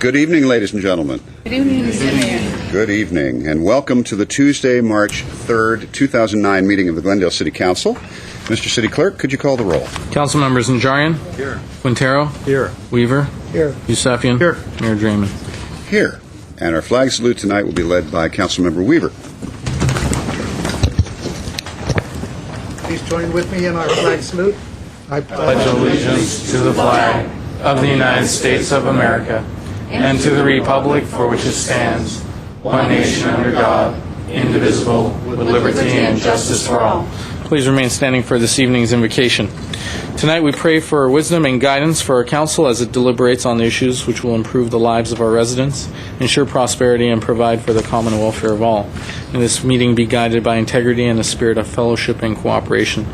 Good evening, ladies and gentlemen. Good evening, Mr. Mayor. Good evening, and welcome to the Tuesday, March 3rd, 2009 meeting of the Glendale City Council. Mr. City Clerk, could you call the roll? Council members Najarian. Here. Quintero. Here. Weaver. Here. Yusefian. Here. Mayor Draymond. Here. And our flag salute tonight will be led by Councilmember Weaver. Please join with me in our flag salute. I Pledge allegiance to the flag of the United States of America and to the republic for which it stands, one nation under God, indivisible, with liberty and justice for all. Please remain standing for this evening's invocation. Tonight we pray for wisdom and guidance for our council as it deliberates on the issues which will improve the lives of our residents, ensure prosperity, and provide for the common welfare of all. And this meeting be guided by integrity and a spirit of fellowship and cooperation.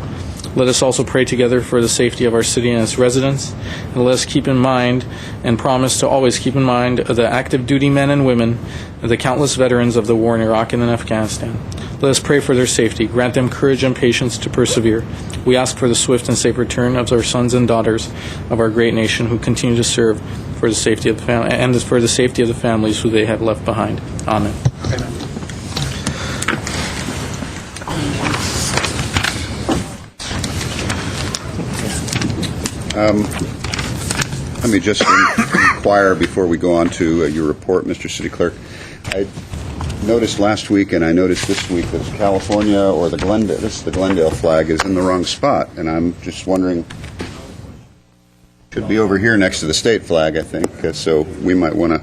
Let us also pray together for the safety of our city and its residents. And let us keep in mind and promise to always keep in mind the active duty men and women, the countless veterans of the war in Iraq and in Afghanistan. Let us pray for their safety. Grant them courage and patience to persevere. We ask for the swift and safe return of our sons and daughters of our great nation who continue to serve for the safety of the family and for the safety of the families who they have left behind. Amen. Amen. Let me just inquire before we go on to your report, Mr. City Clerk. I noticed last week and I noticed this week that California or the Glendale flag is in the wrong spot, and I'm just wondering, should be over here next to the state flag, I think, so we might want to,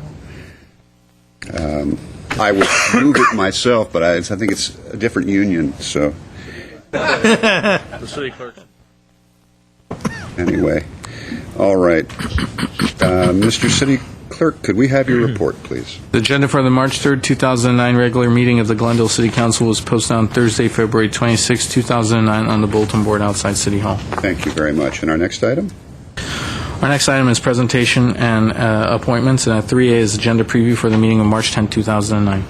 I would move it myself, but I think it's a different union, so. The city clerk. Anyway, all right. Mr. City Clerk, could we have your report, please? The agenda for the March 3rd, 2009 regular meeting of the Glendale City Council was posted on Thursday, February 26, 2009 on the bulletin board outside City Hall. Thank you very much. And our next item? Our next item is presentation and appointments, and 3A is agenda preview for the meeting of March 10, 2009.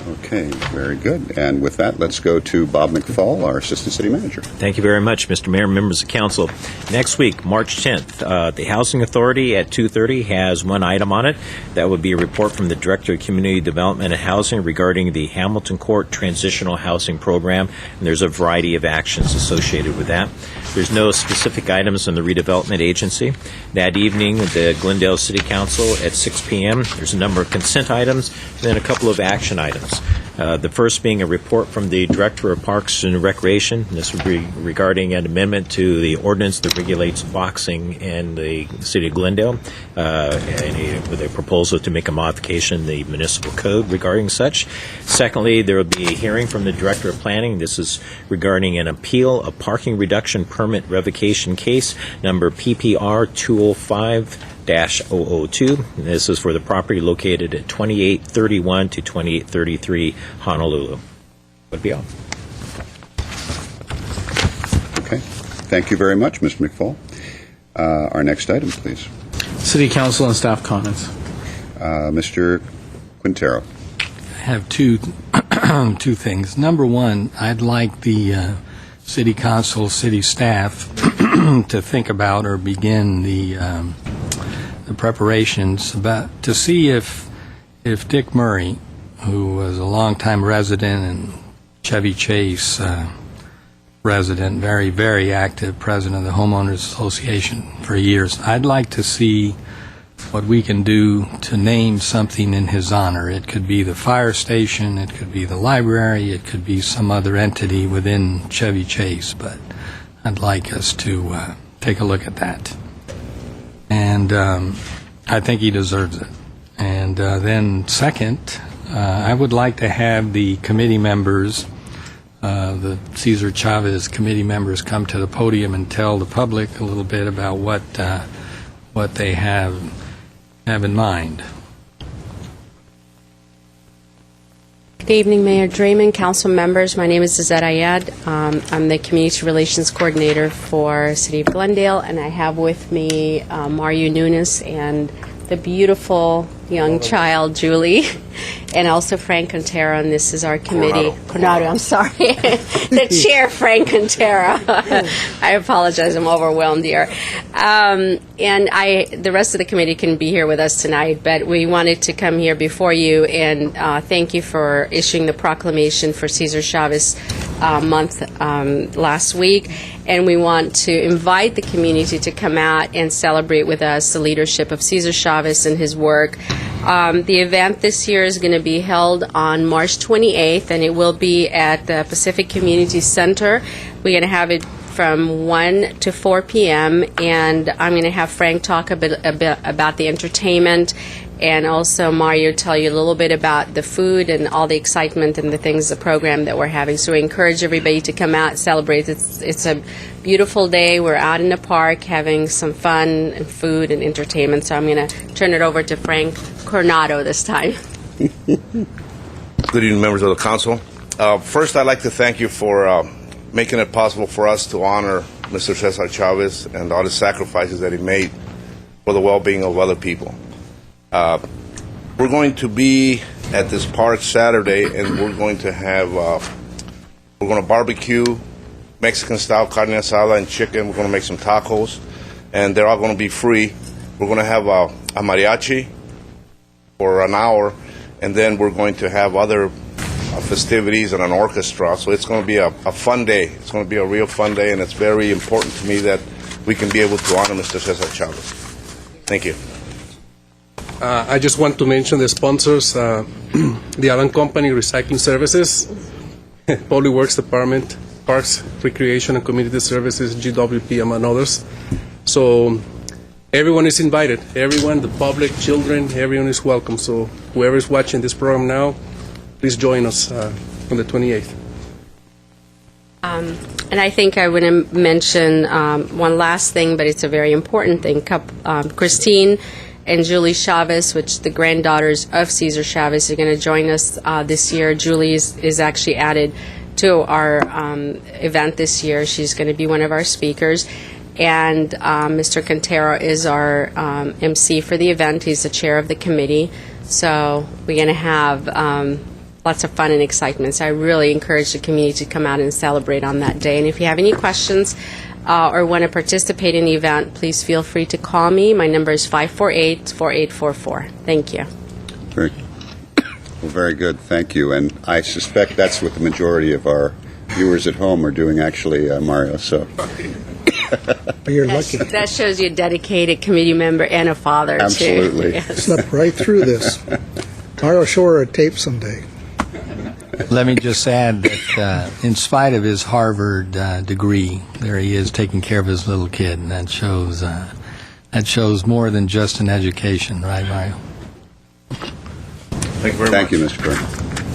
Okay, very good. And with that, let's go to Bob McFall, our Assistant City Manager. Thank you very much, Mr. Mayor, members of council. Next week, March 10th, the Housing Authority at 2:30 has one item on it. That would be a report from the Director of Community Development and Housing regarding the Hamilton Court Transitional Housing Program, and there's a variety of actions associated with that. There's no specific items on the Redevelopment Agency. That evening, the Glendale City Council at 6 p.m., there's a number of consent items, and then a couple of action items. The first being a report from the Director of Parks and Recreation. This would be regarding an amendment to the ordinance that regulates boxing in the city of Glendale, with a proposal to make a modification in the municipal code regarding such. Secondly, there will be a hearing from the Director of Planning. This is regarding an appeal of parking reduction permit revocation case number PPR 205-002. This is for the property located at 2831 to 2833 Honolulu. Would be all. Okay. Thank you very much, Mr. McFall. Our next item, please. City Council and staff comments. Mr. Quintero. I have two things. Number one, I'd like the City Council, city staff to think about or begin the preparations to see if Dick Murray, who was a longtime resident and Chevy Chase resident, very, very active president of the Homeowners Association for years, I'd like to see what we can do to name something in his honor. It could be the fire station, it could be the library, it could be some other entity within Chevy Chase, but I'd like us to take a look at that. And I think he deserves it. And then second, I would like to have the committee members, the Cesar Chavez committee members, come to the podium and tell the public a little bit about what they have in mind. Good evening, Mayor Draymond, council members. My name is Zazette Ayad. I'm the Community Relations Coordinator for City of Glendale, and I have with me Mario Nunes and the beautiful young child, Julie, and also Frank Quintero, and this is our committee. Coronado, I'm sorry. The chair, Frank Quintero. I apologize, I'm overwhelmed here. And the rest of the committee can be here with us tonight, but we wanted to come here before you and thank you for issuing the proclamation for Cesar Chavez month last week. And we want to invite the community to come out and celebrate with us the leadership of Cesar Chavez and his work. The event this year is going to be held on March 28th, and it will be at the Pacific Community Center. We're going to have it from 1 to 4 p.m., and I'm going to have Frank talk a bit about the entertainment, and also Mario tell you a little bit about the food and all the excitement and the things, the program that we're having. So we encourage everybody to come out, celebrate. It's a beautiful day. We're out in the park having some fun and food and entertainment. So I'm going to turn it over to Frank Coronado this time. Good evening, members of the council. First, I'd like to thank you for making it possible for us to honor Mr. Cesar Chavez and all the sacrifices that he made for the well-being of other people. We're going to be at this park Saturday, and we're going to barbecue Mexican-style carne asada and chicken. We're going to make some tacos, and they're all going to be free. We're going to have a mariachi for an hour, and then we're going to have other festivities and an orchestra. So it's going to be a fun day. It's going to be a real fun day, and it's very important to me that we can be able to honor Mr. Cesar Chavez. Thank you. I just want to mention the sponsors, the Allen Company Recycling Services, Public Works Department, Parks, Recreation and Community Services, GWP, among others. So everyone is invited. Everyone, the public, children, everyone is welcome. So whoever is watching this program now, please join us on the 28th. And I think I want to mention one last thing, but it's a very important thing. Christine and Julie Chavez, which the granddaughters of Cesar Chavez, are going to join us this year. Julie is actually added to our event this year. She's going to be one of our speakers. And Mr. Quintero is our MC for the event. He's the chair of the committee. So we're going to have lots of fun and excitement. So I really encourage the community to come out and celebrate on that day. And if you have any questions or want to participate in the event, please feel free to call me. My number is 548-4844. Thank you. Very good. Thank you. And I suspect that's what the majority of our viewers at home are doing, actually, Mario. So You're lucky. That shows you a dedicated committee member and a father, absolutely. too. Yes. Slept right through this. Mario, show her a tape someday. Let me just add that in spite of his Harvard degree, there he is taking care of his little kid, and that shows more than just an education, right, Mario? Thank you very much. Thank you, Mr. Kern.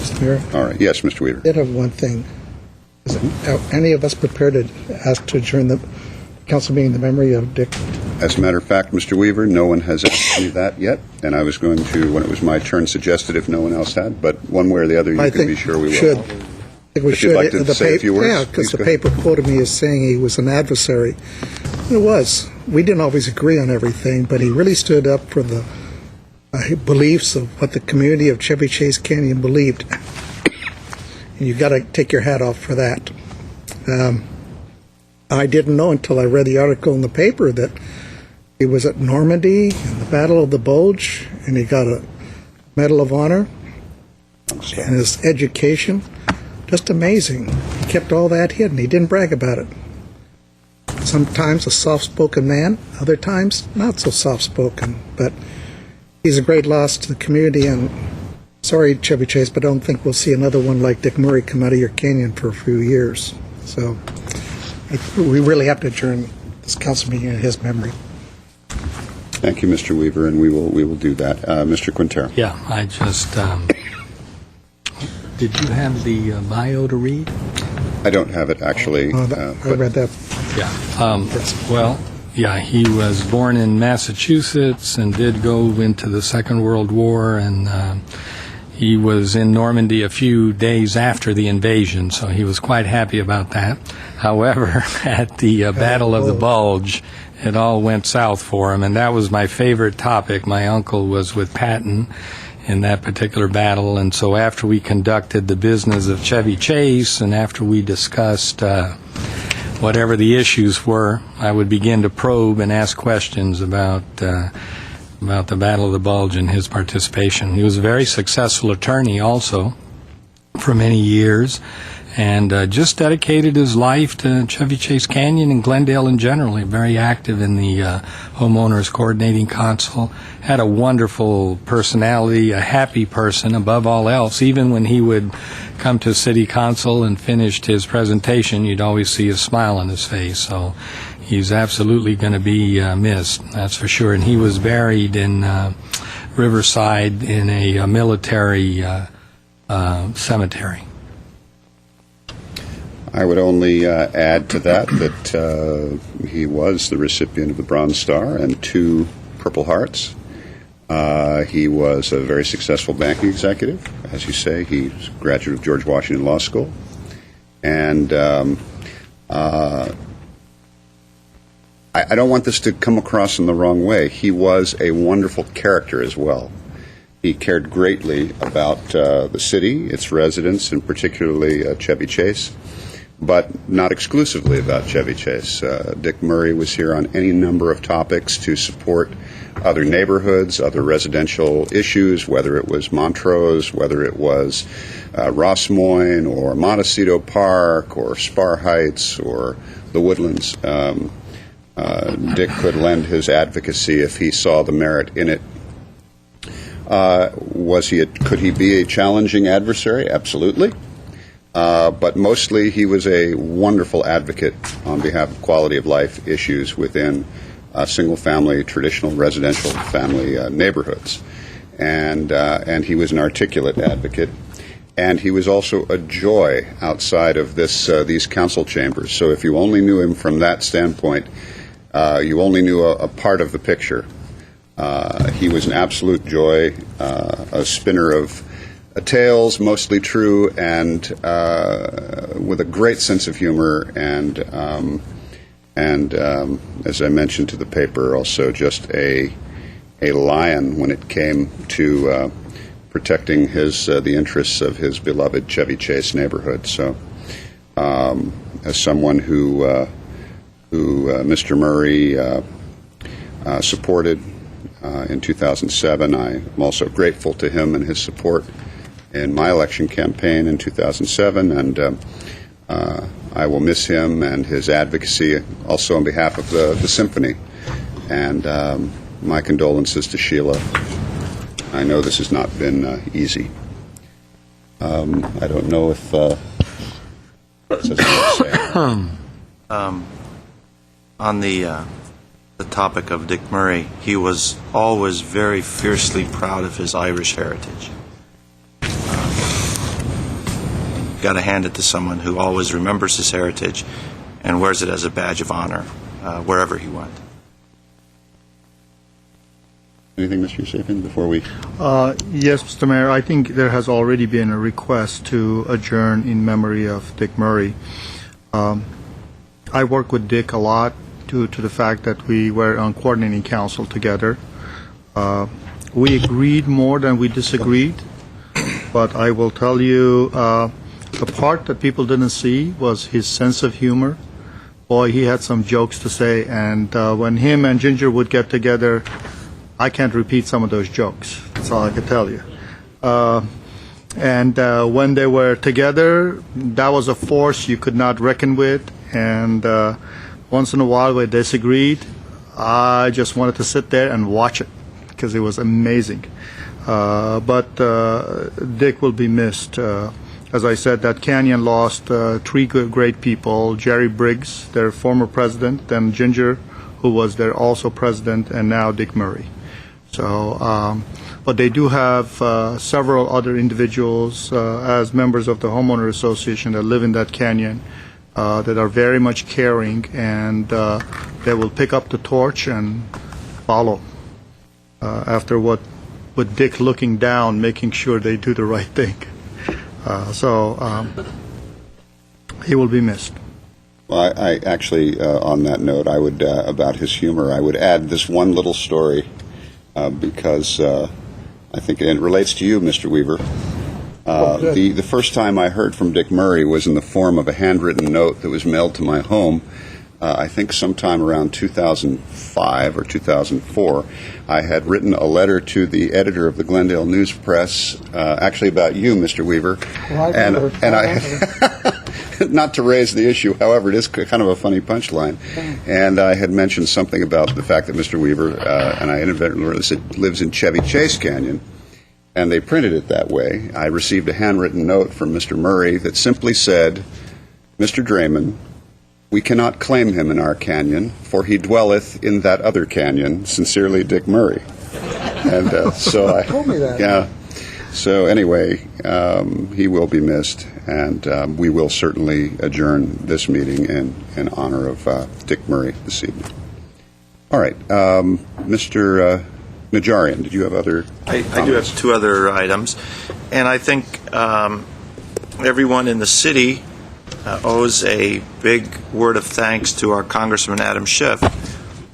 Mr. Mayor, All right. Yes, Mr. Weaver. I did have one thing. Is any of us prepared to ask to adjourn the council meeting in the memory of Dick? As a matter of fact, Mr. Weaver, no one has asked me that yet, and I was going to, when it was my turn, suggest it if no one else had, but one way or the other, you I can think be sure we should. will. I think we If should. you'd like to The say a few words, Yeah, because please the go paper quoted me as saying he was an adversary. And it was. We didn't always agree on everything, but he really stood up for the beliefs of what the community of Chevy Chase Canyon believed. And you've got to take your hat off for that. I didn't know until I read the article in the paper that he was at Normandy in the Battle of the Bulge, and he got a Medal of Honor. And his education, just amazing. He kept all that hidden. He didn't brag about it. Sometimes a soft-spoken man, other times not so soft-spoken. But he's a great loss to the community, and sorry, Chevy Chase, but I don't think we'll see another one like Dick Murray come out of your canyon for a few years. So we really have to adjourn this council meeting in his memory. Thank you, Mr. Weaver, and we will do that. Mr. Quintero. Yeah, I just... did you have the bio to read? I don't have it, actually. I but read that. Yeah. Well, yeah, he was born in Massachusetts and did go into the Second World War, and He was in Normandy a few days after the invasion, so he was quite happy about that. However, at the Battle of the Bulge, it all went south for him, and that was my favorite topic. My uncle was with Patton in that particular battle, and so after we conducted the business of Chevy Chase and after we discussed whatever the issues were, I would begin to probe and ask questions about the Battle of the Bulge and his participation. He was a very successful attorney also for many years, and just dedicated his life to Chevy Chase Canyon and Glendale in general. He was very active in the Homeowners Coordinating Council, had a wonderful personality, a happy person above all else. Even when he would come to City Council and finished his presentation, you'd always see a smile on his face. So he's absolutely going to be missed, that's for sure. And he was buried in Riverside in a military cemetery. I would only add to that he was the recipient of the Bronze Star and 2 Purple Hearts. He was a very successful banking executive. As you say, he's a graduate of George Washington Law School. And I don't want this to come across in the wrong way. He was a wonderful character as well. He cared greatly about the city, its residents, and particularly Chevy Chase, but not exclusively about Chevy Chase. Dick Murray was here on any number of topics to support other neighborhoods, other residential issues, whether it was Montrose, whether it was Ross Moyne or Montecito Park or Spar Heights or the Woodlands. Dick could lend his advocacy if he saw the merit in it. Could he be a challenging adversary? Absolutely. But mostly he was a wonderful advocate on behalf of quality of life issues within single-family, traditional residential family neighborhoods. And he was an articulate advocate. And he was also a joy outside of these council chambers. So if you only knew him from that standpoint, you only knew a part of the picture. He was an absolute joy, a spinner of tales, mostly true, and with a great sense of humor, and as I mentioned to the paper, also just a lion when it came to protecting the interests of his beloved Chevy Chase neighborhood. So, as someone who Mr. Murray supported in 2007, I'm also grateful to him and his support in my election campaign in 2007, and I will miss him and his advocacy also on behalf of the symphony. And my condolences to Sheila. I know this has not been easy. I don't know if on the topic of Dick Murray, he was always very fiercely proud of his Irish heritage. Got to hand it to someone who always remembers his heritage and wears it as a badge of honor wherever he went. Anything, Mr. Yusefian, before we... Yes, Mr. Mayor, I think there has already been a request to adjourn in memory of Dick Murray. I work with Dick a lot due to the fact that we were on coordinating council together. We agreed more than we disagreed, but I will tell you the part that people didn't see was his sense of humor. Boy, he had some jokes to say, and when him and Ginger would get together, I can't repeat some of those jokes. That's all I can tell you. And when they were together, that was a force you could not reckon with. And once in a while we disagreed. I just wanted to sit there and watch it because it was amazing. But Dick will be missed. As I said, that canyon lost 3 great people: Jerry Briggs, their former president, then Ginger, who was their also president, and now Dick Murray. So, but they do have several other individuals as members of the homeowner association that live in that canyon that are very much caring, and they will pick up the torch and follow after what with Dick looking down, making sure they do the right thing. He will be missed. Well, I actually, on that note, I would, about his humor, I would add this one little story because I think it relates to you, Mr. Weaver. The first time I heard from Dick Murray was in the form of a handwritten note that was mailed to my home, I think sometime around 2005 or 2004. I had written a letter to the editor of the Glendale News Press, actually about you, Mr. Weaver. And I not to raise the issue, however, it is kind of a funny punchline. And I had mentioned something about the fact that Mr. Weaver, and I inadvertently said, lives in Chevy Chase Canyon, and they printed it that way. I received a handwritten note from Mr. Murray that simply said, Mr. Draymond, we cannot claim him in our canyon, for he dwelleth in that other canyon. Sincerely, Dick Murray. And so I told me that. Yeah. So anyway, he will be missed, and we will certainly adjourn this meeting in honor of Dick Murray this evening. All right, Mr. Najarian, did you have other I do have two other items, and I think everyone in the city owes a big word of thanks to our Congressman Adam Schiff,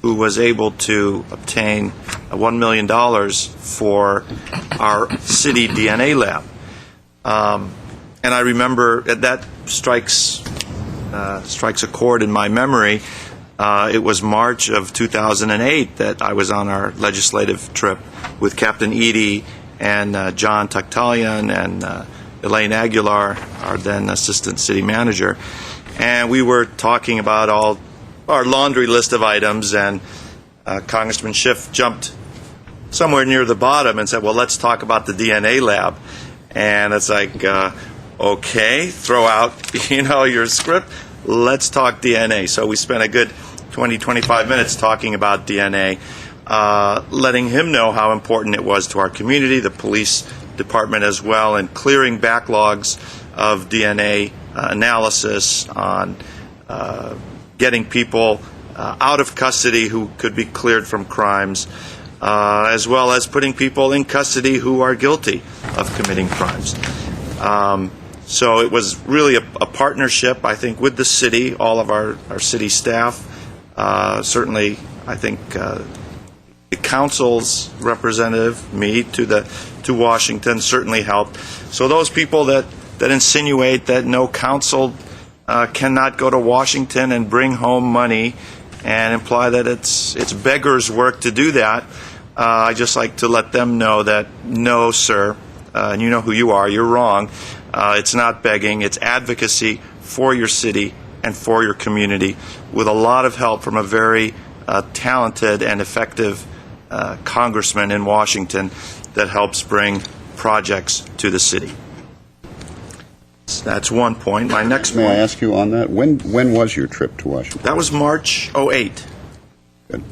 who was able to obtain $1 million for our city DNA lab. And I remember that strikes a chord in my memory. It was March of 2008 that I was on our legislative trip with Captain Eady and John Tuktalian and Elaine Aguilar, our then assistant city manager. And we were talking about all our laundry list of items, and Congressman Schiff jumped somewhere near the bottom and said, well, let's talk about the DNA lab. And it's like, okay, throw out, your script. Let's talk DNA. So we spent a good 20, 25 minutes talking about DNA, letting him know how important it was to our community, the police department as well, and clearing backlogs of DNA analysis on getting people out of custody who could be cleared from crimes, as well as putting people in custody who are guilty of committing crimes. So it was really a partnership, I think, with the city, all of our city staff. Certainly, I think the council's representative, me, to Washington certainly helped. So those people that insinuate that no council cannot go to Washington and bring home money and imply that it's beggars' work to do that, I just like to let them know that no, sir, and you know who you are, you're wrong. It's not begging, it's advocacy for your city and for your community, with a lot of help from a very talented and effective congressman in Washington that helps bring projects to the city. So that's one point. My next point. May I ask you on that? When was your trip to Washington? That was March 08. Good.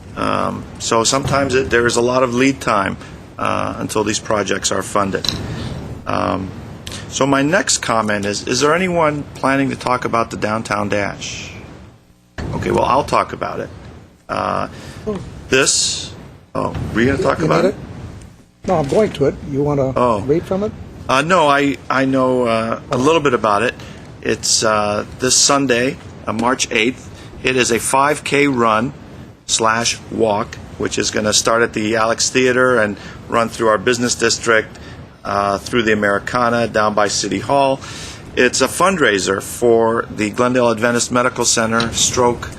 So sometimes there is a lot of lead time until these projects are funded. So my next comment is there anyone planning to talk about the Downtown Dash? Okay, well, I'll talk about it. Were you going to talk about it? No, I'm going to it. You want to read from it? No, I know a little bit about it. It's this Sunday, March 8th. It is a 5K run/walk, which is going to start at the Alex Theater and run through our business district, through the Americana, down by City Hall. It's a fundraiser for the Glendale Adventist Medical Center Stroke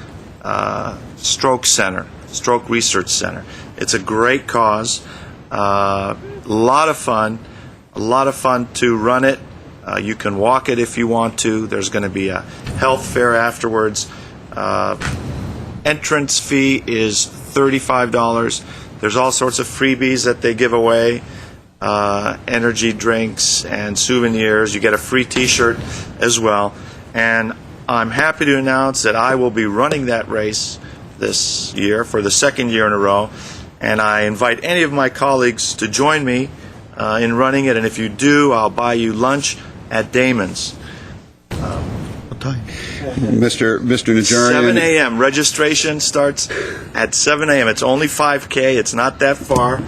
Research Center. It's a great cause. A lot of fun to run it. You can walk it if you want to. There's going to be a health fair afterwards. Entrance fee is $35. There's all sorts of freebies that they give away, energy drinks and souvenirs. You get a free T-shirt as well. And I'm happy to announce that I will be running that race this year for the second year in a row. And I invite any of my colleagues to join me in running it. And if you do, I'll buy you lunch at Damon's. What time? Mr. Najarian. 7 a.m. Registration starts at 7 a.m. It's only 5K. It's not that far.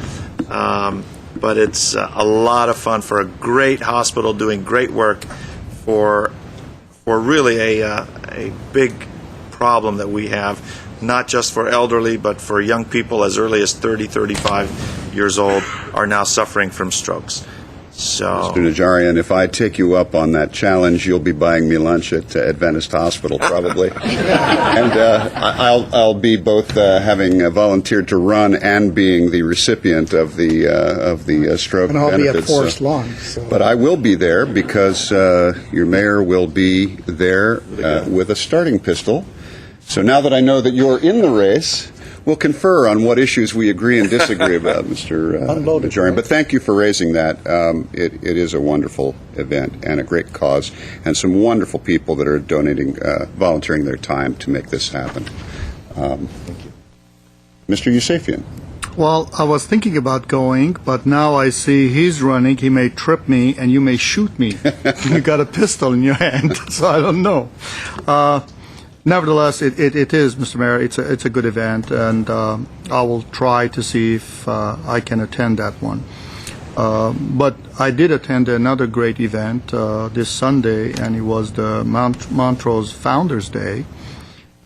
but it's a lot of fun for a great hospital doing great work for really a big problem that we have, not just for elderly, but for young people as early as 30, 35 years old are now suffering from strokes. So, Mr. Najarian, if I take you up on that challenge, you'll be buying me lunch at Adventist Hospital, probably. And I'll be both having volunteered to run and being the recipient of the stroke And I'll benefits. be at Forest Lawn. So. But I will be there because your mayor will be there with a starting pistol. So now that I know that you're in the race, we'll confer on what issues we agree and disagree about, Mr. Najarian. But thank you for raising that. It is a wonderful event and a great cause, and some wonderful people that are donating, volunteering their time to make this happen. Thank you. Mr. Yusefian. Well, I was thinking about going, but now I see he's running. He may trip me, and you may shoot me. You got a pistol in your hand, so I don't know. Nevertheless, it is, Mr. Mayor, it's a good event, and I will try to see if I can attend that one. But I did attend another great event this Sunday, and it was the Montrose Founders Day,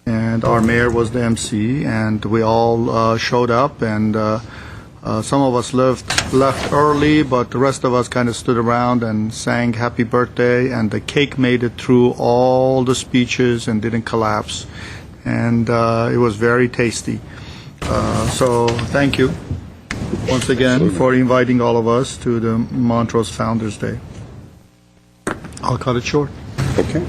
and our mayor was the MC, and we all showed up, and some of us left early, but the rest of us kind of stood around and sang happy birthday, and the cake made it through all the speeches and didn't collapse, and it was very tasty. So thank you once again for inviting all of us to the Montrose Founders Day. I'll cut it short. Okay.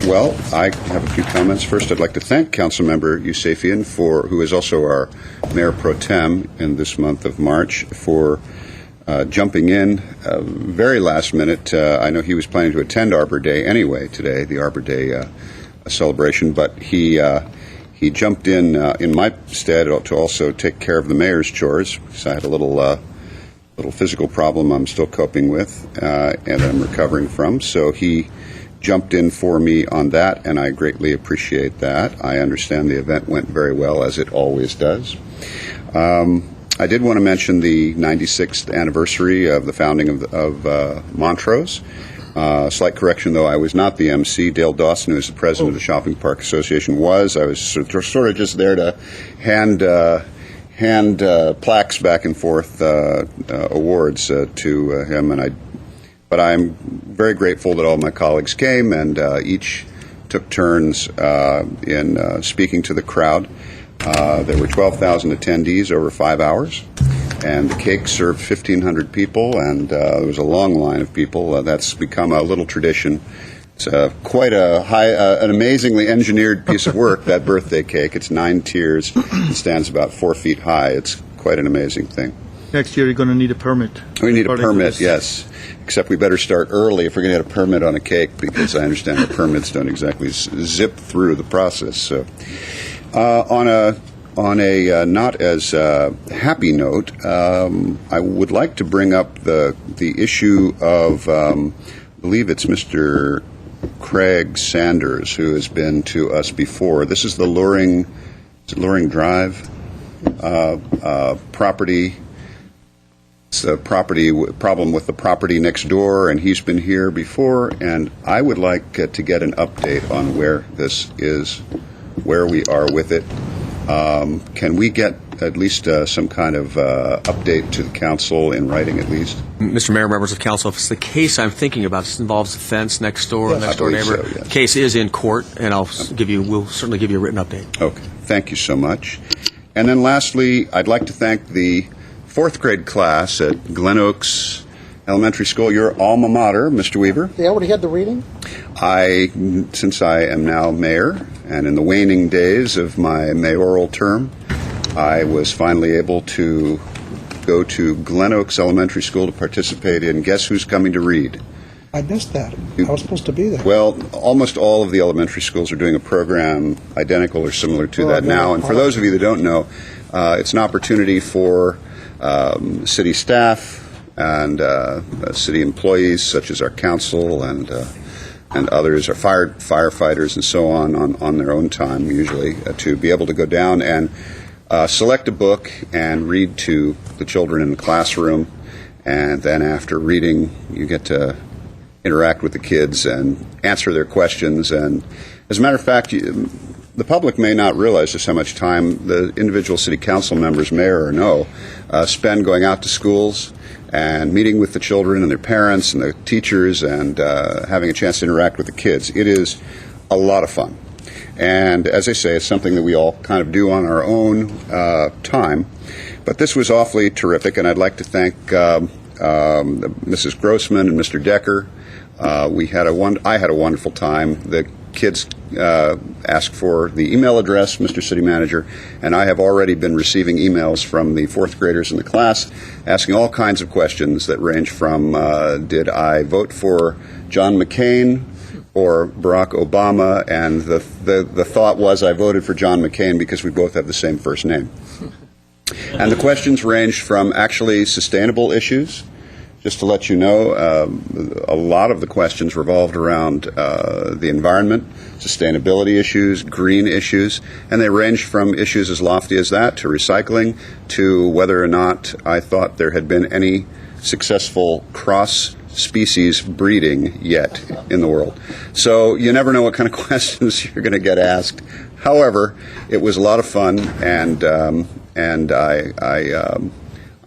Well, I have a few comments. First, I'd like to thank Councilmember Yusefian, who is also our Mayor Pro Tem in this month of March, for jumping in very last minute. I know he was planning to attend Arbor Day anyway today, the Arbor Day celebration, but he jumped in my stead to also take care of the mayor's chores, because I had a little physical problem I'm still coping with and I'm recovering from. So he jumped in for me on that, and I greatly appreciate that. I understand the event went very well, as it always does. I did want to mention the 96th anniversary of the founding of Montrose. Slight correction, though, I was not the MC. Dale Dawson, who is the president of the Shopping Park Association, was. I was sort of just there to hand plaques back and forth, awards to him, but I'm very grateful that all my colleagues came, and each took turns in speaking to the crowd. There were 12,000 attendees over 5 hours, and the cake served 1,500 people, and there was a long line of people. That's become a little tradition. It's quite an amazingly engineered piece of work, that birthday cake. It's 9 tiers. It stands about 4 feet high. It's quite an amazing thing. Next year, you're going to need a permit. We need a permit, yes. Except we better start early if we're going to get a permit on a cake, because I understand the permits don't exactly zip through the process. So, on a not as happy note, I would like to bring up the issue of, I believe it's Mr. Craig Sanders, who has been to us before. This is the Luring Drive property. It's a problem with the property next door, and he's been here before, and I would like to get an update on where this is, where we are with it. Can we get at least some kind of update to the council in writing, at least? Mr. Mayor, members of council, if it's the case I'm thinking about, this involves the fence next door, Yes, next door neighbor. so, yes. The case is in court, and we'll certainly give you a written update. Okay, thank you so much. And then lastly, I'd like to thank the 4th grade class at Glen Oaks Elementary School, your alma mater, Mr. Weaver. They already had the reading? Since I am now mayor, and in the waning days of my mayoral term, I was finally able to go to Glen Oaks Elementary School to participate in Guess Who's Coming to Read. I missed that. I was supposed to be there. Well, almost all of the elementary schools are doing a program identical or similar to that now. And for those of you that don't know, it's an opportunity for city staff and city employees, such as our council and others, our firefighters and so on their own time, usually, to be able to go down and select a book and read to the children in the classroom, and then after reading, you get to interact with the kids and answer their questions. And as a matter of fact, the public may not realize just how much time the individual city council members may or no spend going out to schools and meeting with the children and their parents and the teachers and having a chance to interact with the kids. It is a lot of fun. And as I say, it's something that we all kind of do on our own time. But this was awfully terrific, and I'd like to thank Mrs. Grossman and Mr. Decker. I had a wonderful time. The kids asked for the email address, Mr. City Manager, and I have already been receiving emails from the fourth graders in the class asking all kinds of questions that range from did I vote for John McCain or Barack Obama, and the thought was I voted for John McCain because we both have the same first name. And the questions ranged from actually sustainable issues. Just to let you know, a lot of the questions revolved around the environment, sustainability issues, green issues, and they ranged from issues as lofty as that to recycling to whether or not I thought there had been any successful cross-species breeding yet in the world. So you never know what kind of questions you're going to get asked. However, it was a lot of fun, and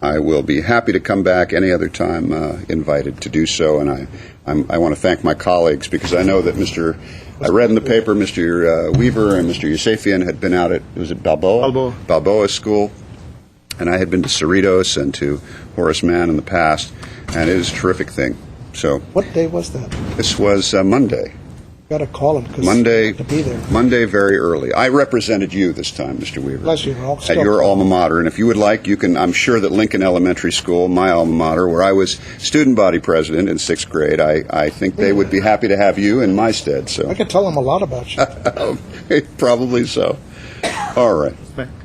I will be happy to come back any other time invited to do so, and I want to thank my colleagues because I know that I read in the paper Mr. Weaver and Mr. Yusefian had been out at, was it Balboa? Balboa School, and I had been to Cerritos and to Horace Mann in the past, and it is a terrific thing. So What day was that? this was Monday. Got to call him because Monday, to be there. Monday very early. I represented you this time, Mr. Weaver. Bless you. I'll At still your call alma him. mater, and if you would like, you can. I'm sure that Lincoln Elementary School, my alma mater, where I was student body president in 6th grade, I think they would be happy to have you in my stead. I So could tell him a lot about you. probably so. All right.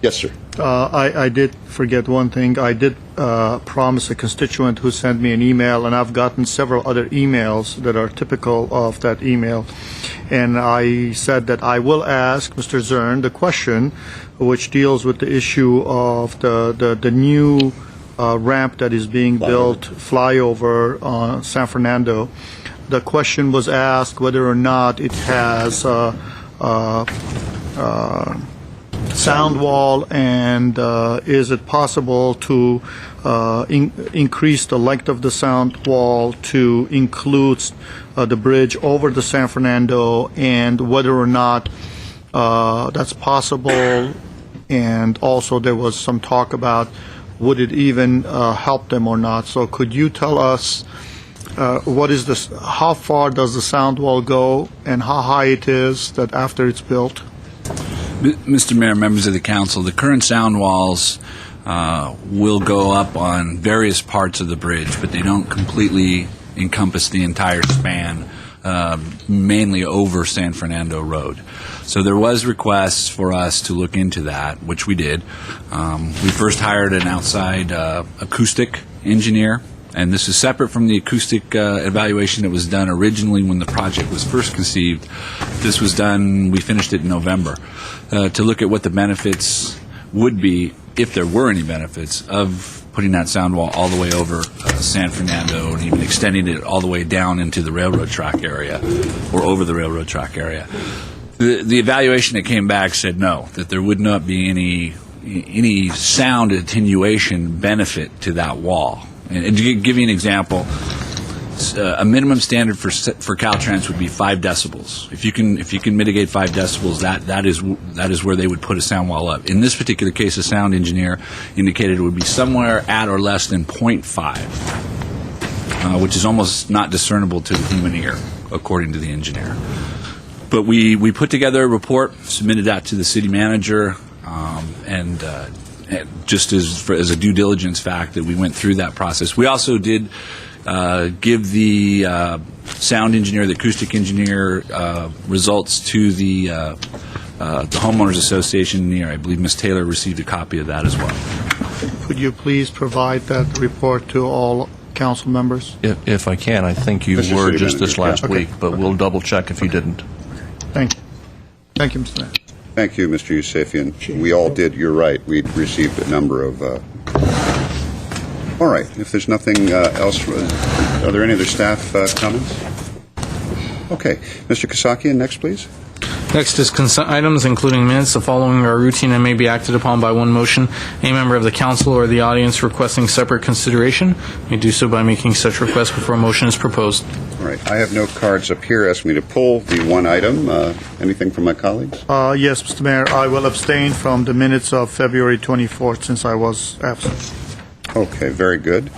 Yes, sir. I did forget one thing. I did promise a constituent who sent me an email, and I've gotten several other emails that are typical of that email. And I said that I will ask Mr. Zern the question, which deals with the issue of the new ramp that is being built, flyover on San Fernando. The question was asked whether or not it has sound wall, and is it possible to increase the length of the sound wall to include the bridge over the San Fernando, and whether or not that's possible. And also there was some talk about would it even help them or not. So could you tell us what is this, how far does the sound wall go and how high it is that after it's built? Mr. Mayor, members of the council, the current sound walls will go up on various parts of the bridge, but they don't completely encompass the entire span, mainly over San Fernando Road. So there was requests for us to look into that, which we did. We first hired an outside acoustic engineer, and this is separate from the acoustic evaluation that was done originally when the project was first conceived. This was done, we finished it in November, to look at what the benefits would be, if there were any benefits, of putting that sound wall all the way over San Fernando and even extending it all the way down into the railroad track area or over the railroad track area. The evaluation that came back said no, that there would not be any sound attenuation benefit to that wall. And to give you an example, a minimum standard for Caltrans would be 5 decibels. If you can mitigate 5 decibels, that is where they would put a sound wall up. In this particular case, a sound engineer indicated it would be somewhere at or less than 0.5, which is almost not discernible to the human ear, according to the engineer. But we put together a report, submitted that to the city manager, and just as a due diligence fact that we went through that process. We also did give the sound engineer, the acoustic engineer, results to the Homeowners Association near. I believe Ms. Taylor received a copy of that as well. Could you please provide that report to all council members? If I can, I think you Mr. were City just this Manager. last week, but we'll double check if you didn't. Thank you. Thank you, Mr. Mayor. Thank you, Mr. Yusefian. We all did. You're right. We received a number of. All right. If there's nothing else, are there any other staff comments? Okay, Mr. Kasakian, next, please. Next is consent items, including minutes. The following are routine and may be acted upon by one motion. A member of the council or the audience requesting separate consideration may do so by making such request before a motion is proposed. All right. I have no cards up here asking me to pull the one item. Anything from my colleagues? Yes, Mr. Mayor, I will abstain from the minutes of February 24th since I was absent. Okay, very good.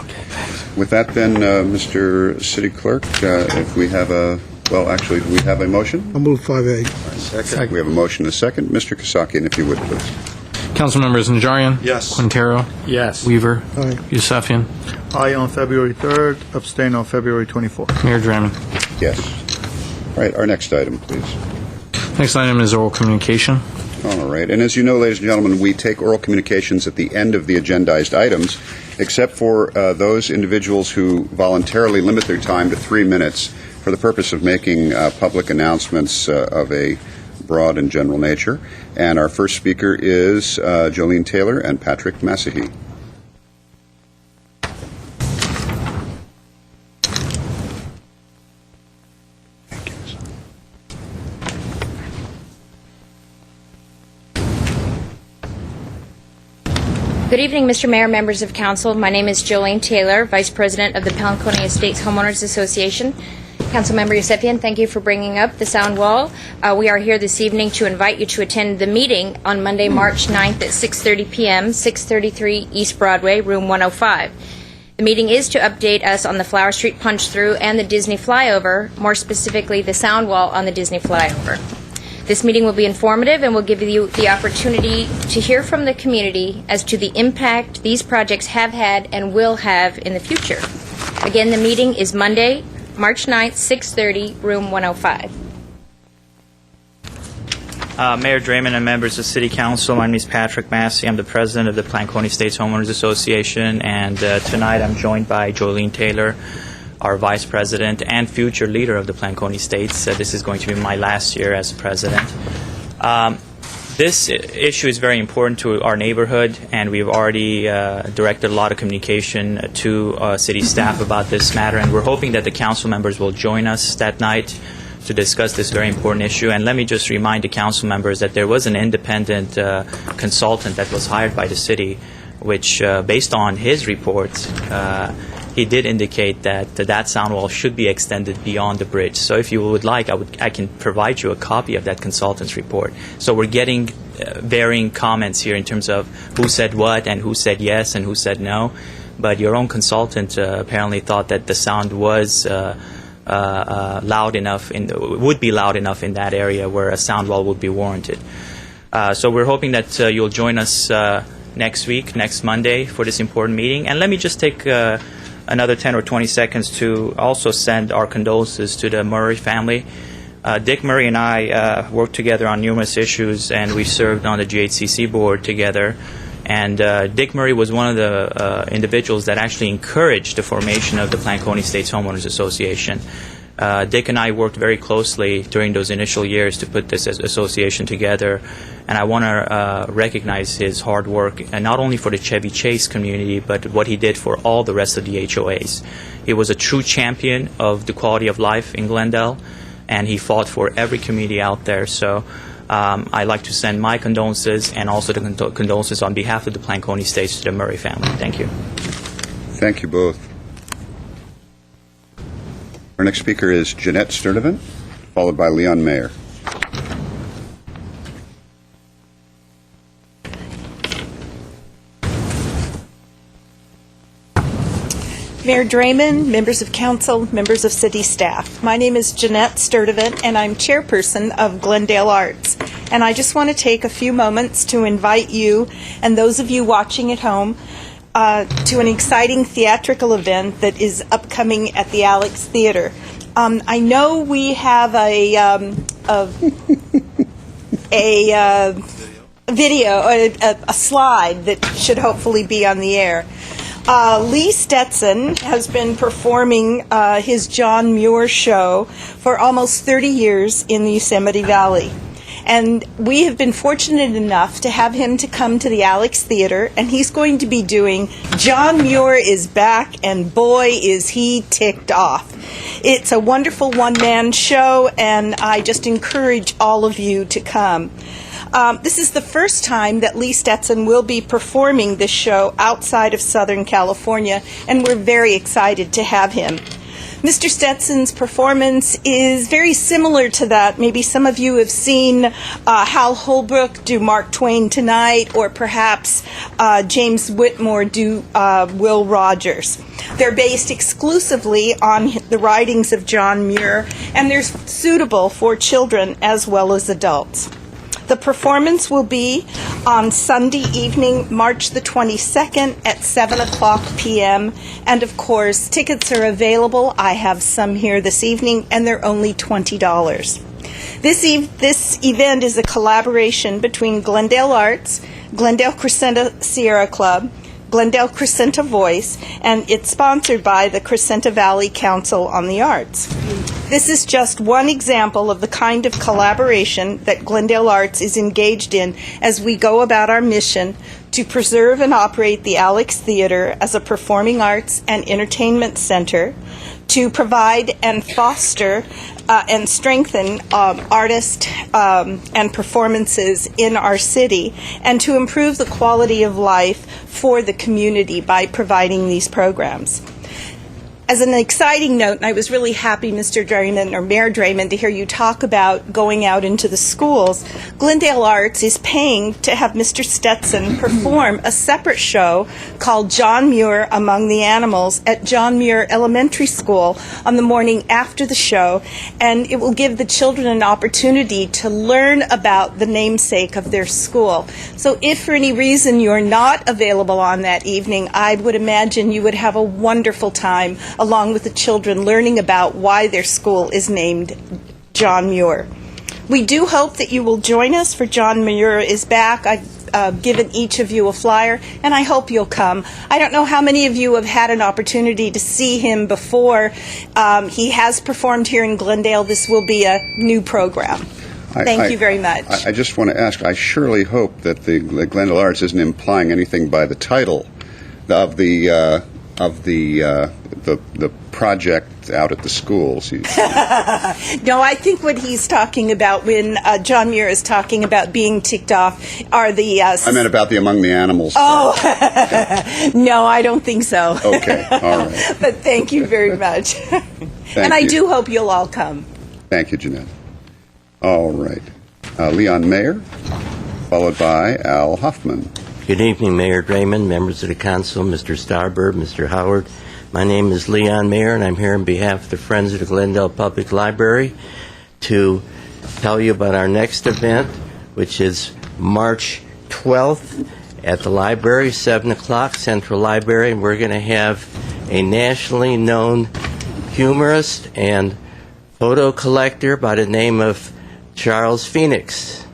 With that, then, Mr. City Clerk, if we have a... Well, actually, do we have a motion? I'll move 5A. Second. We have a motion and a second. Mr. Kasakian, if you would, please. Council members Najarian? Yes. Quintero? Yes. Weaver? Aye. Yusefian? Aye on February 3rd, abstain on February 24th. Mayor Draymond? Yes. All right, our next item, please. Next item is oral communication. All right. And as you know, ladies and gentlemen, we take oral communications at the end of the agendized items, except for those individuals who voluntarily limit their time to 3 minutes for the purpose of making public announcements of a broad and general nature. And our first speaker is Jolene Taylor and Patrick Massahy. Good evening, Mr. Mayor, members of council. My name is Jolene Taylor, Vice President of the Palanquoni Estates Homeowners Association. Councilmember Yusefian, thank you for bringing up the sound wall. We are here this evening to invite you to attend the meeting on Monday, March 9th at 6:30 p.m., 633 East Broadway, room 105. The meeting is to update us on the Flower Street punch-through and the Disney flyover, more specifically the sound wall on the Disney flyover. This meeting will be informative and will give you the opportunity to hear from the community as to the impact these projects have had and will have in the future. Again, the meeting is Monday, March 9th, 6:30, room 105. Mayor Draymond and members of City Council, my name is Patrick Massey. I'm the president of the Palanquoni Estates Homeowners Association, and tonight I'm joined by Jolene Taylor, our vice president and future leader of the Palanquoni Estates. This is going to be my last year as president. This issue is very important to our neighborhood, and we've already directed a lot of communication to city staff about this matter, and we're hoping that the council members will join us that night to discuss this very important issue. And let me just remind the council members that there was an independent consultant that was hired by the city, which, based on his report, he did indicate that that sound wall should be extended beyond the bridge. So if you would like, I can provide you a copy of that consultant's report. So we're getting varying comments here in terms of who said what and who said yes and who said no. But your own consultant apparently thought that the sound was loud enough, would be loud enough in that area where a sound wall would be warranted. So we're hoping that you'll join us next week, next Monday, for this important meeting. And let me just take another 10 or 20 seconds to also send our condolences to the Murray family. Dick Murray and I worked together on numerous issues, and we served on the GHCC board together. And Dick Murray was one of the individuals that actually encouraged the formation of the Palanquoni Estates Homeowners Association. Dick and I worked very closely during those initial years to put this association together, and I want to recognize his hard work, and not only for the Chevy Chase community, but what he did for all the rest of the HOAs. He was a true champion of the quality of life in Glendale, and he fought for every community out there. So I'd like to send my condolences and also the condolences on behalf of the Palanquoni Estates to the Murray family. Thank you. Thank you both. Our next speaker is Jeanette Sturdivant, followed by Leon Mayer. Mayor Draymond, members of council, members of city staff. My name is Jeanette Sturdivant, and I'm chairperson of Glendale Arts. And I just want to take a few moments to invite you and those of you watching at home to an exciting theatrical event that is upcoming at the Alex Theater. I know we have a video, a slide that should hopefully be on the air. Lee Stetson has been performing his John Muir show for almost 30 years in the Yosemite Valley. And we have been fortunate enough to have him to come to the Alex Theater, and he's going to be doing John Muir is Back, and boy, is he ticked off. It's a wonderful one-man show, and I just encourage all of you to come. This is the first time that Lee Stetson will be performing this show outside of Southern California, and we're very excited to have him. Mr. Stetson's performance is very similar to that. Maybe some of you have seen Hal Holbrook do Mark Twain Tonight, or perhaps James Whitmore do Will Rogers. They're based exclusively on the writings of John Muir, and they're suitable for children as well as adults. The performance will be on Sunday evening, March the 22nd at 7 o'clock p.m. And of course, tickets are available. I have some here this evening, and they're only $20. This event is a collaboration between Glendale Arts, Glendale Crescenta Sierra Club, Glendale Crescenta Voice, and it's sponsored by the Crescenta Valley Council on the Arts. This is just one example of the kind of collaboration that Glendale Arts is engaged in as we go about our mission to preserve and operate the Alex Theater as a performing arts and entertainment center, to provide and foster and strengthen artists and performances in our city, and to improve the quality of life for the community by providing these programs. As an exciting note, and I was really happy, Mr. Draymond, or Mayor Draymond, to hear you talk about going out into the schools. Glendale Arts is paying to have Mr. Stetson perform a separate show called John Muir Among the Animals at John Muir Elementary School on the morning after the show, and it will give the children an opportunity to learn about the namesake of their school. So if for any reason you're not available on that evening, I would imagine you would have a wonderful time along with the children learning about why their school is named John Muir. We do hope that you will join us for John Muir is Back. I've given each of you a flyer, and I hope you'll come. I don't know how many of you have had an opportunity to see him before. He has performed here in Glendale. This will be a new program. Thank you very much. I just want to ask, I surely hope that the Glendale Arts isn't implying anything by the title of the project out at the schools. No, I think what he's talking about when John Muir is talking about being ticked off are the... I meant about the Among the Animals. Oh, no, I don't think so. Okay, all right. But thank you very much. And I do hope you'll all come. Thank you, Jeanette. All right. Leon Mayer, followed by Al Hoffman. Good evening, Mayor Draymond, members of the council, Mr. Starbird, Mr. Howard. My name is Leon Mayer, and I'm here on behalf of the Friends of the Glendale Public Library to tell you about our next event, which is March 12th at the library, 7 o'clock, Central Library, and we're going to have a nationally known humorist and photo collector by the name of Charles Phoenix.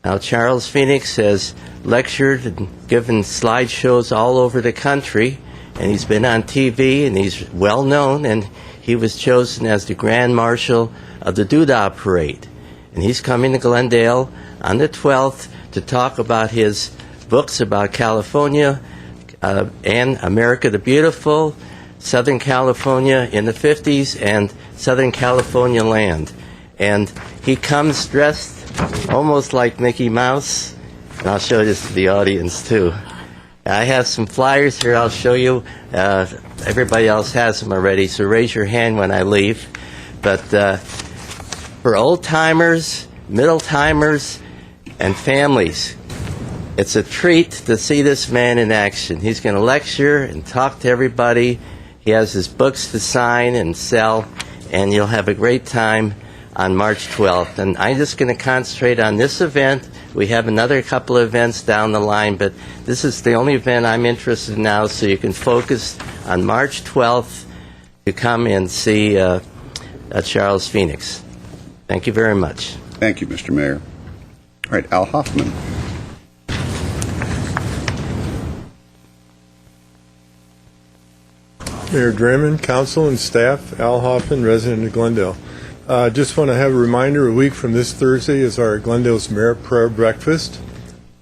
Now, Charles Phoenix has lectured and given slideshows all over the country, and he's been on TV, and he's well known, and he was chosen as the Grand Marshal of the Doodah Parade. And he's coming to Glendale on the 12th to talk about his books about California and America the Beautiful, Southern California in the 50s, and Southern California land. And he comes dressed almost like Mickey Mouse. And I'll show this to the audience, too. I have some flyers here I'll show you. Everybody else has them already, so raise your hand when I leave. But for old-timers, middle-timers, and families, it's a treat to see this man in action. He's going to lecture and talk to everybody. He has his books to sign and sell, and you'll have a great time on March 12th. And I'm just going to concentrate on this event. We have another couple of events down the line, but this is the only event I'm interested in now, so you can focus on March 12th to come and see Charles Phoenix. Thank you very much. Thank you, Mr. Mayor. All right, Al Hoffman. Mayor Draymond, council, and staff, Al Hoffman, resident of Glendale. Just want to have a reminder, a week from this Thursday is our Glendale's Merit Prayer Breakfast,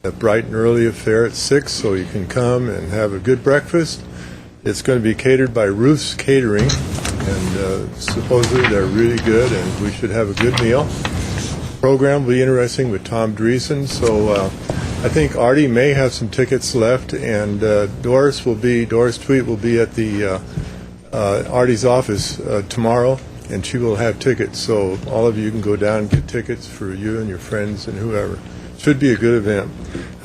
a bright and early affair at 6, so you can come and have a good breakfast. It's going to be catered by Ruth's Catering, and supposedly they're really good, and we should have a good meal. The program will be interesting with Tom Dreesen, so I think Artie may have some tickets left, and Doris Tweet will be at the Artie's office tomorrow, and she will have tickets, so all of you can go down and get tickets for you and your friends and whoever. Should be a good event.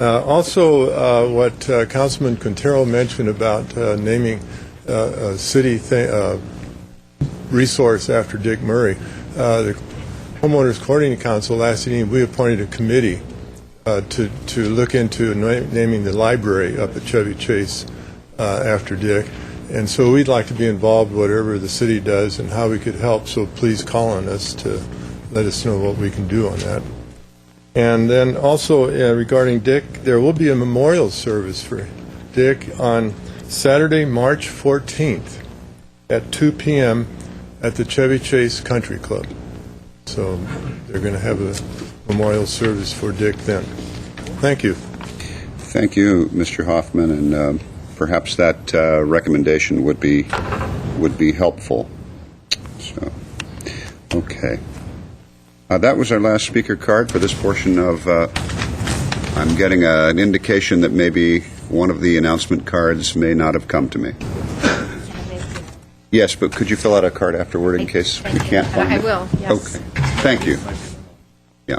Also, what Councilman Quintero mentioned about naming a city resource after Dick Murray, the Homeowners Coordinating Council last evening, we appointed a committee to look into naming the library up at Chevy Chase after Dick. And so we'd like to be involved whatever the city does and how we could help, so please call on us to let us know what we can do on that. And then also regarding Dick, there will be a memorial service for Dick on Saturday, March 14th at 2 p.m. at the Chevy Chase Country Club. So they're going to have a memorial service for Dick then. Thank you. Thank you, Mr. Hoffman, and perhaps that recommendation would be helpful. So, okay. That was our last speaker card for this portion of. I'm getting an indication that maybe one of the announcement cards may not have come to me. Yes, but could you fill out a card afterward in case we can't find it? I will, yes. Okay. Thank you. Yeah.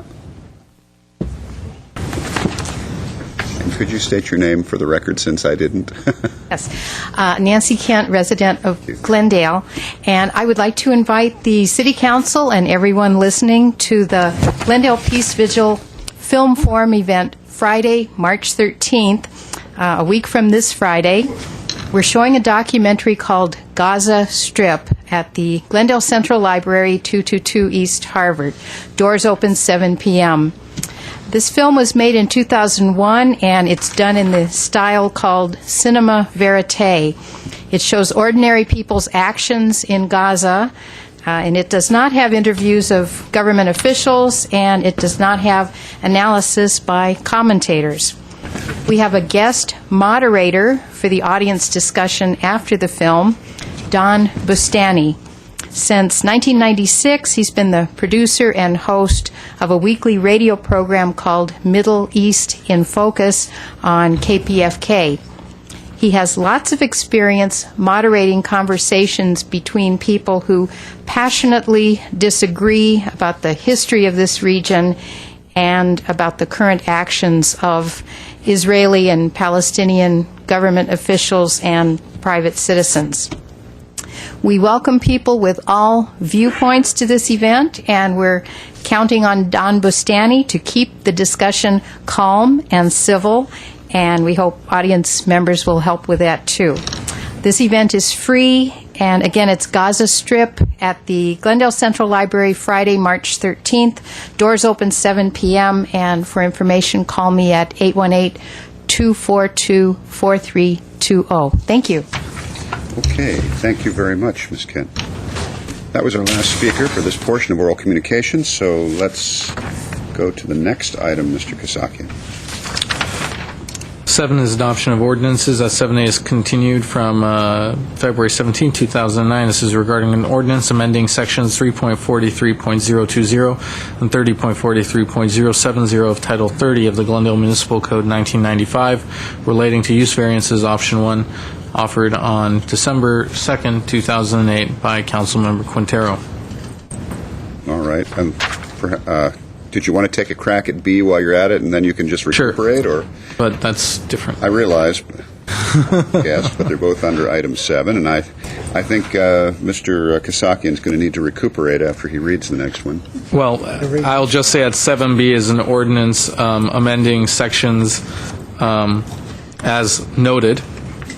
And could you state your name for the record since I didn't? Yes. Nancy Kent, resident of Glendale. And I would like to invite the City Council and everyone listening to the Glendale Peace Vigil Film Forum event Friday, March 13th, a week from this Friday. We're showing a documentary called Gaza Strip at the Glendale Central Library, 222 East Harvard. Doors open 7 p.m. This film was made in 2001, and it's done in the style called cinema verite. It shows ordinary people's actions in Gaza, and it does not have interviews of government officials, and it does not have analysis by commentators. We have a guest moderator for the audience discussion after the film, Don Bustani. Since 1996, he's been the producer and host of a weekly radio program called Middle East in Focus on KPFK. He has lots of experience moderating conversations between people who passionately disagree about the history of this region and about the current actions of Israeli and Palestinian government officials and private citizens. We welcome people with all viewpoints to this event, and we're counting on Don Bustani to keep the discussion calm and civil, and we hope audience members will help with that too. This event is free, and again, it's Gaza Strip at the Glendale Central Library, Friday, March 13th. Doors open 7 p.m., and for information, call me at 818-242-4320. Thank you. Okay, thank you very much, Ms. Kent. That was our last speaker for this portion of oral communications, so let's go to the next item, Mr. Kasakian. 7 is adoption of ordinances. 7A is continued from February 17, 2009. This is regarding an ordinance amending sections 3.43.020 and 30.43.070 of Title 30 of the Glendale Municipal Code 1995 relating to use variances, option 1, offered on December 2nd, 2008 by Councilmember Quintero. All right. Did you want to take a crack at B while you're at it, and then you can just recuperate? Sure. Or but that's different. I realize. Yes, but they're both under item 7, and I think Mr. Kasakian is going to need to recuperate after he reads the next one. Well, I'll just say that 7B is an ordinance amending sections as noted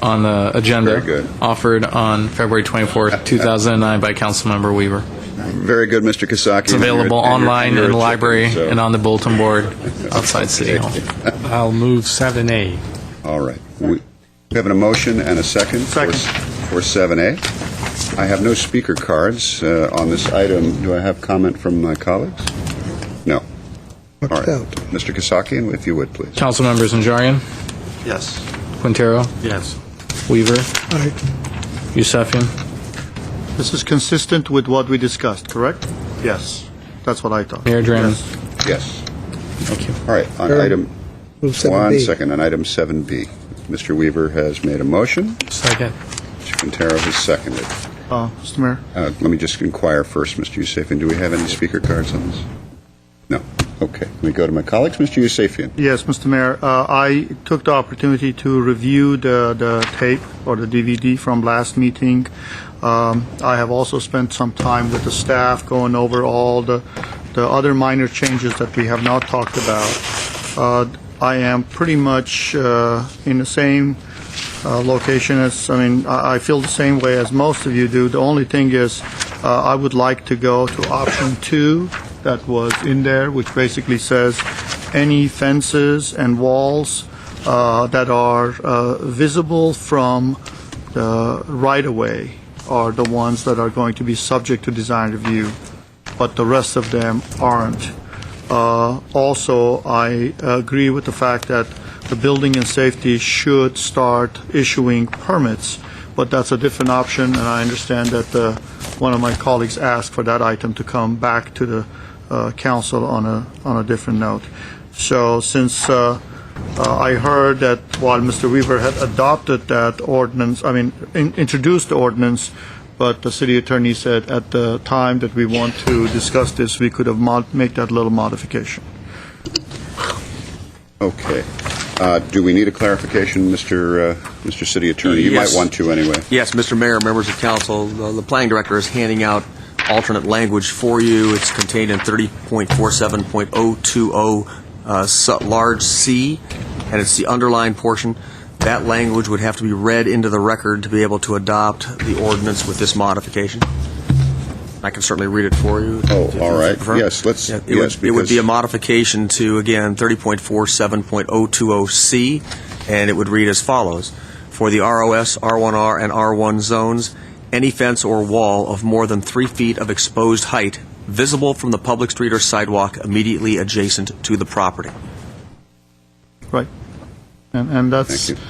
on the agenda, offered on February 24th, 2009 by Councilmember Weaver. Very good, Mr. Kasakian. It's available online in the library and on the bulletin board outside City Hall. I'll move 7A. All right. We have a motion and a second. For 7A. I have no speaker cards on this item. Do I have comment from my colleagues? No. All right. Mr. Kasakian, if you would, please. Council members Najarian, Yes. Quintero, Yes. Weaver, Aye. Yusefian. This is consistent with what we discussed, correct? Yes. That's what I thought. Mayor Draymond. Yes. Thank you. All right. On Sure. item Move 7B. 1 second. On item 7B, Mr. Weaver has made a motion. Second. Mr. Quintero has seconded. Mr. Mayor? Let me just inquire first, Mr. Yusefian. Do we have any speaker cards on this? No. Okay. Let me go to my colleagues. Mr. Yusefian. Yes, Mr. Mayor. I took the opportunity to review the tape or the DVD from last meeting. I have also spent some time with the staff going over all the other minor changes that we have not talked about. I am pretty much in the same location as, I feel the same way as most of you do. The only thing is I would like to go to option 2 that was in there, which basically says any fences and walls that are visible from the right-of-way are the ones that are going to be subject to design review, but the rest of them aren't. Also, I agree with the fact that the building and safety should start issuing permits, but that's a different option, and I understand that one of my colleagues asked for that item to come back to the council on a different note. So since I heard that while Mr. Weaver had adopted that ordinance, introduced the ordinance, but the city attorney said at the time that we want to discuss this, we could have make that little modification. Okay. Do we need a clarification, Mr. City Attorney? You Yes. might want to anyway. Yes, Mr. Mayor, members of council, the planning director is handing out alternate language for you. It's contained in 30.47.020 large C, and it's the underlined portion. That language would have to be read into the record to be able to adopt the ordinance with this modification. I can certainly read it for you. Oh, all right. Prefer. Yes, let's. Yeah, yes, it would be a because- modification to, again, 30.47.020C, and it would read as follows. For the ROS, R1R, and R1 zones, any fence or wall of more than 3 feet of exposed height visible from the public street or sidewalk immediately adjacent to the property. Right. And that's, Thank you.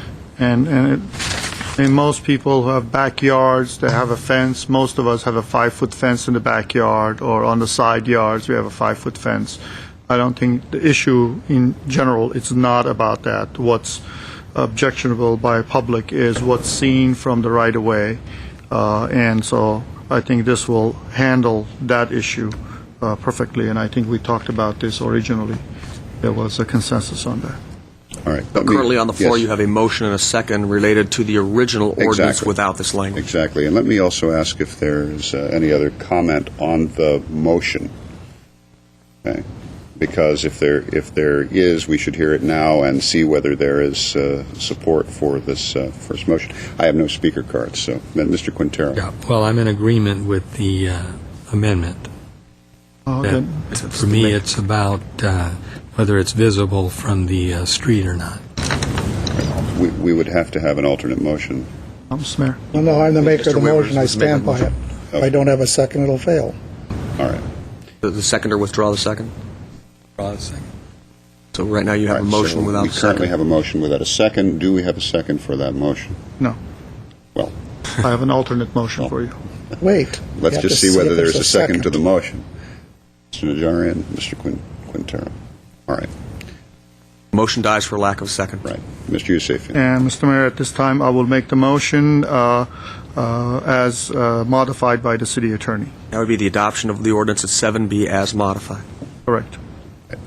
and most people who have backyards, they have a fence. Most of us have a 5-foot fence in the backyard, or on the side yards, we have a 5-foot fence. I don't think the issue in general, it's not about that. What's objectionable by public is what's seen from the right-of-way. And so I think this will handle that issue perfectly, and I think we talked about this originally. There was a consensus on that. All right. But currently on the floor, you have a motion and a second related to the original ordinance Exactly. without this language. Exactly. And let me also ask if there's any other comment on the motion. Okay. Because if there is, we should hear it now and see whether there is support for this first motion. I have no speaker cards, so Mr. Quintero. Yeah, well, I'm in agreement with the amendment. Okay. For me, it's about whether it's visible from the street or not. We would have to have an alternate motion. Mr. Mayor. Well, no, I'm the maker of the Mr. Weaver's motion. I was making stand by the it. If I don't have a second, it'll fail. All right. The seconder withdraw the second? Draw the second. So right now you have All a right, motion so without we a currently second. have a motion without a second. Do we have a second for that motion? No. Well, I have an alternate motion for you. Wait. let's You have just to see whether if there's there's a second to the motion. Mr. Najarian, Mr. Quintero. All right. Motion dies for lack of second. Right. Mr. Yusefian. And, Mr. Mayor, at this time, I will make the motion as modified by the city attorney. That would be the adoption of the ordinance at 7B as modified. Correct.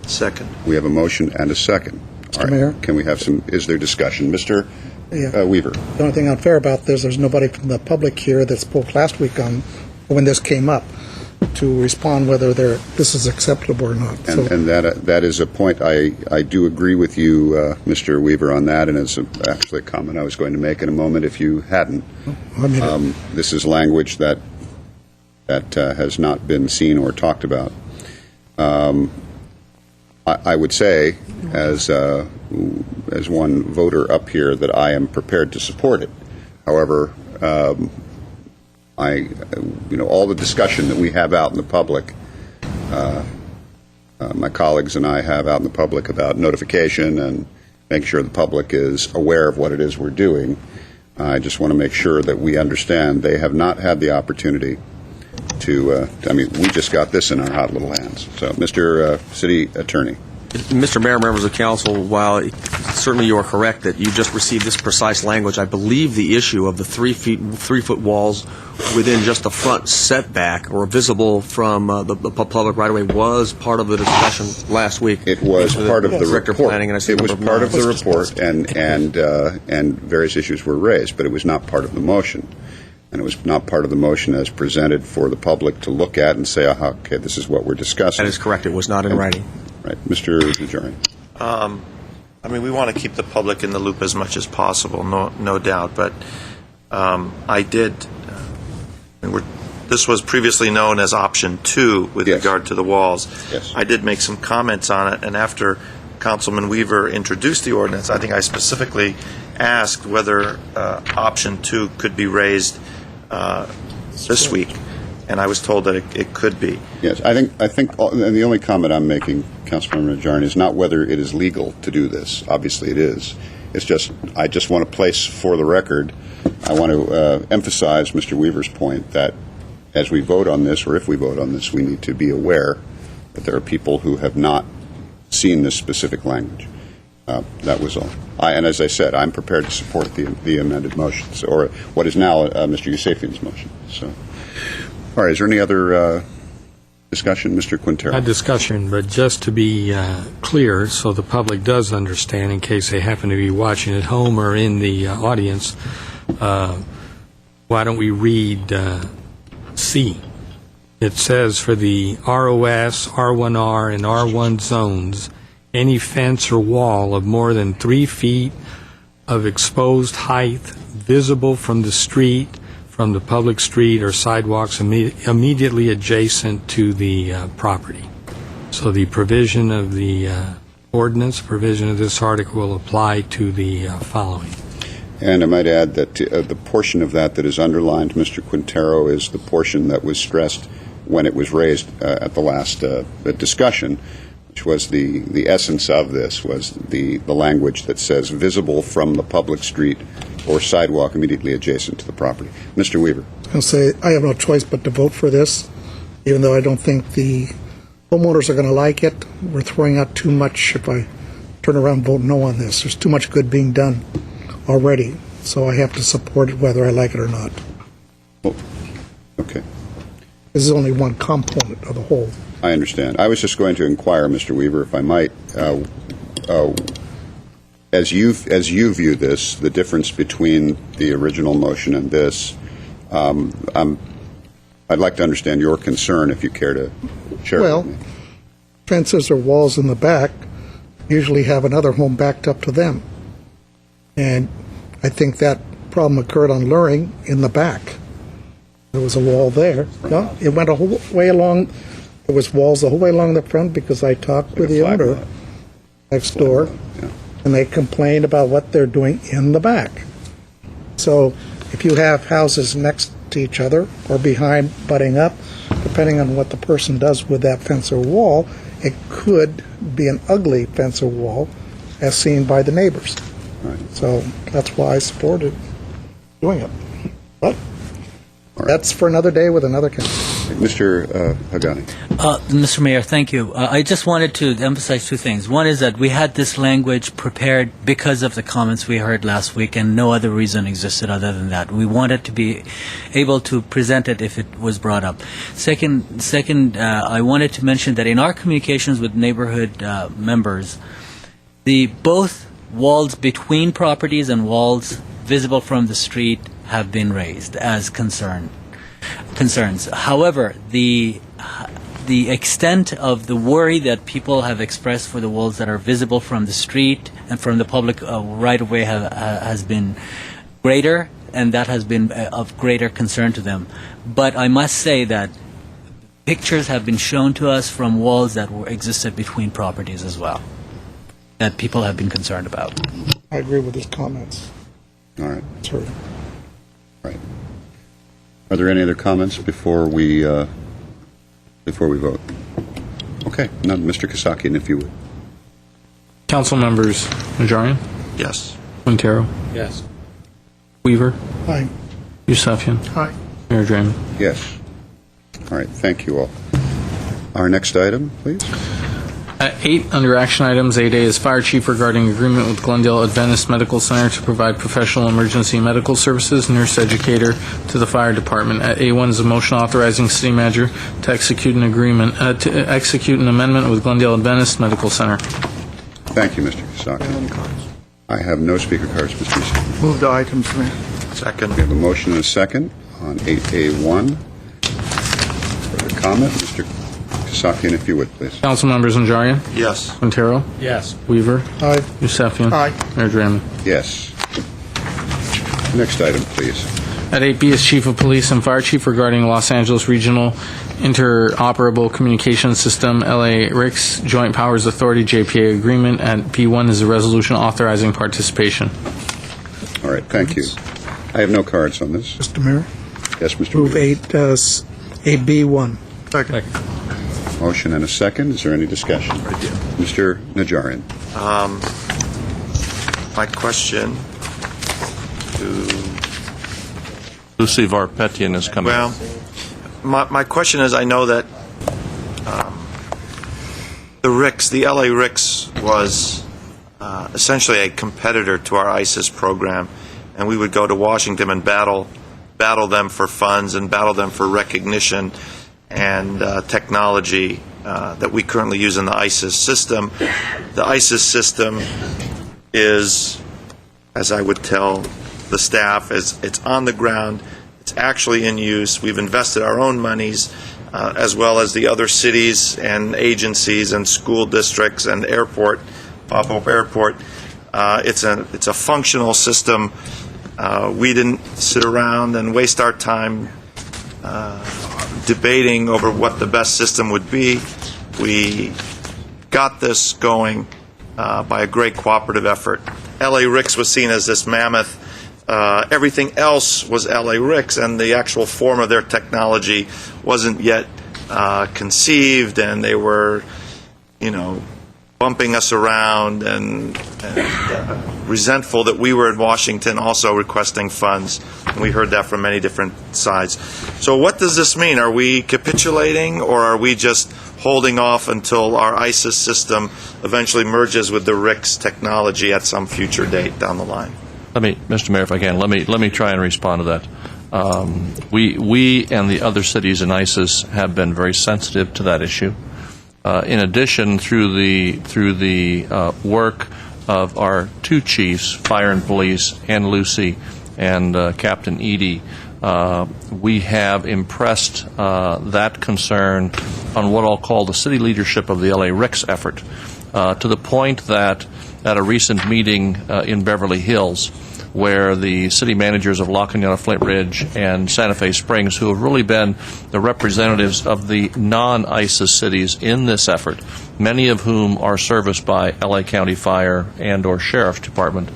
Second. We have a motion and a second. All right. Mayor? Can we have some, is there discussion? Mr. Yeah. Weaver. The only thing unfair about this, there's nobody from the public here that spoke last week on when this came up to respond whether this is acceptable or not. And that is a point I do agree with you, Mr. Weaver, on that, and it's actually a comment I was going to make in a moment if you hadn't. This is language that has not been seen or talked about. I would say, as one voter up here, that I am prepared to support it. However, all the discussion that we have out in the public, my colleagues and I have out in the public about notification and making sure the public is aware of what it is we're doing. I just want to make sure that we understand they have not had the opportunity to, we just got this in our hot little hands. So, Mr. City Attorney. Mr. Mayor, members of council, while certainly you are correct that you just received this precise language, I believe the issue of the 3-foot walls within just the front setback or visible from the public right-of-way was part of the discussion last week. It was part of the Director report. Planning, and I see it was number part of the 9. report, and various issues were raised, but it was not part of the motion. And it was not part of the motion as presented for the public to look at and say, aha, okay, this is what we're discussing. That is correct. It was not in writing. Right. Mr. Najarian. We want to keep the public in the loop as much as possible, no doubt. But I did. This was previously known as option 2 with regard to the walls. Yes. I did make some comments on it, and after Councilman Weaver introduced the ordinance, I think I specifically asked whether option 2 could be raised this week, and I was told that it could be. Yes, I think, and the only comment I'm making, Councilmember Najarian, is not whether it is legal to do this. Obviously, it is. It's just, I just want to place for the record, I want to emphasize Mr. Weaver's point that as we vote on this, or if we vote on this, we need to be aware that there are people who have not seen this specific language. That was all. And as I said, I'm prepared to support the amended motion, or what is now Mr. Yusefian's motion. So, all right, is there any other discussion? Mr. Quintero. Not discussion, but just to be clear, so the public does understand, in case they happen to be watching at home or in the audience, why don't we read C? It says for the ROS, R1R, and R1 zones, any fence or wall of more than 3 feet of exposed height visible from the street, from the public street or sidewalks immediately adjacent to the property. So the provision of the ordinance, provision of this article will apply to the following. And I might add that the portion of that is underlined, Mr. Quintero, is the portion that was stressed when it was raised at the last discussion, which was the essence of this, was the language that says visible from the public street or sidewalk immediately adjacent to the property. Mr. Weaver. I'll say I have no choice but to vote for this, even though I don't think the homeowners are going to like it. We're throwing out too much if I turn around and vote no on this. There's too much good being done already, so I have to support it whether I like it or not. Oh, okay. This is only one component of the whole. I understand. I was just going to inquire, Mr. Weaver, if I might, as you view this, the difference between the original motion and this, I'd like to understand your concern if you care to share it with me. Fences or walls in the back usually have another home backed up to them. And I think that problem occurred on Luring in the back. There was a wall there. No, it went a whole way along. There was walls the whole way along the front because I talked with the owner next door, and they complained about what they're doing in the back. So if you have houses next to each other or behind, butting up, depending on what the person does with that fence or wall, it could be an ugly fence or wall as seen by the neighbors. Right. So that's why I supported doing it. But that's for another day with another council. Mr. Hagani. Mr. Mayor, thank you. I just wanted to emphasize two things. One is that we had this language prepared because of the comments we heard last week, and no other reason existed other than that. We wanted to be able to present it if it was brought up. Second, I wanted to mention that in our communications with neighborhood members, both walls between properties and walls visible from the street have been raised as concerns. However, the extent of the worry that people have expressed for the walls that are visible from the street and from the public right-of-way has been greater, and that has been of greater concern to them. But I must say that pictures have been shown to us from walls that existed between properties as well, that people have been concerned about. I agree with his comments. All right. Sorry. Right. Are there any other comments before we vote? Okay, none. Mr. Kasakian, if you would. Council members Najarian, Yes. Quintero, Yes. Weaver, Aye. Yusefian, Aye. Mayor Draymond. Yes. All right, thank you all. Our next item, please. 8, under action items, 8A is Fire Chief regarding agreement with Glendale Adventist Medical Center to provide professional emergency medical services, nurse educator to the fire department. At A1 is a motion authorizing city manager to execute an agreement, to execute an amendment with Glendale Adventist Medical Center. Thank you, Mr. Kasakian. I have no speaker cards, Mr. East. Move the items, Mayor. Second. We have a motion and a second on 8A1. Further comment? Mr. Kasakian, if you would, please. Council members Najarian, Yes. Quintero, Yes. Weaver, Aye. Yusefian, Aye. Mayor Draymond. Yes. Next item, please. At 8B is Chief of Police and Fire Chief regarding Los Angeles Regional Interoperable Communications System, LA-RICS Joint Powers Authority, JPA Agreement. At B1 is a resolution authorizing participation. All right, thank you. I have no cards on this. Mr. Mayor, Yes, Mr. move Weaver. 8B1. Second. Motion and a second. Is there any discussion? Mr. Najarian. My question to Lucy Varpetian is coming. Well, my question is, I know that the RICS, the LA RICS, was essentially a competitor to our ISIS program, and we would go to Washington and battle them for funds and battle them for recognition and technology that we currently use in the ISIS system. The ISIS system is, as I would tell the staff, it's on the ground. It's actually in use. We've invested our own monies, as well as the other cities and agencies and school districts and airport, pop-up airport. It's a functional system. We didn't sit around and waste our time debating over what the best system would be. We got this going by a great cooperative effort. LA RICS was seen as this mammoth. Everything else was LA RICS, and the actual form of their technology wasn't yet conceived, and they were, bumping us around and resentful that we were in Washington also requesting funds. And we heard that from many different sides. So what does this mean? Are we capitulating, or are we just holding off until our ISIS system eventually merges with the RICS technology at some future date down the line? Mr. Mayor, if I can, let me try and respond to that. We and the other cities in ISIS have been very sensitive to that issue. In addition, through the work of our two chiefs, Fire and Police, and Lucy and Captain Edie, we have impressed that concern on what I'll call the city leadership of the LA RICS effort, to the point that at a recent meeting in Beverly Hills, where the city managers of La Cañada, Flint Ridge, and Santa Fe Springs, who have really been the representatives of the non-ISIS cities in this effort, many of whom are serviced by LA County Fire and or Sheriff's Department,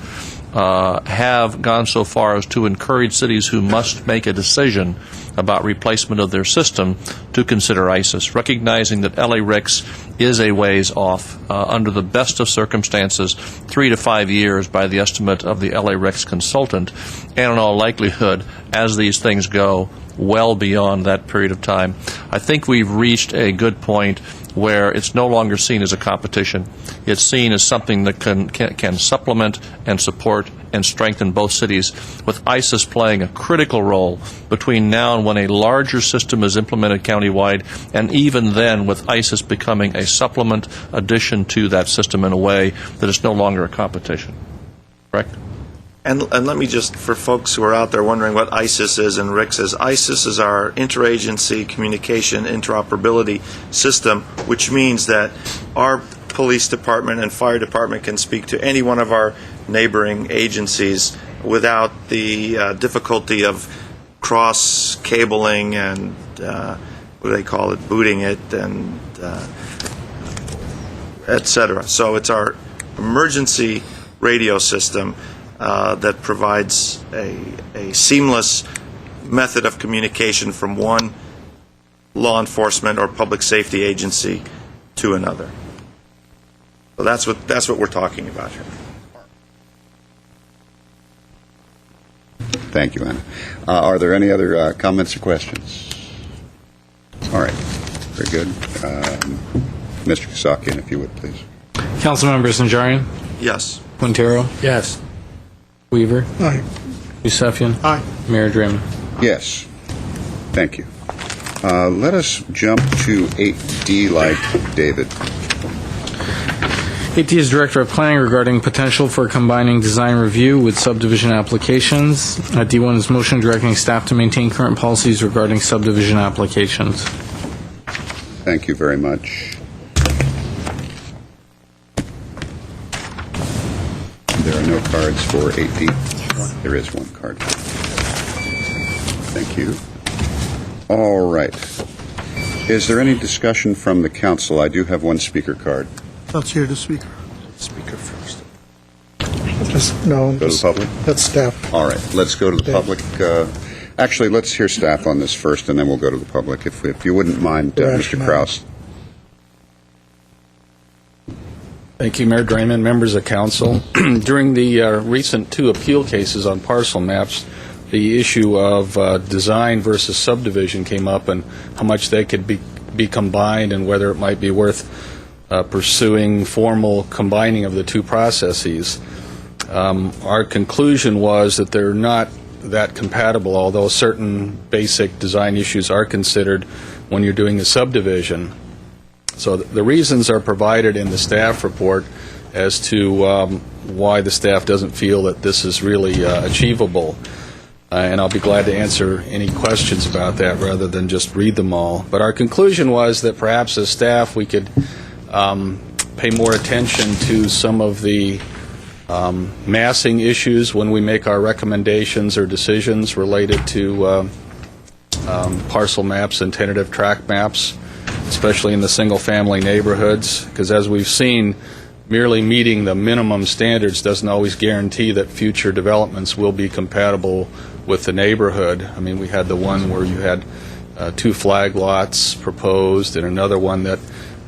have gone so far as to encourage cities who must make a decision about replacement of their system to consider ISIS, recognizing that LA RICS is a ways off, under the best of circumstances, 3 to 5 years by the estimate of the LA RICS consultant, and in all likelihood, as these things go, well beyond that period of time. I think we've reached a good point where it's no longer seen as a competition. It's seen as something that can supplement and support and strengthen both cities, with ISIS playing a critical role between now and when a larger system is implemented countywide, and even then with ISIS becoming a supplement addition to that system in a way that is no longer a competition. Correct? And let me just, for folks who are out there wondering what ISIS is and RICS is, ISIS is our interagency communication interoperability system, which means that our police department and fire department can speak to any one of our neighboring agencies without the difficulty of cross-cabling and, what do they call it, booting it, and et cetera. So it's our emergency radio system that provides a seamless method of communication from one law enforcement or public safety agency to another. So that's what we're talking about here. Thank you, Anna. Are there any other comments or questions? All right. Very good. Mr. Kasakian, if you would, please. Councilmembers Najarian, Yes. Quintero, Yes. Weaver, Aye. Yusefian, Aye. Mayor Draymond. Yes. Thank you. Let us jump to 8D, like David. 8D is Director of Planning regarding potential for combining design review with subdivision applications. D1 is motion directing staff to maintain current policies regarding subdivision applications. Thank you very much. There are no cards for 8D. There is one card. Thank you. All right. Is there any discussion from the council? I do have one speaker card. Let's hear the speaker. Speaker first. No. Go to the public? That's staff. All right. Let's go to the public. Actually, let's hear staff on this first, and then we'll go to the public. If you wouldn't mind, Mr. Kraus. Thank you, Mayor Draymond, members of council. During the recent two appeal cases on parcel maps, the issue of design versus subdivision came up and how much they could be combined and whether it might be worth pursuing formal combining of the two processes. Our conclusion was that they're not that compatible, although certain basic design issues are considered when you're doing a subdivision. So the reasons are provided in the staff report as to why the staff doesn't feel that this is really achievable. And I'll be glad to answer any questions about that rather than just read them all. But our conclusion was that perhaps as staff we could pay more attention to some of the massing issues when we make our recommendations or decisions related to parcel maps and tentative tract maps, especially in the single-family neighborhoods, because as we've seen, merely meeting the minimum standards doesn't always guarantee that future developments will be compatible with the neighborhood. I mean, we had the one where you had two flag lots proposed, and another one that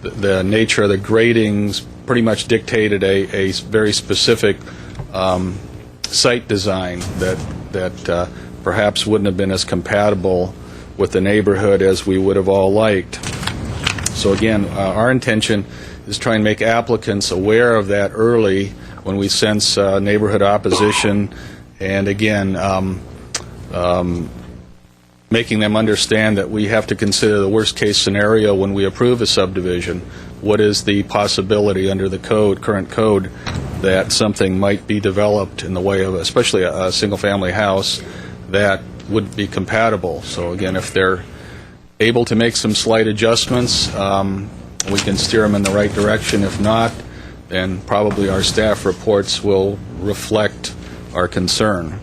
the nature of the gradings pretty much dictated a very specific site design that perhaps wouldn't have been as compatible with the neighborhood as we would have all liked. So again, our intention is try and make applicants aware of that early when we sense neighborhood opposition, and again, making them understand that we have to consider the worst-case scenario when we approve a subdivision. What is the possibility under the current code, that something might be developed in the way of, especially a single-family house, that would be compatible? So again, if they're able to make some slight adjustments, we can steer them in the right direction. If not, then probably our staff reports will reflect our concern.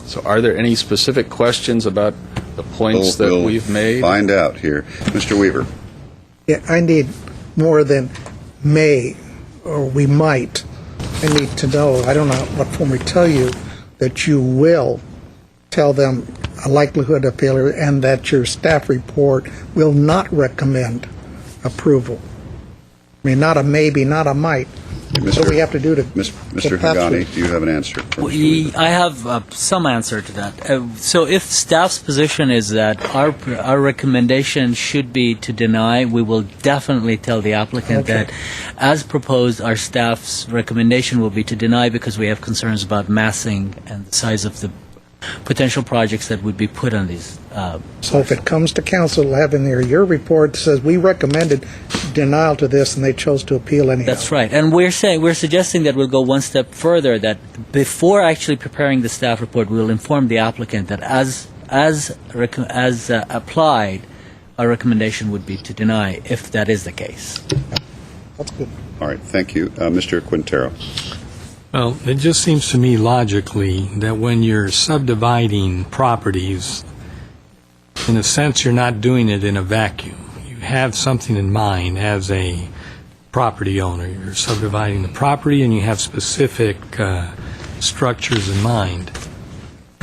So are there any specific questions about the points that we've made? Find out here. Mr. Weaver. Yeah, I need more than may or we might. I need to know, I don't know what form we tell you, that you will tell them a likelihood of failure and that your staff report will not recommend approval. I mean, not a maybe, not a might. What do we have to do to Mr. Hagani, do you have an answer? I have some answer to that. So if staff's position is that our recommendation should be to deny, we will definitely tell the applicant that, as proposed, our staff's recommendation will be to deny because we have concerns about massing and the size of the potential projects that would be put on these. So if it comes to council, have in there your report says we recommended denial to this and they chose to appeal anyhow. That's right. And we're suggesting that we'll go one step further, that before actually preparing the staff report, we'll inform the applicant that as applied, our recommendation would be to deny if that is the case. That's good. All right, thank you. Mr. Quintero. Well, it just seems to me logically that when you're subdividing properties, in a sense, you're not doing it in a vacuum. You have something in mind as a property owner. You're subdividing the property and you have specific structures in mind.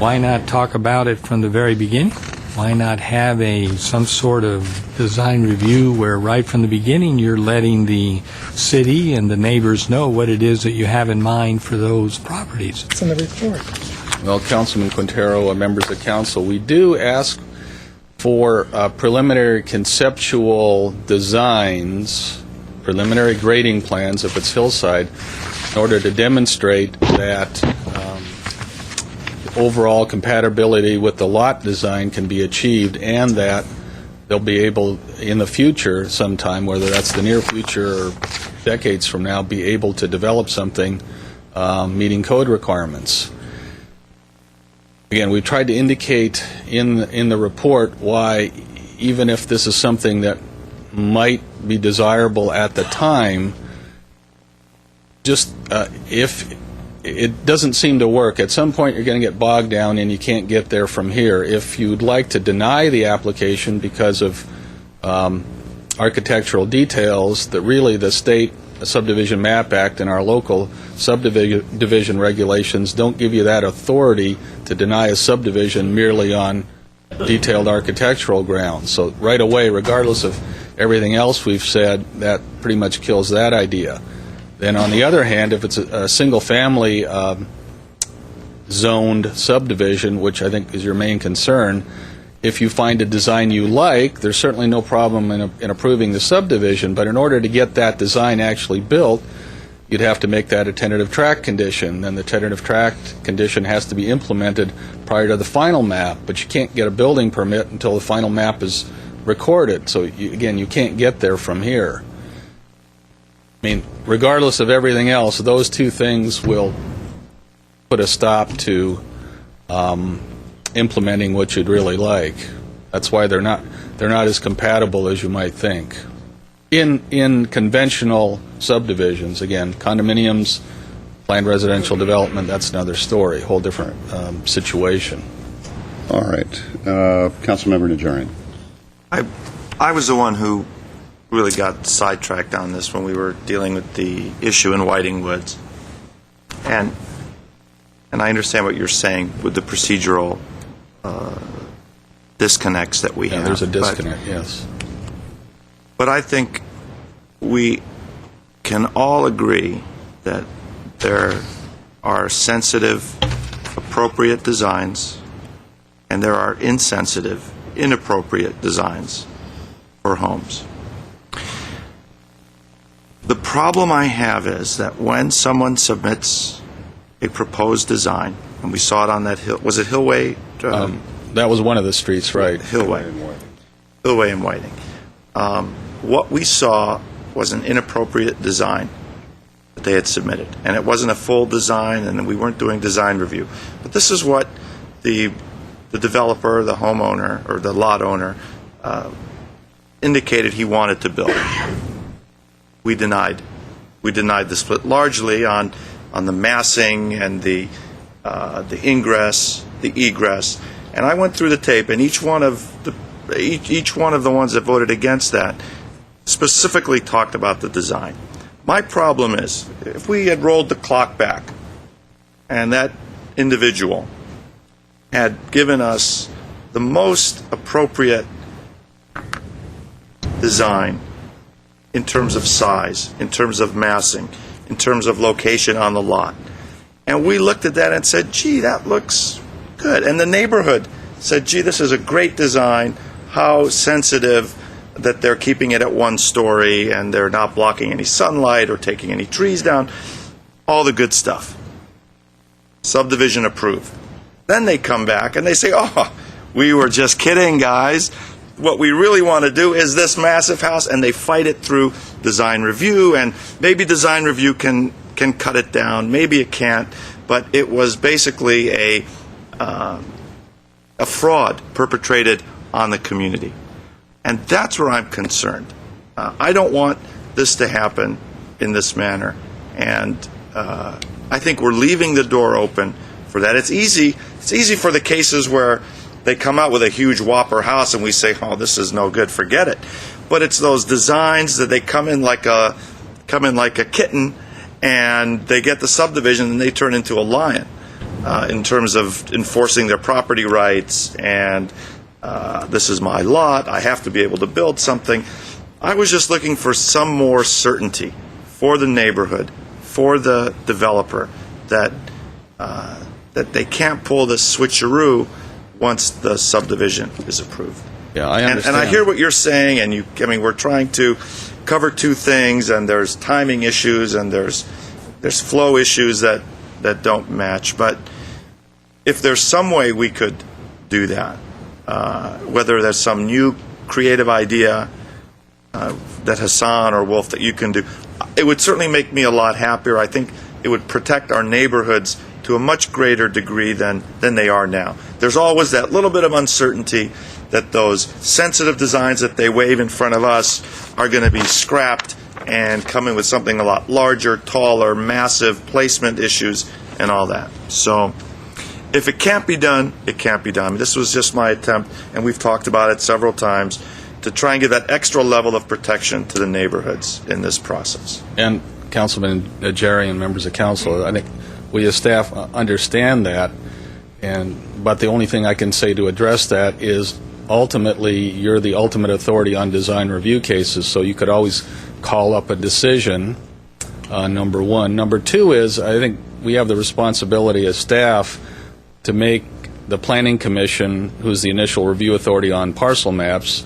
Why not talk about it from the very beginning? Why not have some sort of design review where right from the beginning you're letting the city and the neighbors know what it is that you have in mind for those properties? It's in the report. Well, Councilman Quintero, members of council, we do ask for preliminary conceptual designs, preliminary grading plans if it's hillside, in order to demonstrate that overall compatibility with the lot design can be achieved, and that they'll be able in the future sometime, whether that's the near future or decades from now, be able to develop something meeting code requirements. Again, we've tried to indicate in the report why, even if this is something that might be desirable at the time, just if it doesn't seem to work, at some point you're going to get bogged down and you can't get there from here. If you'd like to deny the application because of architectural details, that really the state Subdivision Map Act and our local subdivision regulations don't give you that authority to deny a subdivision merely on detailed architectural grounds. So right away, regardless of everything else we've said, that pretty much kills that idea. Then on the other hand, if it's a single-family zoned subdivision, which I think is your main concern, if you find a design you like, there's certainly no problem in approving the subdivision, but in order to get that design actually built, you'd have to make that a tentative tract condition, and the tentative tract condition has to be implemented prior to the final map, but you can't get a building permit until the final map is recorded. So, again, you can't get there from here. I mean, regardless of everything else, those two things will put a stop to implementing what you'd really like. That's why they're not as compatible as you might think. In conventional subdivisions, again, condominiums, planned residential development, that's another story, whole different situation. All right. Councilmember Najarian. I was the one who really got sidetracked on this when we were dealing with the issue in Whiting Woods. And I understand what you're saying with the procedural disconnects that we have. There's a disconnect, yes. But I think we can all agree that there are sensitive, appropriate designs, and there are insensitive, inappropriate designs for homes. The problem I have is that when someone submits a proposed design, and we saw it on that hill, was it Hillway? That was one of the streets, right? Hillway and Whiting. What we saw was an inappropriate design that they had submitted, and it wasn't a full design, and we weren't doing design review. But this is what the developer, the homeowner, or the lot owner indicated he wanted to build. We denied the split largely on the massing and the ingress, the egress, and I went through the tape, and each one of the ones that voted against that specifically talked about the design. My problem is, if we had rolled the clock back, and that individual had given us the most appropriate design in terms of size, in terms of massing, in terms of location on the lot. And we looked at that and said, gee, that looks good. And the neighborhood said, gee, this is a great design. How sensitive that they're keeping it at one story and they're not blocking any sunlight or taking any trees down. All the good stuff. Subdivision approved. Then they come back and they say, oh, we were just kidding, guys. What we really want to do is this massive house, and they fight it through design review, and maybe design review can cut it down, maybe it can't, but it was basically a fraud perpetrated on the community. And that's where I'm concerned. I don't want this to happen in this manner, and I think we're leaving the door open for that. It's easy for the cases where they come out with a huge whopper house and we say, oh, this is no good, forget it. But it's those designs that they come in like a kitten, and they get the subdivision and they turn into a lion. in terms of enforcing their property rights and this is my lot, I have to be able to build something. I was just looking for some more certainty for the neighborhood, for the developer, that they can't pull this switcheroo once the subdivision is approved. Yeah, I understand. And I hear what you're saying, and we're trying to cover two things, and there's timing issues, and there's flow issues that don't match. But if there's some way we could do that, whether there's some new creative idea that Hassan or Wolf that you can do, it would certainly make me a lot happier. I think it would protect our neighborhoods to a much greater degree than they are now. There's always that little bit of uncertainty that those sensitive designs that they wave in front of us are going to be scrapped and come in with something a lot larger, taller, massive placement issues and all that. So if it can't be done, it can't be done. This was just my attempt, and we've talked about it several times, to try and give that extra level of protection to the neighborhoods in this process. And Councilman Jerry and members of council, I think we as staff understand that, but the only thing I can say to address that is ultimately you're the ultimate authority on design review cases, so you could always call up a decision, number one. Number two is I think we have the responsibility as staff to make the Planning Commission, who's the initial review authority on parcel maps,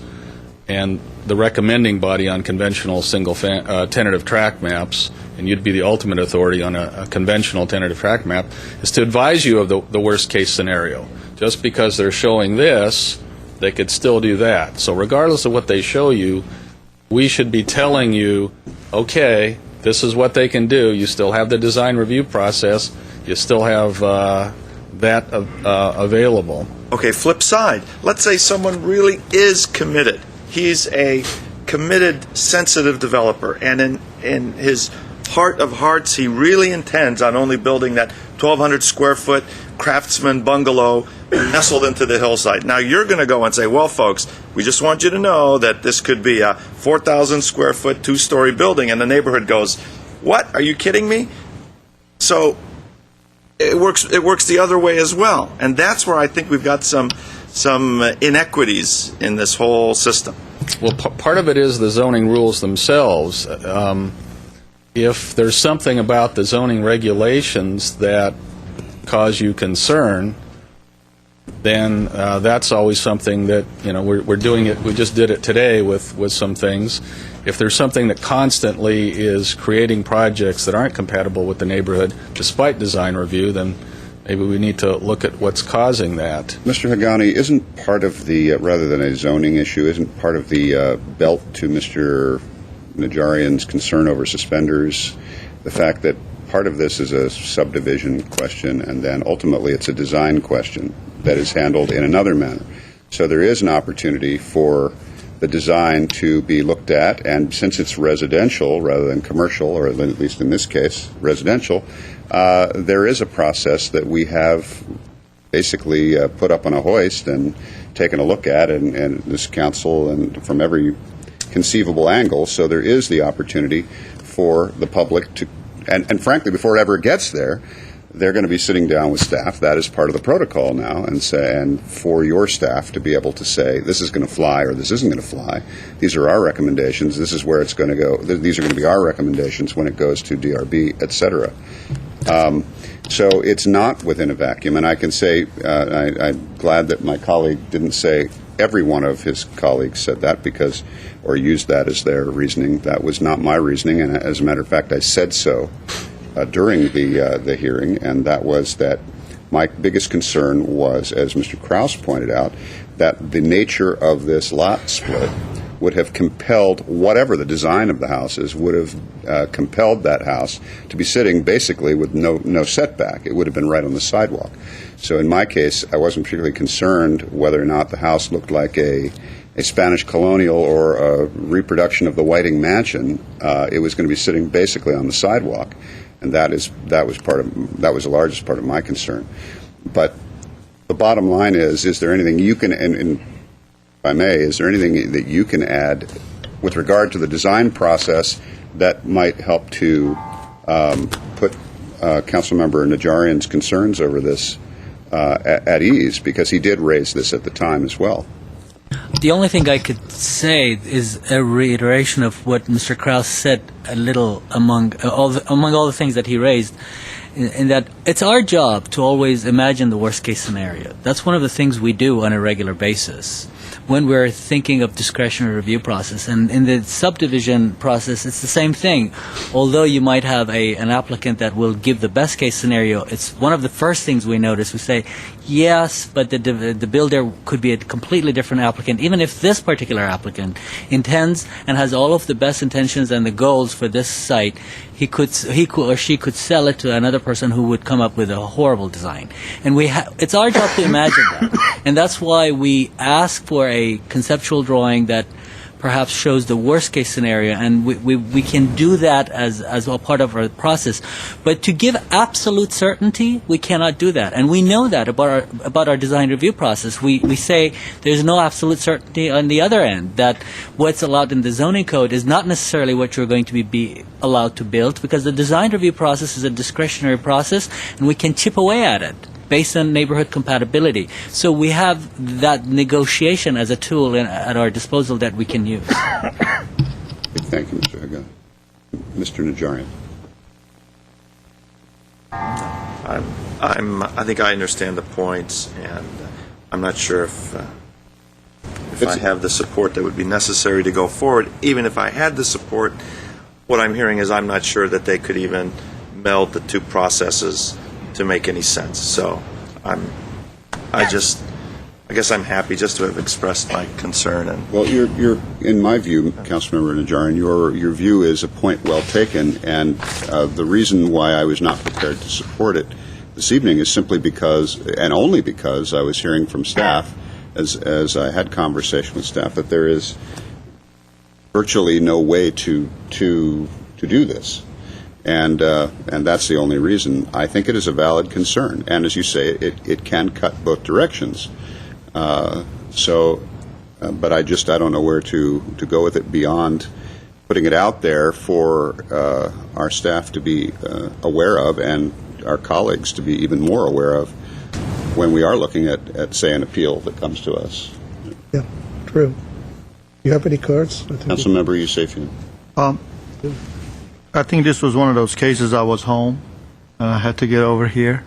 and the recommending body on conventional tentative tract maps, and you'd be the ultimate authority on a conventional tentative tract map, is to advise you of the worst case scenario. Just because they're showing this, they could still do that. So regardless of what they show you, we should be telling you, okay, this is what they can do. You still have the design review process. You still have that available. Okay, flip side. Let's say someone really is committed. He's a committed, sensitive developer, and in his heart of hearts, he really intends on only building that 1,200 square foot craftsman bungalow nestled into the hillside. Now you're going to go and say, well, folks, we just want you to know that this could be a 4,000 square foot, 2-story building, and the neighborhood goes, what? Are you kidding me? So it works the other way as well, and that's where I think we've got some inequities in this whole system. Well, part of it is the zoning rules themselves. If there's something about the zoning regulations that cause you concern, then that's always something that, we're doing it. We just did it today with some things. If there's something that constantly is creating projects that aren't compatible with the neighborhood, despite design review, then maybe we need to look at what's causing that. Mr. Hagani, isn't part of the, rather than a zoning issue, isn't part of the belt to Mr. Najarian's concern over suspenders the fact that part of this is a subdivision question and then ultimately it's a design question that is handled in another manner? So there is an opportunity for the design to be looked at, and since it's residential rather than commercial, or at least in this case residential, there is a process that we have basically put up on a hoist and taken a look at, and this council, and from every conceivable angle. So there is the opportunity for the public to, and frankly, before it ever gets there, they're going to be sitting down with staff. That is part of the protocol now, and for your staff to be able to say, this is going to fly or this isn't going to fly. These are our recommendations. This is where it's going to go. These are going to be our recommendations when it goes to DRB, et cetera. So it's not within a vacuum, and I can say I'm glad that my colleague didn't say every one of his colleagues said that or used that as their reasoning. That was not my reasoning, and as a matter of fact, I said so during the hearing, and that was that my biggest concern was, as Mr. Krause pointed out, that the nature of this lot split would have compelled, whatever the design of the house is, would have compelled that house to be sitting basically with no setback. It would have been right on the sidewalk. So in my case, I wasn't particularly concerned whether or not the house looked like a Spanish colonial or a reproduction of the Whiting Mansion. It was going to be sitting basically on the sidewalk, and that was the largest part of my concern. But the bottom line is there anything you can, and if I may, is there anything that you can add with regard to the design process that might help to put Councilmember Najarian's concerns over this at ease, because he did raise this at the time as well. The only thing I could say is a reiteration of what Mr. Krause said a little among all the things that he raised, in that it's our job to always imagine the worst case scenario. That's one of the things we do on a regular basis when we're thinking of discretionary review process. And in the subdivision process, it's the same thing. Although you might have an applicant that will give the best case scenario, it's one of the first things we notice. We say, yes, but the builder could be a completely different applicant. Even if this particular applicant intends and has all of the best intentions and the goals for this site, he could or she could sell it to another person who would come up with a horrible design. And it's our job to imagine that. And that's why we ask for a conceptual drawing that perhaps shows the worst case scenario, and we can do that as a part of our process. But to give absolute certainty, we cannot do that. And we know that about our design review process. We say there's no absolute certainty on the other end, that what's allowed in the zoning code is not necessarily what you're going to be allowed to build, because the design review process is a discretionary process, and we can chip away at it based on neighborhood compatibility. So we have that negotiation as a tool at our disposal that we can use. Thank you, Mr. Haga. Mr. Najarian. I think I understand the points, and I'm not sure if I have the support that would be necessary to go forward. Even if I had the support, what I'm hearing is I'm not sure that they could even meld the two processes to make any sense. So I guess I'm happy just to have expressed my concern. And well, you're in my view, Councilmember Najarian, your view is a point well taken, and the reason why I was not prepared to support it this evening is simply because, and only because, I was hearing from staff, as I had conversation with staff, that there is virtually no way to do this. And that's the only reason. I think it is a valid concern. And as you say, it can cut both directions. But I don't know where to go with it beyond putting it out there for our staff to be aware of, and our colleagues to be even more aware of when we are looking at say, an appeal that comes to us. Yeah, true. You have any cards? Councilmember Yusefian. I think this was one of those cases I was home, and I had to get over here.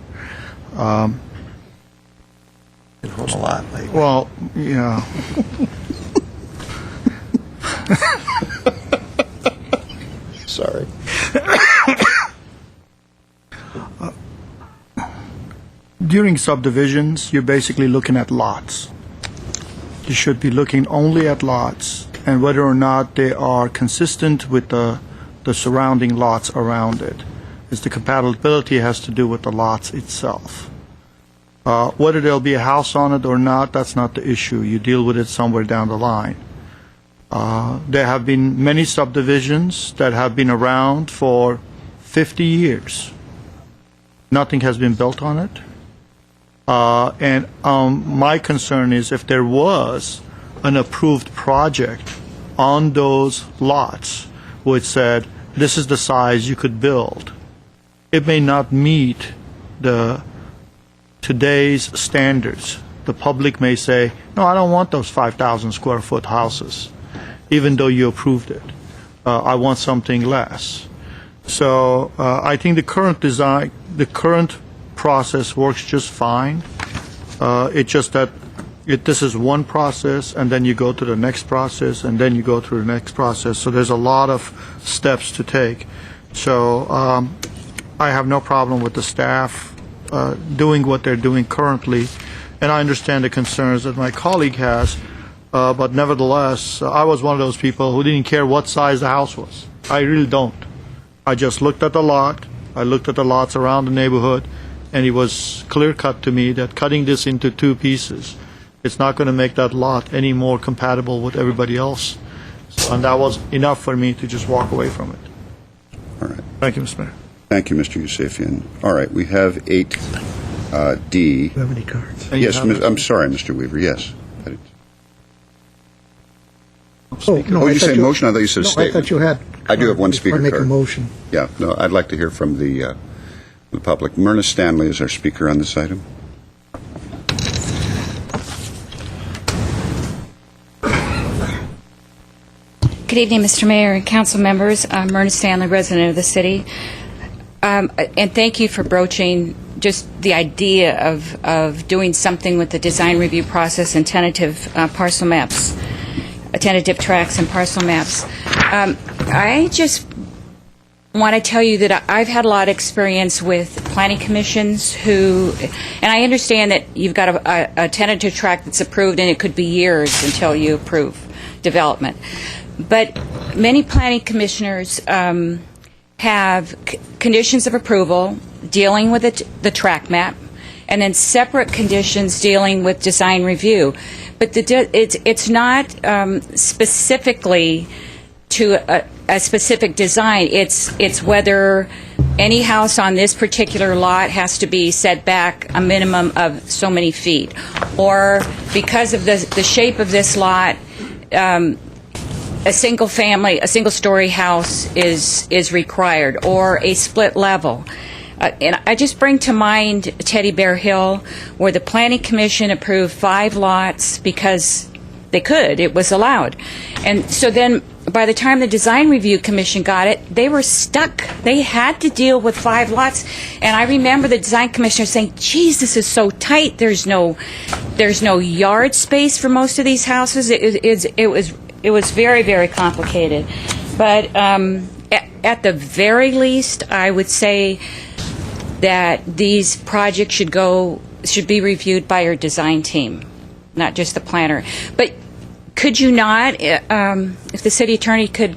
been home a lot lately. Well, yeah. Sorry. During subdivisions, you're basically looking at lots. You should be looking only at lots, and whether or not they are consistent with the surrounding lots around it. Is the compatibility has to do with the lots itself. Whether there'll be a house on it or not, that's not the issue. You deal with it somewhere down the line. There have been many subdivisions that have been around for 50 years. Nothing has been built on it. And my concern is if there was an approved project on those lots which said, this is the size you could build, it may not meet today's standards. The public may say, no, I don't want those 5,000 square foot houses, even though you approved it. I want something less. So I think the current design, the current process works just fine. It's just that this is one process, and then you go to the next process, and then you go through the next process. So there's a lot of steps to take. So I have no problem with the staff doing what they're doing currently, and I understand the concerns that my colleague has. But nevertheless, I was one of those people who didn't care what size the house was. I really don't. I just looked at the lot. I looked at the lots around the neighborhood, and it was clear-cut to me that cutting this into two pieces, it's not going to make that lot any more compatible with everybody else. And that was enough for me to just walk away from it. All right. Thank you, Mr. Mayor. Thank you, Mr. Yusefian. All right, we have 8D. Do you have any cards? Yes, I'm sorry, Mr. Weaver, yes. Oh, no, you said motion? I thought you said no, statement. I thought you had. I do have one speaker I make a card. motion. Yeah, no, I'd like to hear from the the public. Myrna Stanley is our speaker on this item. Good evening, Mr. Mayor and council members. I'm Myrna Stanley, resident of the city. And thank you for broaching just the idea of doing something with the design review process and tentative parcel maps, tentative tracks and parcel maps. I just want to tell you that I've had a lot of experience with planning commissions and I understand that you've got a tentative track that's approved and it could be years until you approve development. But many planning commissioners have conditions of approval dealing with the track map, and then separate conditions dealing with design review. But it's not specifically to a specific design. It's whether any house on this particular lot has to be set back a minimum of so many feet, or because of the shape of this lot, a single story house is required, or a split level. And I just bring to mind Teddy Bear Hill, where the Planning Commission approved 5 lots because they could, it was allowed. And so then by the time the Design Review Commission got it, they were stuck. They had to deal with 5 lots. And I remember the Design Commissioner saying, geez, this is so tight. There's no yard space for most of these houses. It was very, very complicated. But at the very least, I would say that these projects should be reviewed by your design team, not just the planner. But could you not, if the city attorney could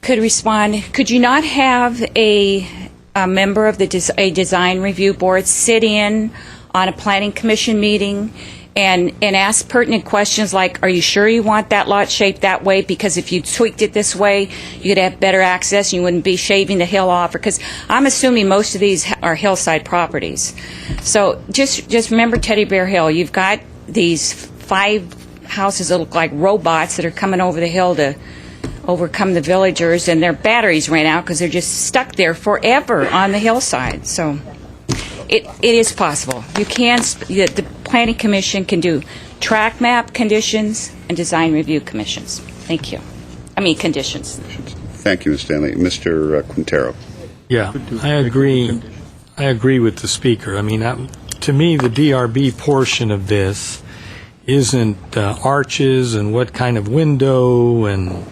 respond, could you not have a member of a design review board sit in on a planning commission meeting and ask pertinent questions like, are you sure you want that lot shaped that way? Because if you tweaked it this way, you'd have better access and you wouldn't be shaving the hill off. Because I'm assuming most of these are hillside properties. So just remember Teddy Bear Hill. You've got these 5 houses that look like robots that are coming over the hill to overcome the villagers, and their batteries ran out because they're just stuck there forever on the hillside. So it is possible. The Planning Commission can do track map conditions and design review commissions. Thank you. Conditions. Thank you, Ms. Stanley. Mr. Quintero. Yeah, I agree with the speaker. To me, the DRB portion of this isn't arches and what kind of window and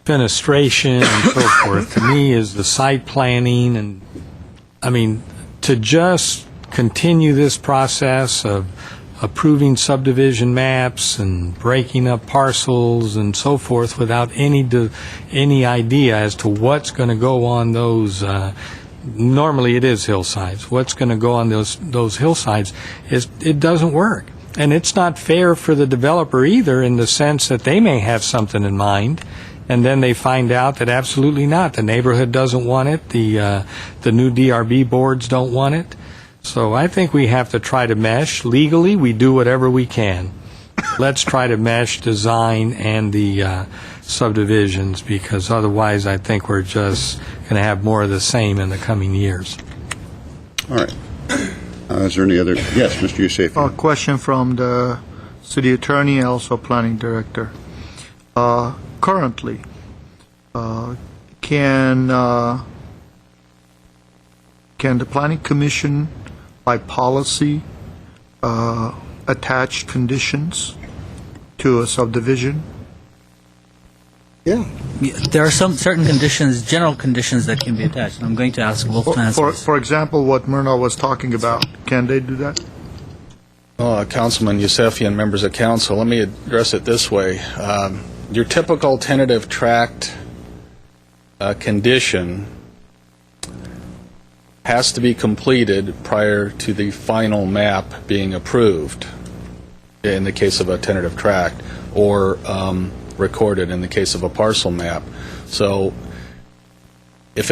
fenestration and so forth. To me, is the site planning, and to just continue this process of approving subdivision maps and breaking up parcels and so forth without any idea as to what's going to go on those. Normally, it is hillsides. What's going to go on those hillsides it doesn't work, and it's not fair for the developer either, in the sense that they may have something in mind, and then they find out that absolutely not. The neighborhood doesn't want it. The new DRB boards don't want it. So I think we have to try to mesh. Legally, we do whatever we can. Let's try to mesh design and the subdivisions, because otherwise I think we're just going to have more of the same in the coming years. All right. Is there any other? Yes, Mr. Yusefian. A question from the city attorney and also planning director. Currently, can the planning commission, by policy, attach conditions to a subdivision? Yeah. There are some certain conditions, general conditions, that can be attached. I'm going to ask Wolf to answer this. For example, what Myrna was talking about, can they do that? Councilman Yusefian, members of council, let me address it this way. Your typical tentative tract condition has to be completed prior to the final map being approved in the case of a tentative tract, or recorded in the case of a parcel map. So if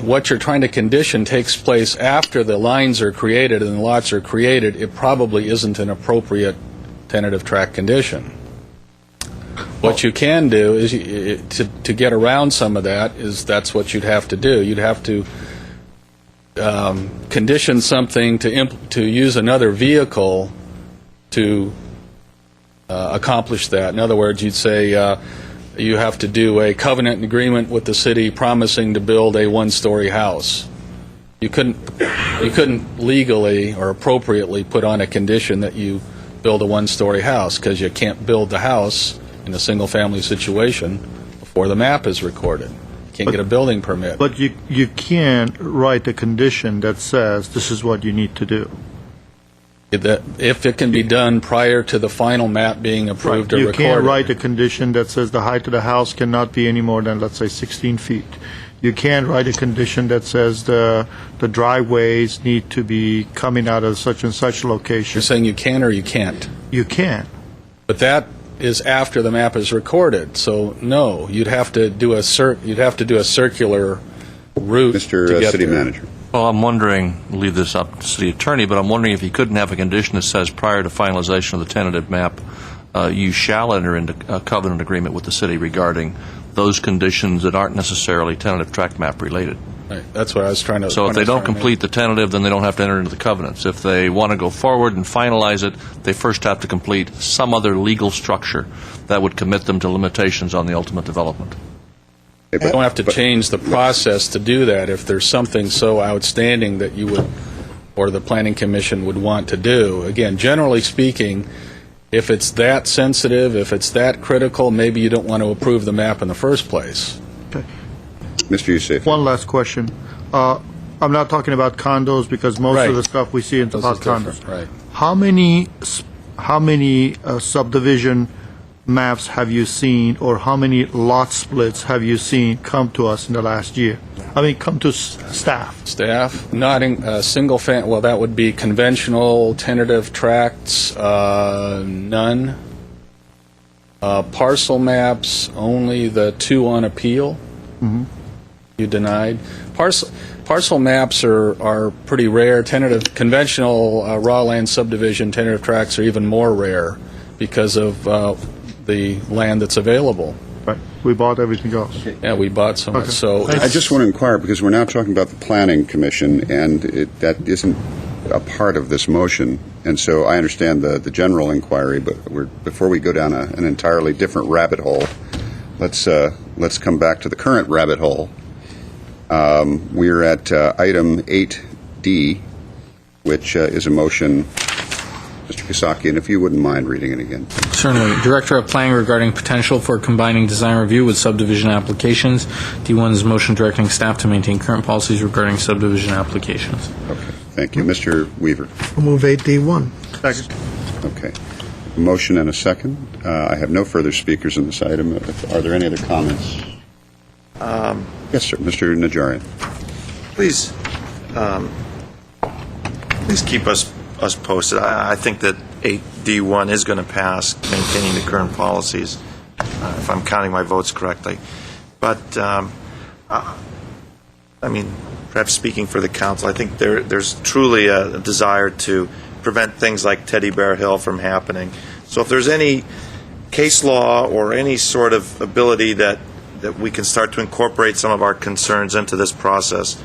what you're trying to condition takes place after the lines are created and the lots are created, it probably isn't an appropriate tentative tract condition. What you can do is, to get around some of that, is that's what you'd have to do. You'd have to condition something to use another vehicle to accomplish that. In other words, you'd say you have to do a covenant agreement with the city promising to build a one-story house. You couldn't legally or appropriately put on a condition that you build a one-story house, because you can't build the house in a single-family situation before the map is recorded. You can't get a building permit. But you can write a condition that says this is what you need to do. If it can be done prior to the final map being approved or You recorded. can't write a condition that says the height of the house cannot be any more than, let's say, 16 feet. You can't write a condition that says the driveways need to be coming out of such and such location. You're saying you can or you can't? You can. But that is after the map is recorded. So no, you'd have to do a circular route to Mr. get City there. Manager. Well, I'm wondering, leave this up to the city attorney, but I'm wondering if you couldn't have a condition that says prior to finalization of the tentative map, you shall enter into a covenant agreement with the city regarding those conditions that aren't necessarily tentative tract map related. Right. That's what I was trying to. So if they don't complete the tentative, then they don't have to enter into the covenants. If they want to go forward and finalize it, they first have to complete some other legal structure that would commit them to limitations on the ultimate development. You don't have to change the process to do that if there's something so outstanding that you would, or the Planning Commission would want to do. Again, generally speaking, if it's that sensitive, if it's that critical, maybe you don't want to approve the map in the first place. Okay. Mr. Youssef. One last question. I'm not talking about condos because most of the stuff we see is This about is different, condos. right. How many subdivision maps have you seen, or how many lot splits have you seen come to us in the last year? I mean, come to staff. Staff, not in single family. Well, that would be conventional tentative tracts. None. Parcel maps, only the two on appeal. Mm-hmm. You denied. Parcel maps are pretty rare. Tentative, conventional raw land subdivision tentative tracts are even more rare because of the land that's available. Right. We bought everything else. Yeah, we bought so much. Okay. So I just want to inquire, because we're now talking about the Planning Commission, and that isn't a part of this motion. And so I understand the general inquiry, but before we go down an entirely different rabbit hole, let's come back to the current rabbit hole. We're at item 8D, which is a motion. Mr. Kisaki, and if you wouldn't mind reading it again. Certainly. Director of Planning regarding potential for combining design review with subdivision applications. D1 is motion directing staff to maintain current policies regarding subdivision applications. Okay, thank you. Mr. Weaver. I'll move 8D1. Second. Okay. A motion and a second. I have no further speakers on this item. Are there any other comments? Yes, sir. Mr. Najarian. Please keep us posted. I think that 8D1 is going to pass, maintaining the current policies, if I'm counting my votes correctly. But, I mean, perhaps speaking for the council, I think there's truly a desire to prevent things like Teddy Bear Hill from happening. So if there's any case law or any sort of ability that we can start to incorporate some of our concerns into this process,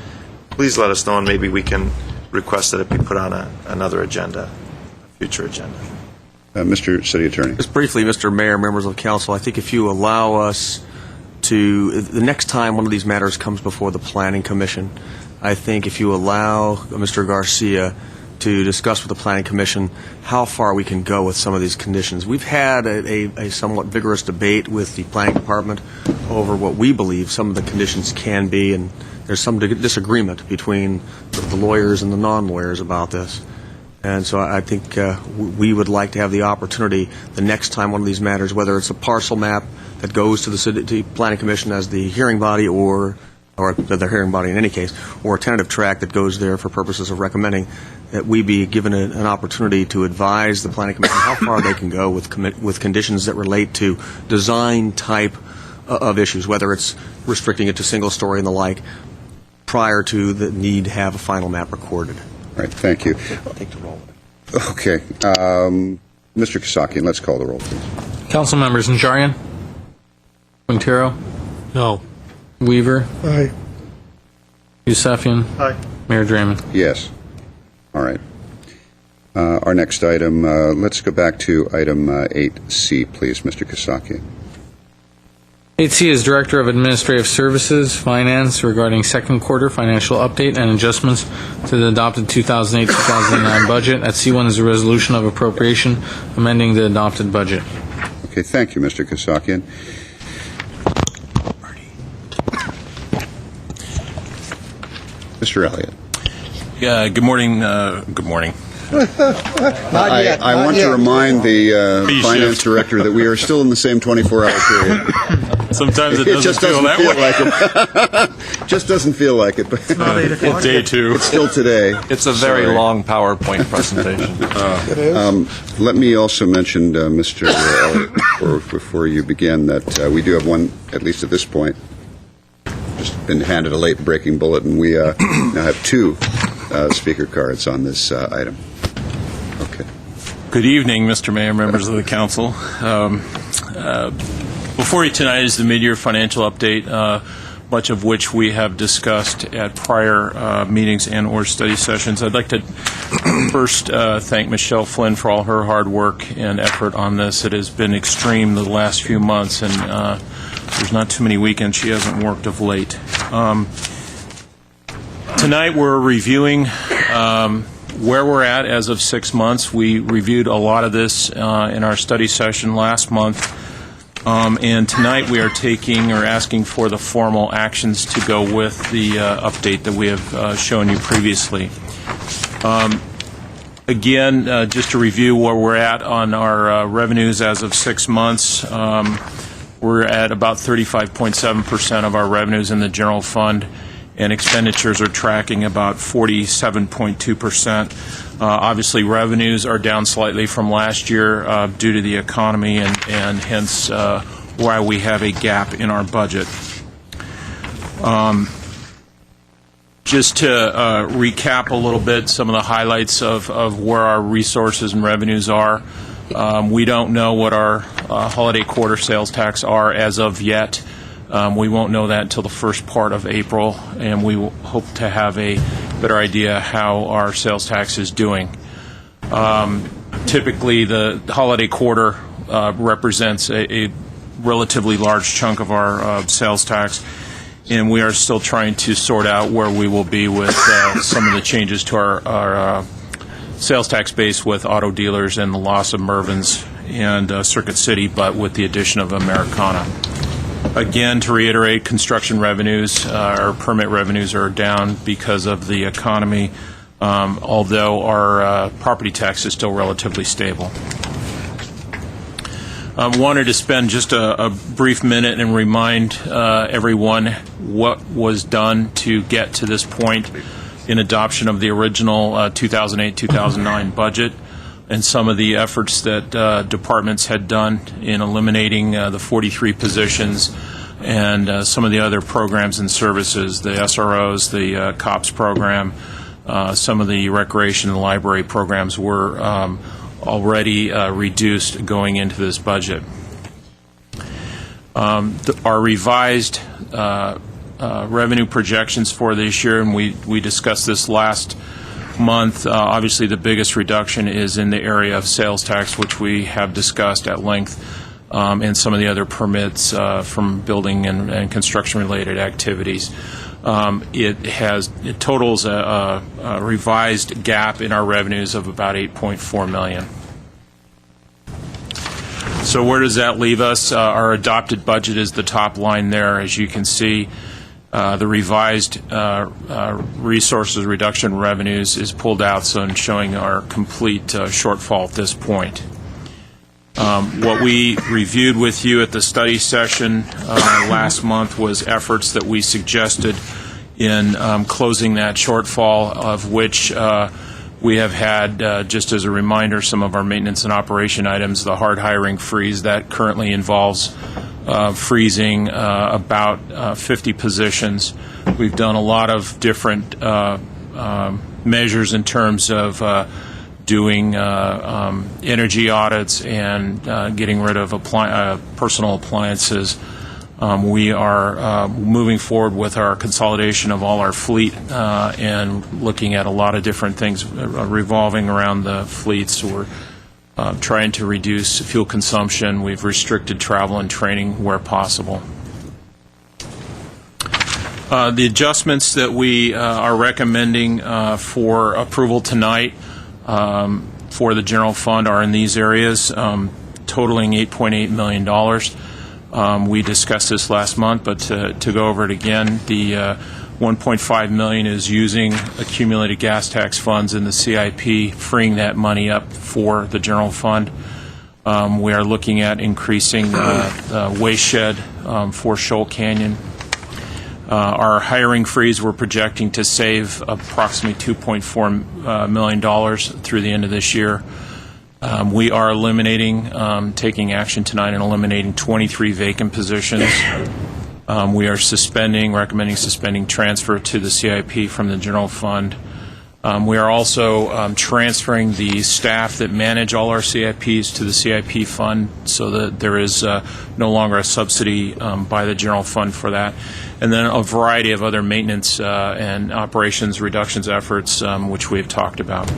please let us know, and maybe we can request that it be put on another agenda, a future agenda. Mr. City Attorney. Just briefly, Mr. Mayor, members of the council, I think if you allow us to, the next time one of these matters comes before the Planning Commission, I think if you allow Mr. Garcia to discuss with the Planning Commission how far we can go with some of these conditions. We've had a somewhat vigorous debate with the Planning Department over what we believe some of the conditions can be, and there's some disagreement between the lawyers and the non-lawyers about this. And so I think we would like to have the opportunity the next time one of these matters, whether it's a parcel map that goes to the City Planning Commission as the hearing body, or the hearing body in any case, or a tentative tract that goes there for purposes of recommending, that we be given an opportunity to advise the Planning Commission how far they can go with conditions that relate to design type of issues, whether it's restricting it to single story and the like, prior to the need to have a final map recorded. All right, thank you. I'll take the roll. Okay. Mr. Kisaki, let's call the roll, please. Council members Najarian? Quintero? No. Weaver? Aye. Yusefian? Aye. Mayor Draymond. Yes. All right. Our next item, let's go back to item 8C, please, Mr. Kasakian. 8C is Director of Administrative Services, Finance, regarding second quarter financial update and adjustments to the adopted 2008-2009 budget. At C1 is a resolution of appropriation amending the adopted budget. Okay, thank you, Mr. Kasakian. Mr. Elliott. Good morning. Good morning. I want to remind the finance director that we are still in the same 24-hour period. Sometimes it doesn't feel that way. Like it. Just doesn't feel like it. But it's day 2. It's still today. It's a very long PowerPoint presentation. Let me also mention, Mr. Elliott, before you begin, that we do have one, at least at this point, just been handed a late-breaking bulletin. We now have 2 speaker cards on this item. Okay. Good evening, Mr. Mayor, members of the council. Before you tonight is the mid-year financial update, much of which we have discussed at prior meetings and or study sessions. I'd like to first thank Michelle Flynn for all her hard work and effort on this. It has been extreme the last few months, and there's not too many weekends she hasn't worked of late. Tonight we're reviewing where we're at as of 6 months. We reviewed a lot of this in our study session last month. And tonight we are taking or asking for the formal actions to go with the update that we have shown you previously. Again, just to review where we're at on our revenues as of 6 months, we're at about 35.7% of our revenues in the general fund, and expenditures are tracking about 47.2%. Obviously, revenues are down slightly from last year due to the economy, and hence why we have a gap in our budget. Just to recap a little bit some of the highlights of where our resources and revenues are. We don't know what our holiday quarter sales tax are as of yet. We won't know that until the first part of April, and we will hope to have a better idea how our sales tax is doing. Typically, the holiday quarter represents a relatively large chunk of our sales tax, and we are still trying to sort out where we will be with some of the changes to our sales tax base with auto dealers and the loss of Mervyn's and Circuit City, but with the addition of Americana. Again, to reiterate, construction revenues, our permit revenues are down because of the economy, although our property tax is still relatively stable. I wanted to spend just a brief minute and remind everyone what was done to get to this point in adoption of the original 2008-2009 budget, and some of the efforts that departments had done in eliminating the 43 positions and some of the other programs and services, the SROs, the COPS program, some of the recreation and library programs were already reduced going into this budget. Our revised revenue projections for this year, and we discussed this last month. Obviously, the biggest reduction is in the area of sales tax, which we have discussed at length, and some of the other permits from building and construction-related activities. It totals a revised gap in our revenues of about $8.4 million. So where does that leave us? Our adopted budget is the top line there, as you can see. The revised resources reduction revenues is pulled out, so in showing our complete shortfall at this point. What we reviewed with you at the study session last month was efforts that we suggested in closing that shortfall, of which we have had, just as a reminder, some of our maintenance and operation items, the hard hiring freeze that currently involves freezing about 50 positions. We've done a lot of different measures in terms of doing energy audits and getting rid of personal appliances, We are moving forward with our consolidation of all our fleet and looking at a lot of different things revolving around the fleets. We're trying to reduce fuel consumption. We've restricted travel and training where possible. The adjustments that we are recommending for approval tonight for the general fund are in these areas, totaling $8.8 million. We discussed this last month, but to go over it again, the $1.5 million is using accumulated gas tax funds in the CIP, freeing that money up for the general fund. We are looking at increasing waste shed for Shoal Canyon. Our hiring freeze, we're projecting to save approximately $2.4 million through the end of this year. We are eliminating, taking action tonight and eliminating 23 vacant positions. We are recommending suspending transfer to the CIP from the general fund. We are also transferring the staff that manage all our CIPs to the CIP fund so that there is no longer a subsidy by the general fund for that. And then a variety of other maintenance and operations reductions efforts, which we have talked about.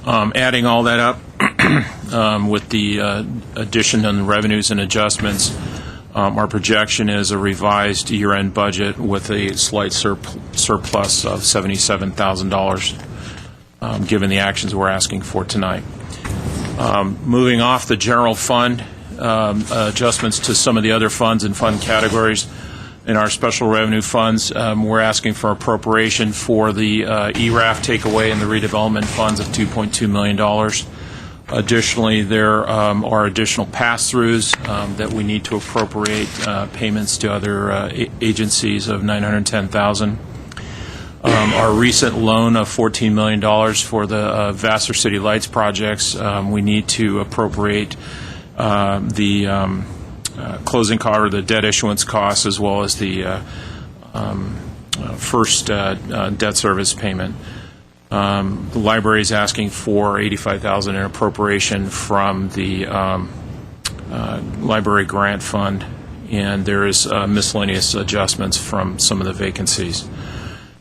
Adding all that up with the addition on revenues and adjustments, our projection is a revised year-end budget with a slight surplus of $77,000, given the actions we're asking for tonight. Moving off the general fund, adjustments to some of the other funds and fund categories. In our special revenue funds, we're asking for appropriation for the ERAF takeaway and the redevelopment funds of $2.2 million. Additionally, there are additional pass-throughs that we need to appropriate payments to other agencies of $910,000. Our recent loan of $14 million for the Vassar City Lights projects, we need to appropriate the closing cost or the debt issuance costs, as well as the first debt service payment. The library is asking for $85,000 in appropriation from the library grant fund, and there is miscellaneous adjustments from some of the vacancies.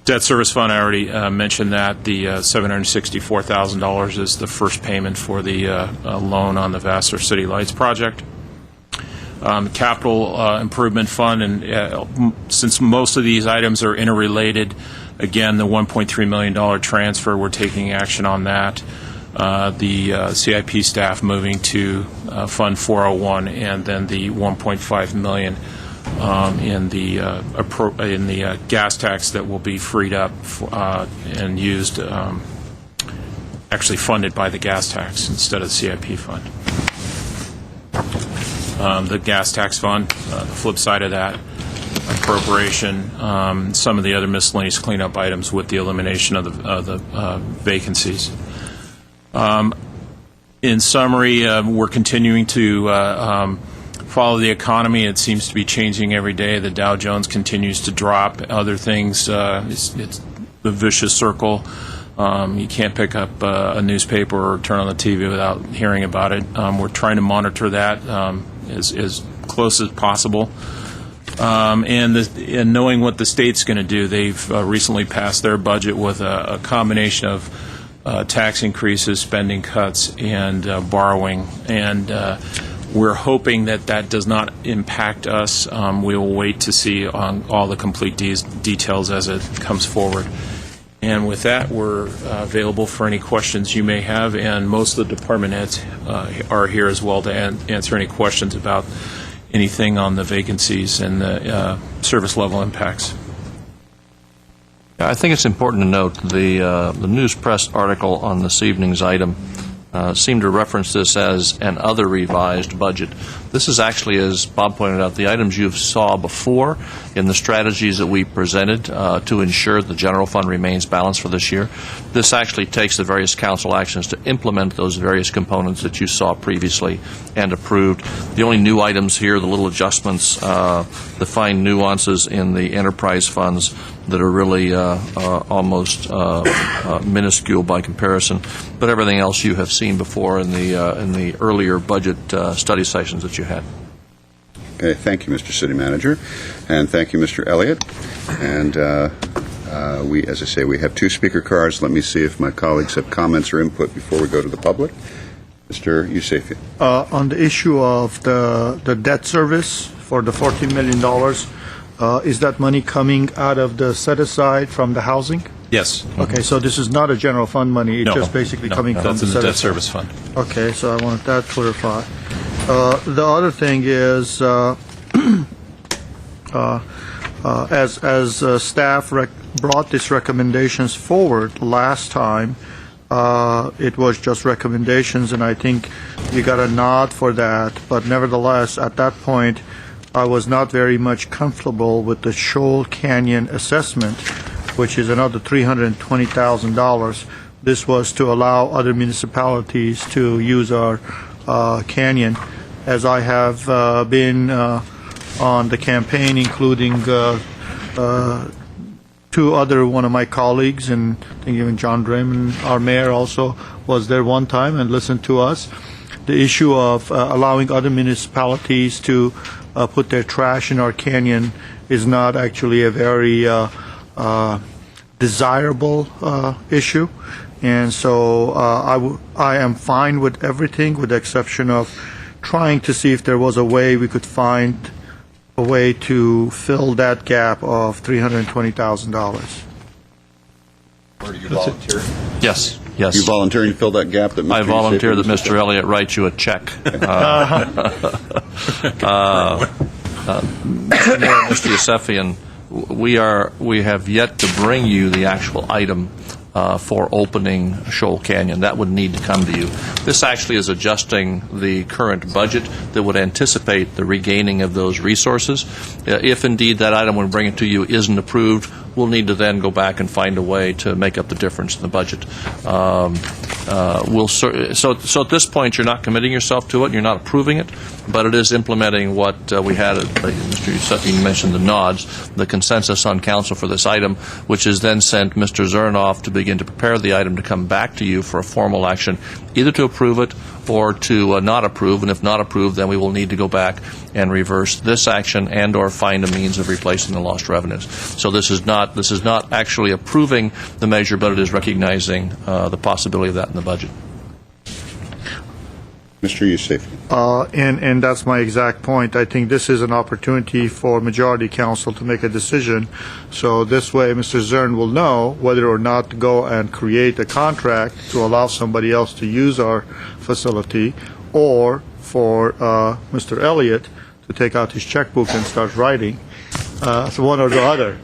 Debt service fund, I already mentioned that. The $764,000 is the first payment for the loan on the Vassar City Lights project. Capital improvement fund, and since most of these items are interrelated, again, the $1.3 million transfer, we're taking action on that. The CIP staff moving to Fund 401, and then the $1.5 million in the gas tax that will be freed up and used, actually funded by the gas tax instead of the CIP fund. The gas tax fund, the flip side of that, appropriation, some of the other miscellaneous cleanup items with the elimination of the vacancies. In summary, we're continuing to follow the economy. It seems to be changing every day. The Dow Jones continues to drop. Other things, it's the vicious circle. You can't pick up a newspaper or turn on the TV without hearing about it. We're trying to monitor that as close as possible. And knowing what the state's going to do, they've recently passed their budget with a combination of tax increases, spending cuts, and borrowing. And we're hoping that does not impact us. We will wait to see on all the complete details as it comes forward. And with that, we're available for any questions you may have, and most of the department heads are here as well to answer any questions about anything on the vacancies and the service level impacts. I think it's important to note the News Press article on this evening's item seemed to reference this as an other revised budget. This is actually, as Bob pointed out, the items you saw before in the strategies that we presented to ensure the general fund remains balanced for this year. This actually takes the various council actions to implement those various components that you saw previously and approved. The only new items here, the little adjustments, the fine nuances in the enterprise funds that are really almost minuscule by comparison, but everything else you have seen before in the earlier budget study sessions that you had. Okay, thank you, Mr. City Manager, and thank you, Mr. Elliott. And we, as I say, we have 2 speaker cards. Let me see if my colleagues have comments or input before we go to the public. Mr. Yusefian. On the issue of the debt service for the $14 million, is that money coming out of the set-aside from the housing? Yes. Okay, so this is not a general fund money, it's just basically coming from That's the in the debt set-aside. service fund. Okay, so I want that clarified. The other thing is, as staff brought these recommendations forward last time, it was just recommendations, and I think you got a nod for that. But nevertheless, at that point, I was not very much comfortable with the Shoal Canyon assessment, which is another $320,000. This was to allow other municipalities to use our canyon. As I have been on the campaign, including one of my colleagues, and I think even John Draymond, our mayor, also was there one time and listened to us. The issue of allowing other municipalities to put their trash in our canyon is not actually a very desirable issue. And so I am fine with everything, with the exception of trying to see if there was a way we could find a way to fill that gap of $320,000. Or do you volunteer? Yes, yes. You volunteer and fill that gap that Mr. I volunteer that Yusefian Mr. Elliott writes you a check. Mr. Yusefian, we have yet to bring you the actual item for opening Shoal Canyon. That would need to come to you. This actually is adjusting the current budget that would anticipate the regaining of those resources. If indeed that item when we bring it to you isn't approved, we'll need to then go back and find a way to make up the difference in the budget. So at this point, you're not committing yourself to it, you're not approving it, but it is implementing what we had, Mr. Yusefian mentioned the nods, the consensus on council for this item, which is then sent Mr. Zernoff to begin to prepare the item to come back to you for a formal action, either to approve it or to not approve, and if not approved, then we will need to go back and reverse this action and or find a means of replacing the lost revenues. So this is not actually approving the measure, but it is recognizing the possibility of that in the budget. Mr. Yusefian. And that's my exact point. I think this is an opportunity for majority council to make a decision. So this way, Mr. Zern will know whether or not to go and create a contract to allow somebody else to use our facility, or for Mr. Elliott to take out his checkbook and start writing. So one or the other.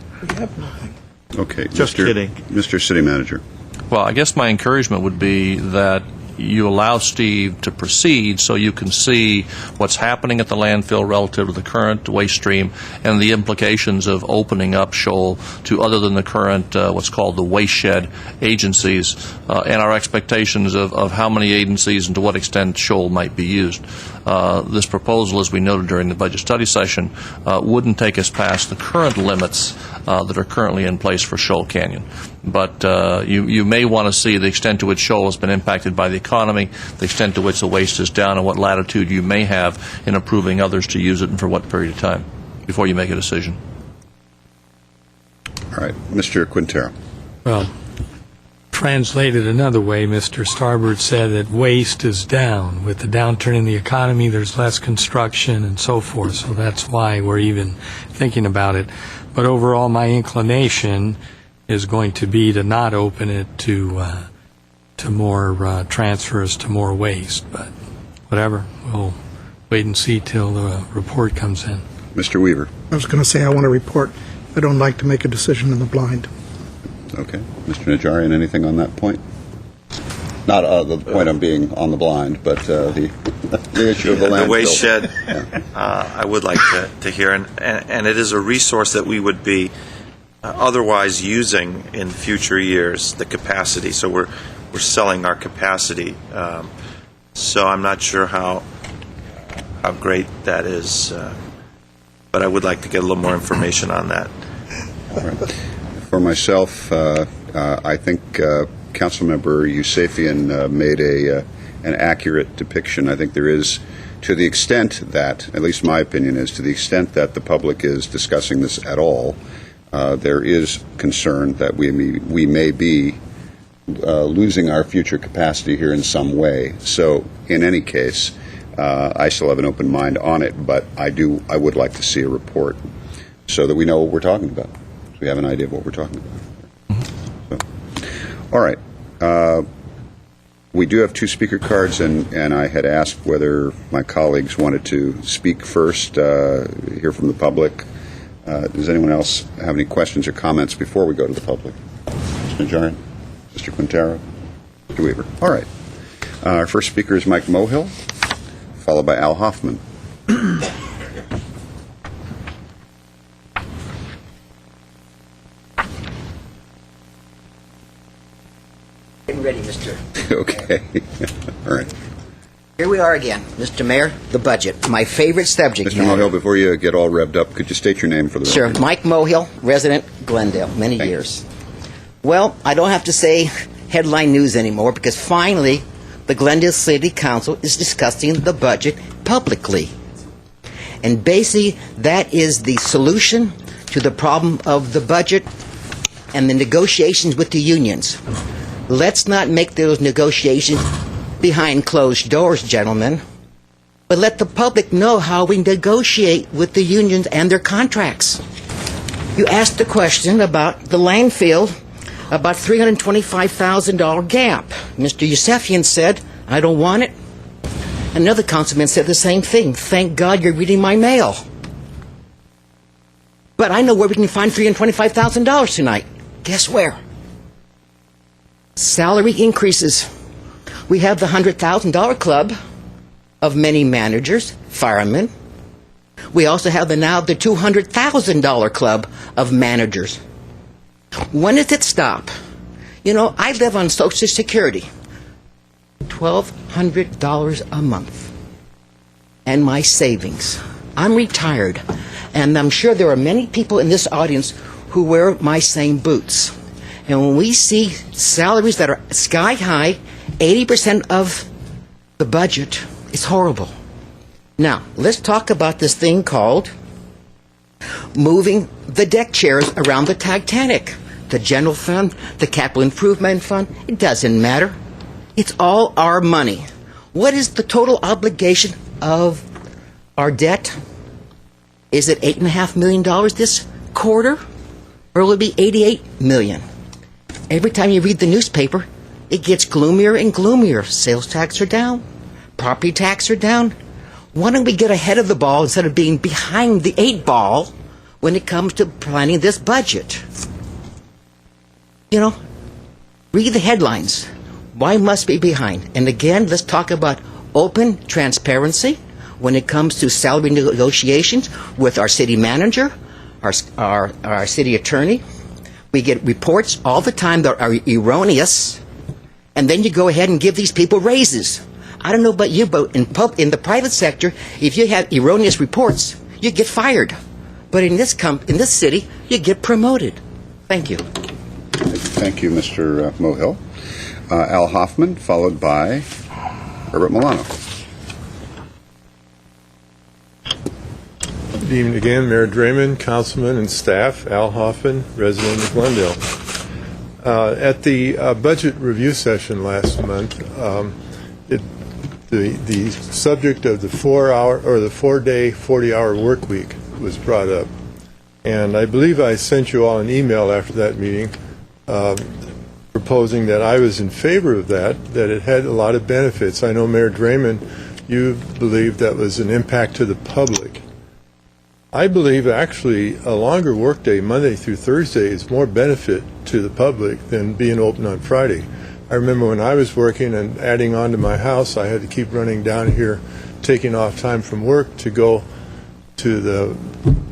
Okay. Just kidding. Mr. City Manager. Well, I guess my encouragement would be that you allow Steve to proceed so you can see what's happening at the landfill relative to the current waste stream and the implications of opening up Shoal to other than the current what's called the waste shed agencies and our expectations of how many agencies and to what extent Shoal might be used. This proposal, as we noted during the budget study session, wouldn't take us past the current limits that are currently in place for Shoal Canyon. But you may want to see the extent to which Shoal has been impacted by the economy, the extent to which the waste is down, and what latitude you may have in approving others to use it and for what period of time before you make a decision. All right. Mr. Quintero. Well, translated another way, Mr. Starbird said that waste is down. With the downturn in the economy, there's less construction and so forth, so that's why we're even thinking about it. But overall, my inclination is going to be to not open it to more transfers to more waste. But whatever, we'll wait and see till the report comes in. Mr. Weaver. I was going to say I want to report. I don't like to make a decision in the blind. Okay. Mr. Najarian, anything on that point? Not the point of being on the blind, but the issue of the landfill. The waste shed, I would like to hear, and it is a resource that we would be otherwise using in future years, the capacity. So we're selling our capacity. So I'm not sure how great that is, but I would like to get a little more information on that. All right. For myself, I think Councilmember Yusefian made an accurate depiction. I think there is to the extent that, at least my opinion is, to the extent that the public is discussing this at all, there is concern that we may be losing our future capacity here in some way. So, in any case, I still have an open mind on it, but I would like to see a report so that we know what we're talking about. So we have an idea of what we're talking about. So, all right. We do have 2 speaker cards, and I had asked whether my colleagues wanted to speak first, hear from the public. Does anyone else have any questions or comments before we go to the public? Mr. Najarian, Mr. Quintero, Mr. Weaver. All right. Our first speaker is Mike Mohill, followed by Al Hoffman. Getting ready, Mr. Okay. All right. Here we are again, Mr. Mayor, the budget, my favorite subject Mr. matter. Mohill, before you get all revved up, could you state your name for the Sure, record? Mike Mohill, resident Glendale, many years. Well, I don't have to say headline news anymore because finally the Glendale City Council is discussing the budget publicly. And basically, that is the solution to the problem of the budget and the negotiations with the unions. Let's not make those negotiations behind closed doors, gentlemen, but let the public know how we negotiate with the unions and their contracts. You asked the question about the landfill, about $325,000 gap. Mr. Yusefian said, I don't want it. Another councilman said the same thing. Thank God you're reading my mail. But I know where we can find $325,000 tonight. Guess where? Salary increases. We have the $100,000 club of many managers, firemen. We also have the $200,000 club of managers. When does it stop? You know, I live on Social Security, $1,200 a month, and my savings. I'm retired, and I'm sure there are many people in this audience who wear my same boots. And when we see salaries that are sky high, 80% of the budget, it's horrible. Now, let's talk about this thing called moving the deck chairs around the Titanic. The general fund, the capital improvement fund, it doesn't matter. It's all our money. What is the total obligation of our debt? Is it $8.5 million this quarter? Or will it be $88 million? Every time you read the newspaper, it gets gloomier and gloomier. Sales tax are down. Property tax are down. Why don't we get ahead of the ball instead of being behind the 8 ball when it comes to planning this budget? You know, read the headlines. Why must we be behind? And again, let's talk about open transparency when it comes to salary negotiations with our city manager, our city attorney. We get reports all the time that are erroneous, and then you go ahead and give these people raises. I don't know about you, but in the private sector, if you have erroneous reports, you get fired. But in this city, you get promoted. Thank you. Thank you, Mr. Mohill. Al Hoffman, followed by Herbert Milano. Good evening again, Mayor Draymond, councilman, and staff. Al Hoffman, resident of Glendale. At the budget review session last month, the subject of the 4-day, 40-hour work week was brought up. And I believe I sent you all an email after that meeting proposing that I was in favor of that it had a lot of benefits. I know, Mayor Draymond, you believe that was an impact to the public. I believe actually a longer workday, Monday through Thursday, is more benefit to the public than being open on Friday. I remember when I was working and adding on to my house, I had to keep running down here, taking off time from work to go to the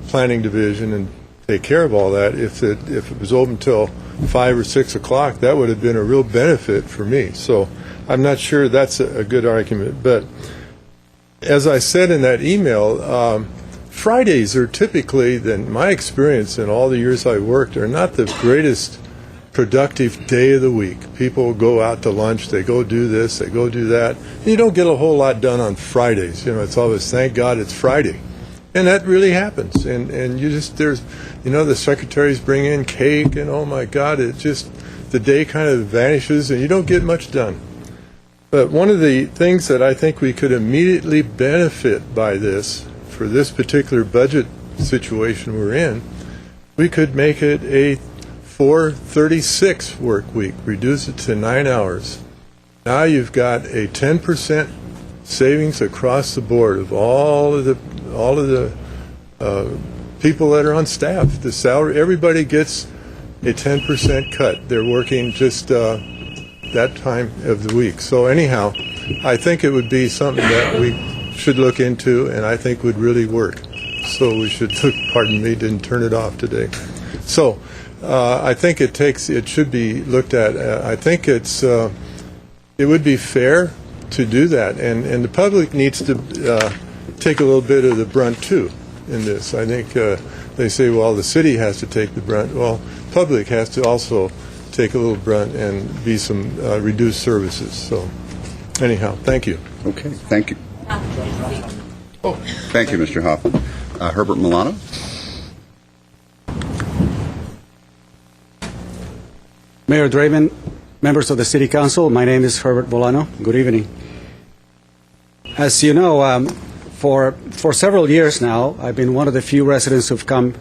planning division and take care of all that. If it was open till 5 or 6 o'clock, that would have been a real benefit for me. So I'm not sure that's a good argument. But as I said in that email, Fridays are typically, in my experience in all the years I worked, are not the greatest productive day of the week. People go out to lunch, they go do this, they go do that. You don't get a whole lot done on Fridays. It's always, thank God it's Friday. And that really happens. And you just, the secretaries bring in cake, and oh my God, the day kind of vanishes and you don't get much done. But one of the things that I think we could immediately benefit by this, for this particular budget situation we're in, we could make it a 4:36 work week, reduce it to 9 hours. Now you've got a 10% savings across the board of all of the people that are on staff. The salary, everybody gets a 10% cut. They're working just that time of the week. So anyhow, I think it would be something that we should look into, and I think would really work. So we should look. Pardon me, didn't turn it off today. So I think it should be looked at. I think it would be fair to do that, and the public needs to take a little bit of the brunt too in this. I think they say, well, the city has to take the brunt. Well, public has to also take a little brunt and be some reduced services. So anyhow, thank you. Okay, thank you. Thank you, Mr. Hoffman. Herbert Milano? Mayor Draven, members of the City Council, my name is Herbert Milano. Good evening. As you know, for several years now, I've been one of the few residents who've come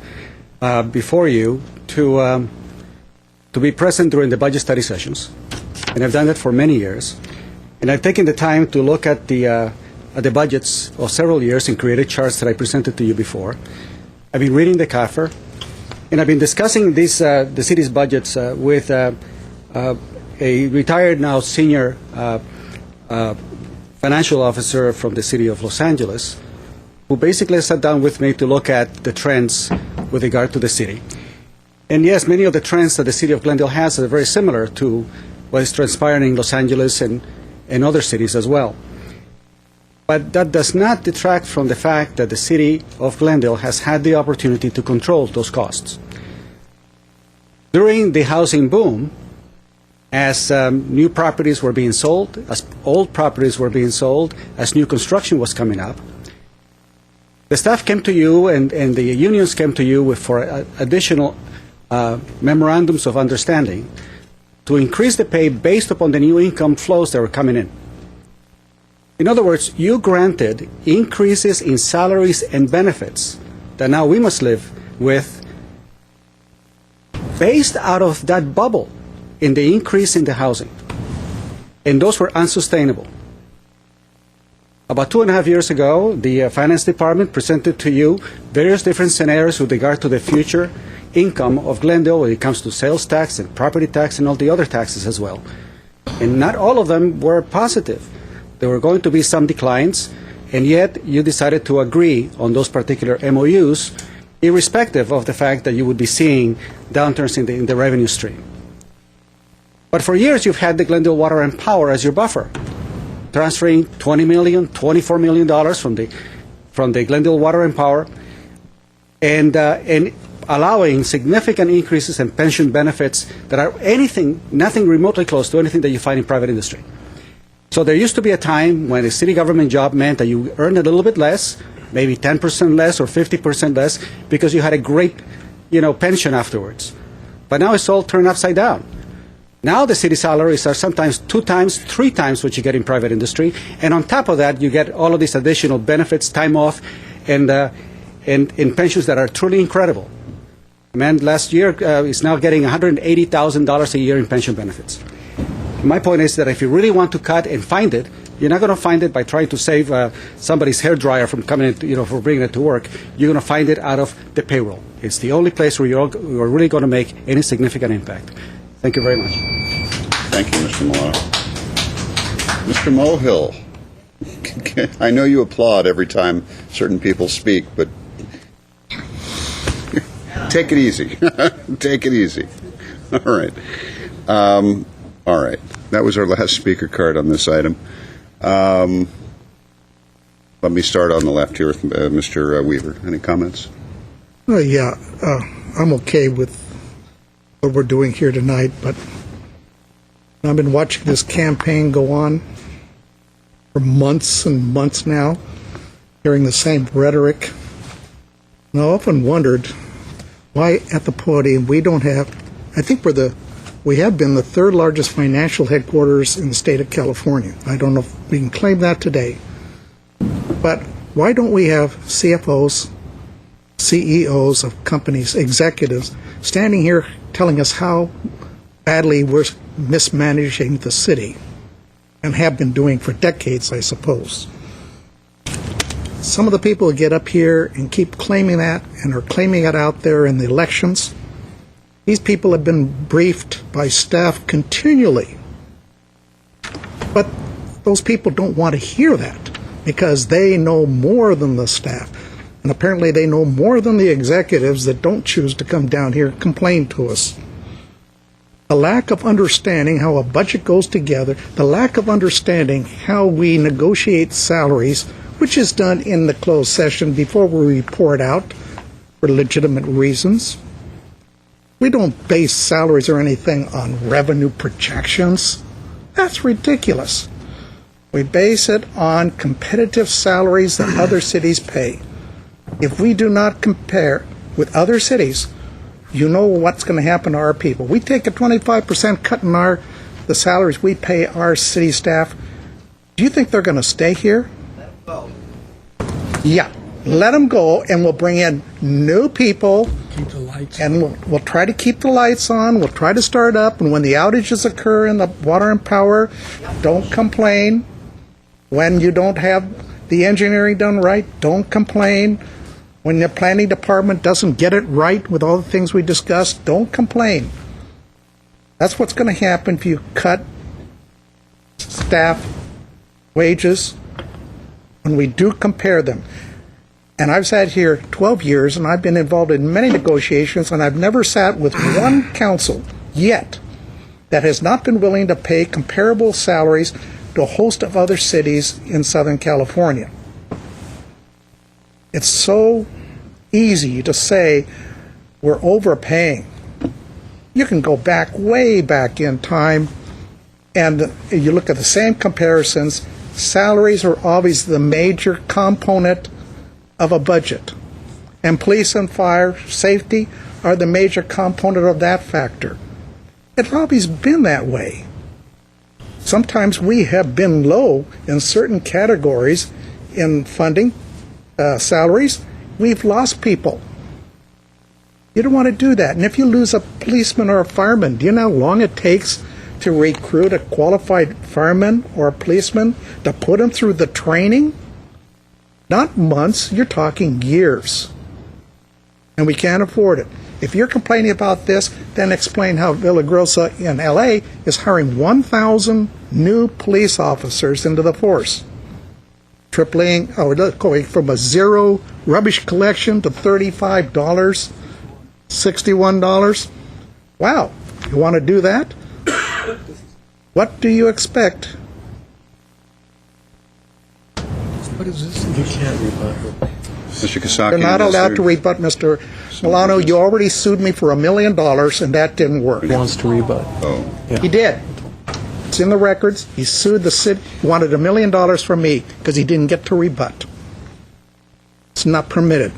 before you to be present during the budget study sessions, and I've done that for many years. And I've taken the time to look at the budgets of several years and created charts that I presented to you before. I've been reading the CAFR, and I've been discussing the city's budgets with a retired now senior financial officer from the city of Los Angeles, who basically sat down with me to look at the trends with regard to the city. And yes, many of the trends that the city of Glendale has are very similar to what is transpiring in Los Angeles and other cities as well. But that does not detract from the fact that the city of Glendale has had the opportunity to control those costs. During the housing boom, as new properties were being sold, as old properties were being sold, as new construction was coming up, the staff came to you and the unions came to you for additional memorandums of understanding to increase the pay based upon the new income flows that were coming in. In other words, you granted increases in salaries and benefits that now we must live with based out of that bubble in the increase in the housing. And those were unsustainable. About 2.5 years ago, the Finance Department presented to you various different scenarios with regard to the future income of Glendale when it comes to sales tax and property tax and all the other taxes as well. And not all of them were positive. There were going to be some declines, and yet you decided to agree on those particular MOUs, irrespective of the fact that you would be seeing downturns in the revenue stream. But for years, you've had the Glendale Water and Power as your buffer, transferring $20 million, $24 million from the Glendale Water and Power, and allowing significant increases in pension benefits that are nothing remotely close to anything that you find in private industry. So there used to be a time when a city government job meant that you earned a little bit less, maybe 10% less or 50% less, because you had a great, pension afterwards. But now it's all turned upside down. Now the city salaries are sometimes 2 times, 3 times what you get in private industry, and on top of that, you get all of these additional benefits, time off, and pensions that are truly incredible. A man last year is now getting $180,000 a year in pension benefits. My point is that if you really want to cut and find it, you're not going to find it by trying to save somebody's hairdryer from coming in, for bringing it to work. You're going to find it out of the payroll. It's the only place where you're really going to make any significant impact. Thank you very much. Thank you, Mr. Milano. Mr. Mohill, I know you applaud every time certain people speak, but take it easy. Take it easy. All right. All right. That was our last speaker card on this item. Let me start on the left here with Mr. Weaver. Any comments? I'm okay with what we're doing here tonight, but I've been watching this campaign go on for months and months now, hearing the same rhetoric. And I often wondered why at the podium we don't have, I think we have been the third largest financial headquarters in the state of California. I don't know if we can claim that today. But why don't we have CFOs, CEOs of companies, executives, standing here telling us how badly we're mismanaging the city, and have been doing for decades, I suppose. Some of the people who get up here and keep claiming that and are claiming it out there in the elections, these people have been briefed by staff continually. But those people don't want to hear that because they know more than the staff. And apparently they know more than the executives that don't choose to come down here and complain to us. The lack of understanding how a budget goes together, the lack of understanding how we negotiate salaries, which is done in the closed session before we report out for legitimate reasons. We don't base salaries or anything on revenue projections. That's ridiculous. We base it on competitive salaries that other cities pay. If we do not compare with other cities, you know what's going to happen to our people. We take a 25% cut in the salaries we pay our city staff. Do you think they're going to stay here? Let them go. Yeah, let them go, and we'll bring in new people. Keep the lights on. And we'll try to keep the lights on. We'll try to start up, and when the outages occur in the water and power, don't complain. When you don't have the engineering done right, don't complain. When the planning department doesn't get it right with all the things we discussed, don't complain. That's what's going to happen if you cut staff wages when we do compare them. And I've sat here 12 years, and I've been involved in many negotiations, and I've never sat with one council yet that has not been willing to pay comparable salaries to a host of other cities in Southern California. It's so easy to say we're overpaying. You can go back, way back in time, and you look at the same comparisons. Salaries are always the major component of a budget. And police and fire safety are the major component of that factor. It's always been that way. Sometimes we have been low in certain categories in funding, salaries. We've lost people. You don't want to do that. And if you lose a policeman or a fireman, do you know how long it takes to recruit a qualified fireman or a policeman to put him through the training? Not months, you're talking years. And we can't afford it. If you're complaining about this, then explain how Villagrosa in LA is hiring 1,000 new police officers into the force. Going from a zero rubbish collection to $35, $61. Wow, you want to do that? What do you expect? What is this? You can't rebut. Mr. Kosaki. You're not allowed to rebut, Mr. Milano. You already sued me for $1 million, and that didn't work. He wants to rebut. Oh. Yeah. He did. It's in the records. He sued the city, wanted $1 million from me because he didn't get to rebut. It's not permitted.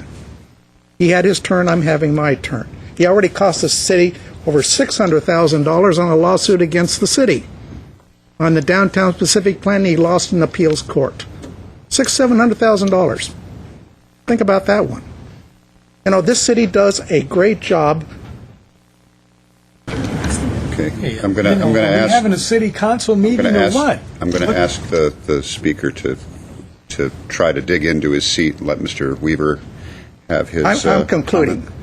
He had his turn, I'm having my turn. He already cost the city over $600,000 on a lawsuit against the city. On the downtown Pacific plan, he lost in appeals court. $700,000. Think about that one. You know, this city does a great job. Okay, I'm going to Are we ask. having a city council meeting or what? I'm going to ask the speaker to try to dig into his seat and let Mr. Weaver have his. I'm concluding. Comment.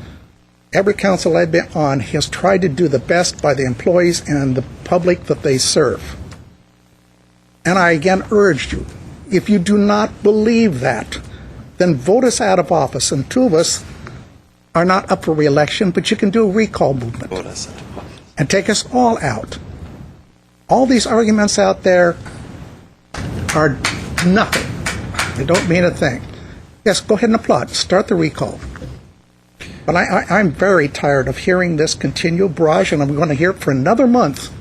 Every council I've been on has tried to do the best by the employees and the public that they serve. And I again urge you, if you do not believe that, then vote us out of office. And two of us are not up for re-election, but you can do a recall movement and take us all out. All these arguments out there are nothing. They don't mean a thing. Yes, go ahead and applaud. Start the recall. But I'm very tired of hearing this continual barrage, and I'm going to hear it for another month,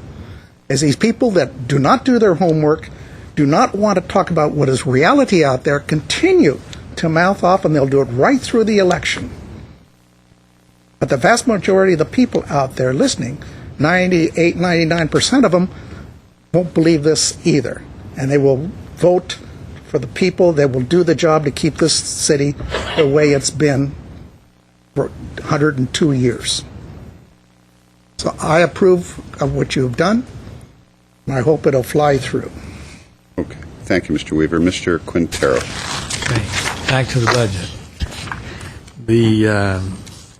as these people that do not do their homework, do not want to talk about what is reality out there, continue to mouth off, and they'll do it right through the election. But the vast majority of the people out there listening, 98, 99% of them, won't believe this either. And they will vote for the people that will do the job to keep this city the way it's been for 102 years. So I approve of what you've done, and I hope it'll fly through. Okay. Thank you, Mr. Weaver. Mr. Quintero. Okay. Back to the budget. The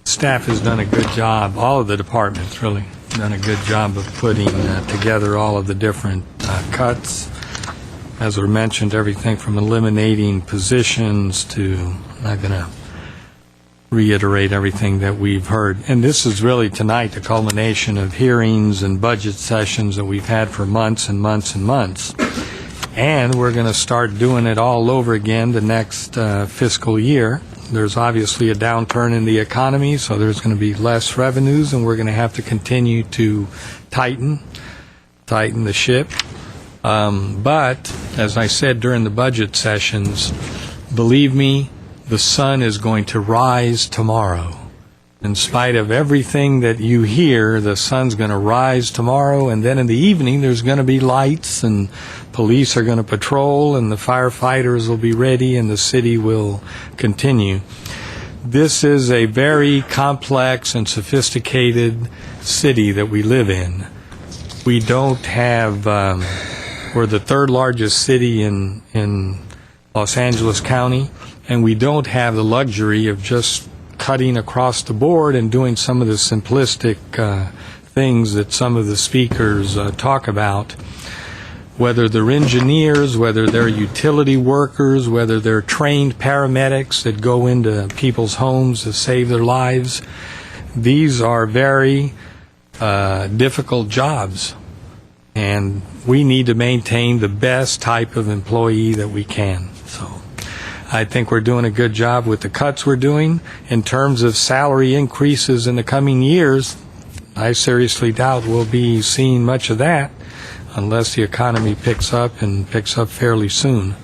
staff has done a good job, all of the departments really done a good job of putting together all of the different cuts. As were mentioned, everything from eliminating positions to, I'm not going to reiterate everything that we've heard. And this is really tonight the culmination of hearings and budget sessions that we've had for months and months and months. And we're going to start doing it all over again the next fiscal year. There's obviously a downturn in the economy, so there's going to be less revenues, and we're going to have to continue to tighten the ship. But, as I said during the budget sessions, believe me, the sun is going to rise tomorrow. In spite of everything that you hear, the sun's going to rise tomorrow, and then in the evening there's going to be lights, and police are going to patrol, and the firefighters will be ready, and the city will continue. This is a very complex and sophisticated city that we live in. We don't have, we're the third largest city in Los Angeles County, and we don't have the luxury of just cutting across the board and doing some of the simplistic things that some of the speakers talk about. Whether they're engineers, whether they're utility workers, whether they're trained paramedics that go into people's homes to save their lives, these are very difficult jobs. And we need to maintain the best type of employee that we can. So I think we're doing a good job with the cuts we're doing. In terms of salary increases in the coming years, I seriously doubt we'll be seeing much of that unless the economy picks up and picks up fairly soon.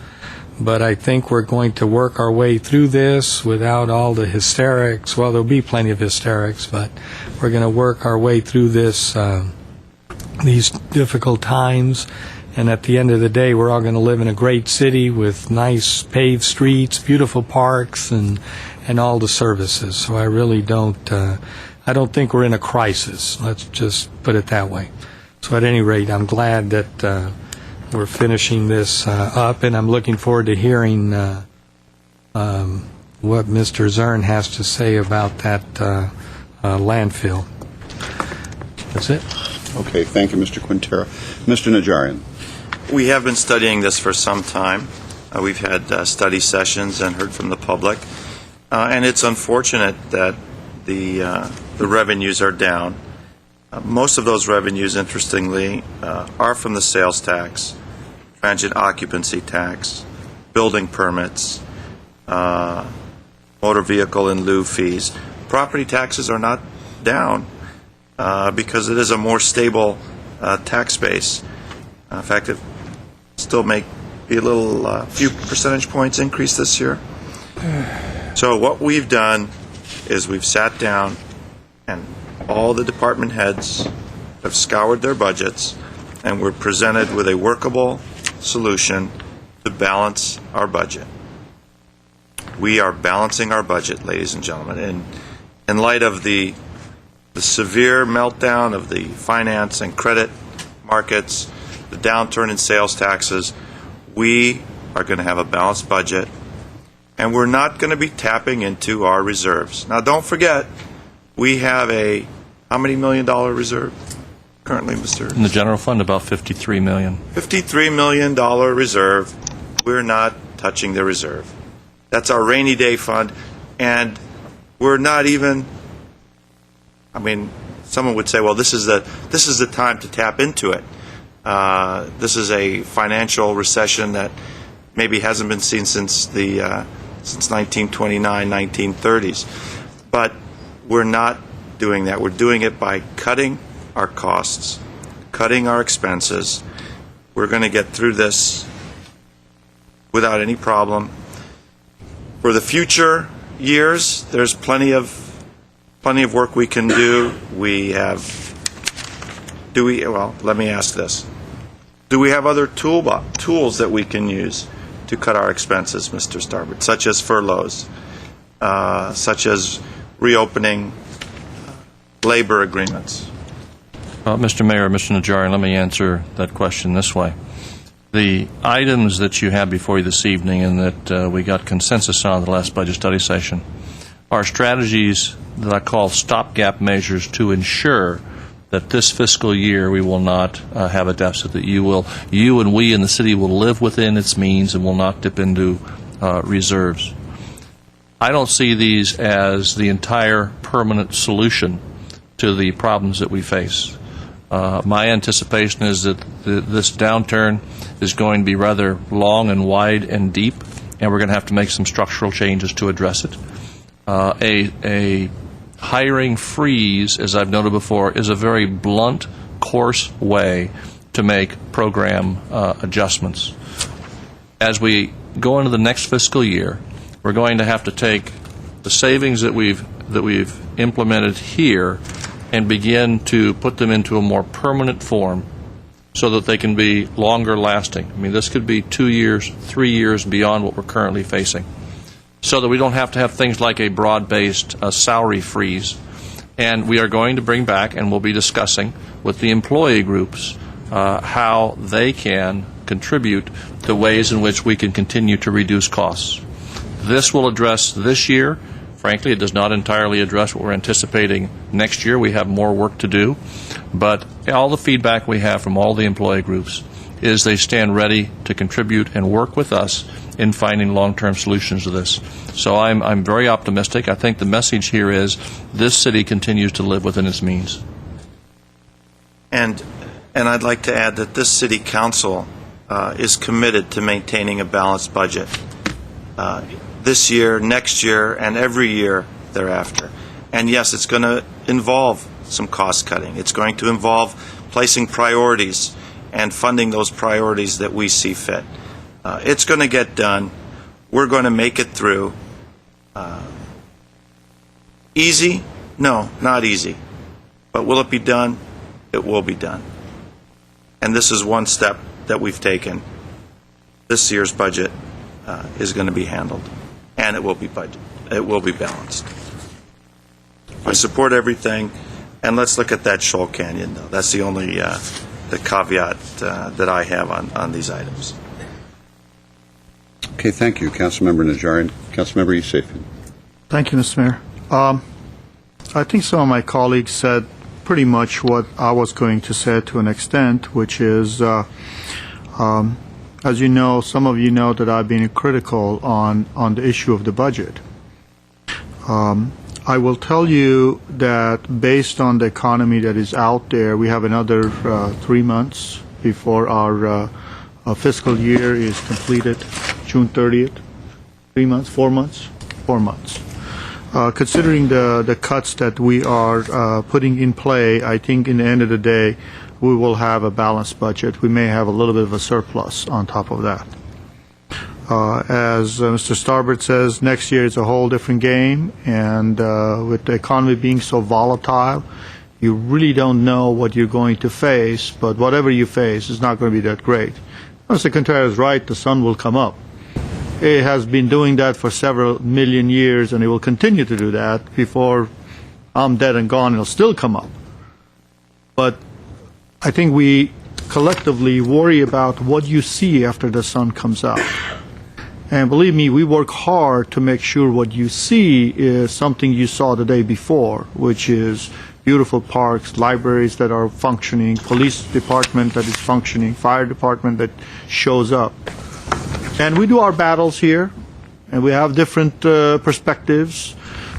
But I think we're going to work our way through this without all the hysterics. Well, there'll be plenty of hysterics, but we're going to work our way through this, these difficult times. And at the end of the day, we're all going to live in a great city with nice paved streets, beautiful parks, and all the services. So I really don't, I don't think we're in a crisis. Let's just put it that way. So at any rate, I'm glad that we're finishing this up, and I'm looking forward to hearing what Mr. Zern has to say about that landfill. That's it. Okay, thank you, Mr. Quintero. Mr. Najarian. We have been studying this for some time. We've had study sessions and heard from the public. And it's unfortunate that the revenues are down. Most of those revenues, interestingly, are from the sales tax, transient occupancy tax, building permits, motor vehicle in lieu fees. Property taxes are not down because it is a more stable tax base. In fact, it still may be a little few percentage points increase this year. So what we've done is we've sat down and all the department heads have scoured their budgets, and we're presented with a workable solution to balance our budget. We are balancing our budget, ladies and gentlemen, and in light of the severe meltdown of the finance and credit markets, the downturn in sales taxes, we are going to have a balanced budget, and we're not going to be tapping into our reserves. Now, don't forget, we have a how many $1 million reserve currently, Mr.? In the general fund, about $53 million. $53 million reserve. We're not touching the reserve. That's our rainy day fund, and we're not even. I mean, someone would say, "Well, this is the time to tap into it." This is a financial recession that maybe hasn't been seen since 1929, 1930s. But we're not doing that. We're doing it by cutting our costs, cutting our expenses. We're going to get through this without any problem. For the future years, there's plenty of work we can do. Well, let me ask this. Do we have other tools that we can use to cut our expenses, Mr. Starbird, such as furloughs, such as reopening labor agreements? Mr. Mayor, Mr. Najarian, let me answer that question this way. The items that you have before you this evening and that we got consensus on at the last budget study session are strategies that I call stopgap measures to ensure that this fiscal year we will not have a deficit, that you and we in the city will live within its means and will not dip into reserves. I don't see these as the entire permanent solution to the problems that we face. My anticipation is that this downturn is going to be rather long and wide and deep, and we're going to have to make some structural changes to address it. A hiring freeze, as I've noted before, is a very blunt, coarse way to make program adjustments. As we go into the next fiscal year, we're going to have to take the savings that we've implemented here and begin to put them into a more permanent form so that they can be longer lasting. I mean, this could be 2 years, 3 years beyond what we're currently facing, so that we don't have to have things like a broad-based salary freeze. And we are going to bring back, and we'll be discussing with the employee groups how they can contribute to ways in which we can continue to reduce costs. This will address this year. Frankly, it does not entirely address what we're anticipating next year. We have more work to do. But all the feedback we have from all the employee groups is they stand ready to contribute and work with us in finding long-term solutions to this. So I'm very optimistic. I think the message here is this city continues to live within its means. And I'd like to add that this city council is committed to maintaining a balanced budget this year, next year, and every year thereafter. And yes, it's going to involve some cost cutting. It's going to involve placing priorities and funding those priorities that we see fit. It's going to get done. We're going to make it through. Easy? No, not easy. But will it be done? It will be done. And this is one step that we've taken. This year's budget is going to be handled, and it will be balanced. I support everything, and let's look at that Shoal Canyon, though. That's the only the caveat that I have on these items. Okay, thank you, Councilmember Najarian. Councilmember Yusefian. Thank you, Mr. Mayor. I think some of my colleagues said pretty much what I was going to say to an extent, which is, as you know, some of you know that I've been critical on the issue of the budget. I will tell you that based on the economy that is out there, we have another 3 months before our fiscal year is completed, June 30th. 3 months, 4 months? 4 months. Considering the cuts that we are putting in play, I think in the end of the day, we will have a balanced budget. We may have a little bit of a surplus on top of that. As Mr. Starbird says, next year is a whole different game, and with the economy being so volatile, you really don't know what you're going to face, but whatever you face is not going to be that great. Mr. Contreras is right, the sun will come up. It has been doing that for several million years, and it will continue to do that. Before I'm dead and gone, it'll still come up. But I think we collectively worry about what you see after the sun comes out. And believe me, we work hard to make sure what you see is something you saw the day before, which is beautiful parks, libraries that are functioning, police department that is functioning, fire department that shows up. And we do our battles here, and we have different perspectives.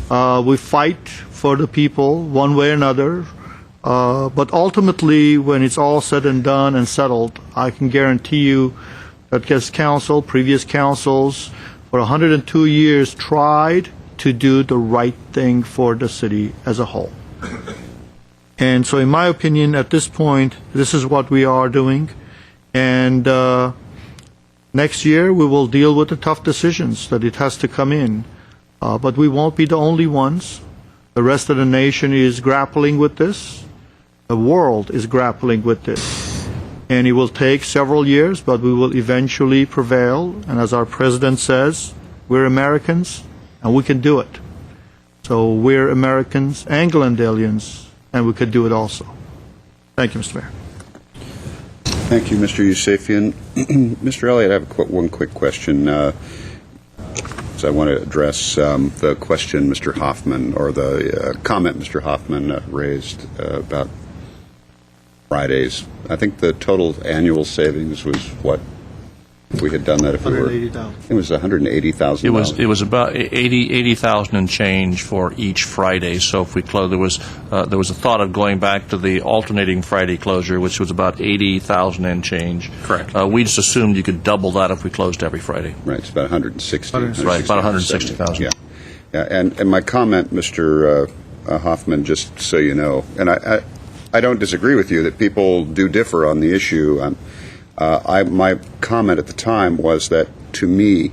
We fight for the people one way or another. But ultimately, when it's all said and done and settled, I can guarantee you that this council, previous councils, for 102 years tried to do the right thing for the city as a whole. And so in my opinion, at this point, this is what we are doing. And next year, we will deal with the tough decisions that it has to come in. But we won't be the only ones. The rest of the nation is grappling with this. The world is grappling with this. And it will take several years, but we will eventually prevail. And as our president says, we're Americans, and we can do it. So we're Americans and Glendalians, and we could do it also. Thank you, Mr. Mayor. Thank you, Mr. Yusefian. Mr. Elliott, I have one quick question. So I want to address the question Mr. Hoffman, or the comment Mr. Hoffman raised about Fridays. I think the total annual savings was what? If we had done that, if we were, it was $180,000. It was about 80,000 and change for each Friday. So if we close, there was a thought of going back to the alternating Friday closure, which was about 80,000 and change. Correct. We just assumed you could double that if we closed every Friday. Right. It's about 160. Right. About 160,000. Yeah. Yeah. And my comment, Mr. Hoffman, just so you know, and I don't disagree with you that people do differ on the issue. My comment at the time was that, to me,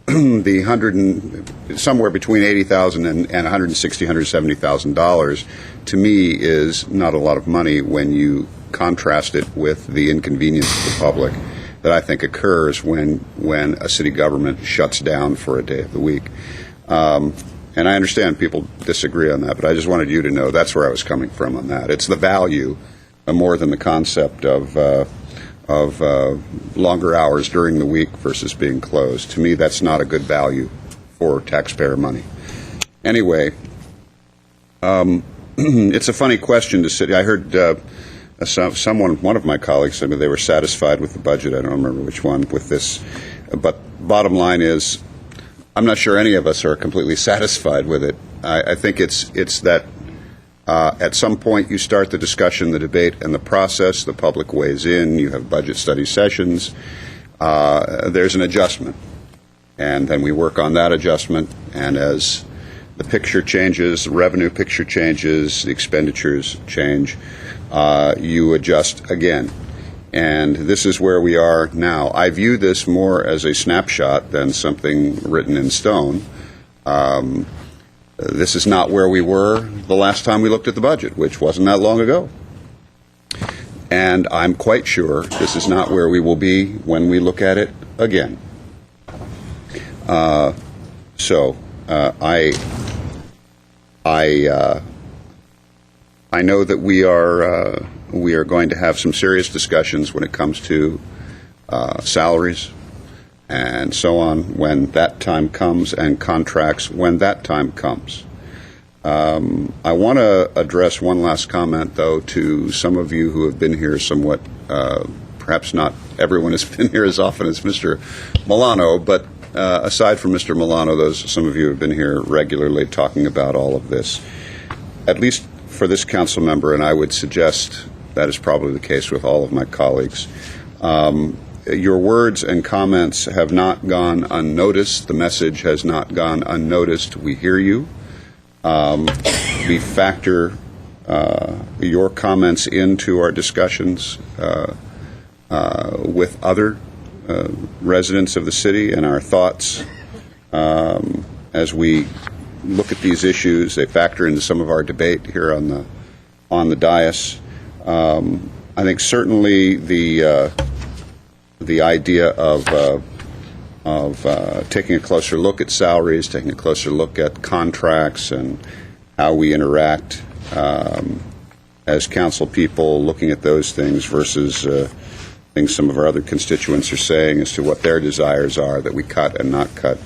somewhere between $80,000 and $160,000, $170,000, to me is not a lot of money when you contrast it with the inconvenience to the public that I think occurs when a city government shuts down for a day of the week. And I understand people disagree on that, but I just wanted you to know that's where I was coming from on that. It's the value more than the concept of longer hours during the week versus being closed. To me, that's not a good value for taxpayer money. Anyway, it's a funny question to sit. I heard one of my colleagues, I mean, they were satisfied with the budget. I don't remember which one with this. But bottom line is, I'm not sure any of us are completely satisfied with it. I think it's that at some point you start the discussion, the debate, and the process. The public weighs in. You have budget study sessions. There's an adjustment. And then we work on that adjustment. And as the picture changes, the revenue picture changes, the expenditures change, you adjust again. And this is where we are now. I view this more as a snapshot than something written in stone. This is not where we were the last time we looked at the budget, which wasn't that long ago. And I'm quite sure this is not where we will be when we look at it again. I know that we are going to have some serious discussions when it comes to salaries and so on when that time comes, and contracts when that time comes. I want to address one last comment, though, to some of you who have been here somewhat, perhaps not everyone has been here as often as Mr. Milano, but aside from Mr. Milano, some of you have been here regularly talking about all of this. At least for this council member, and I would suggest that is probably the case with all of my colleagues. Your words and comments have not gone unnoticed. The message has not gone unnoticed. We hear you. We factor your comments into our discussions with other residents of the city, and our thoughts as we look at these issues. They factor into some of our debate here on the dais. I think certainly the idea of taking a closer look at salaries, taking a closer look at contracts and how we interact as council people, looking at those things versus things some of our other constituents are saying as to what their desires are that we cut and not cut.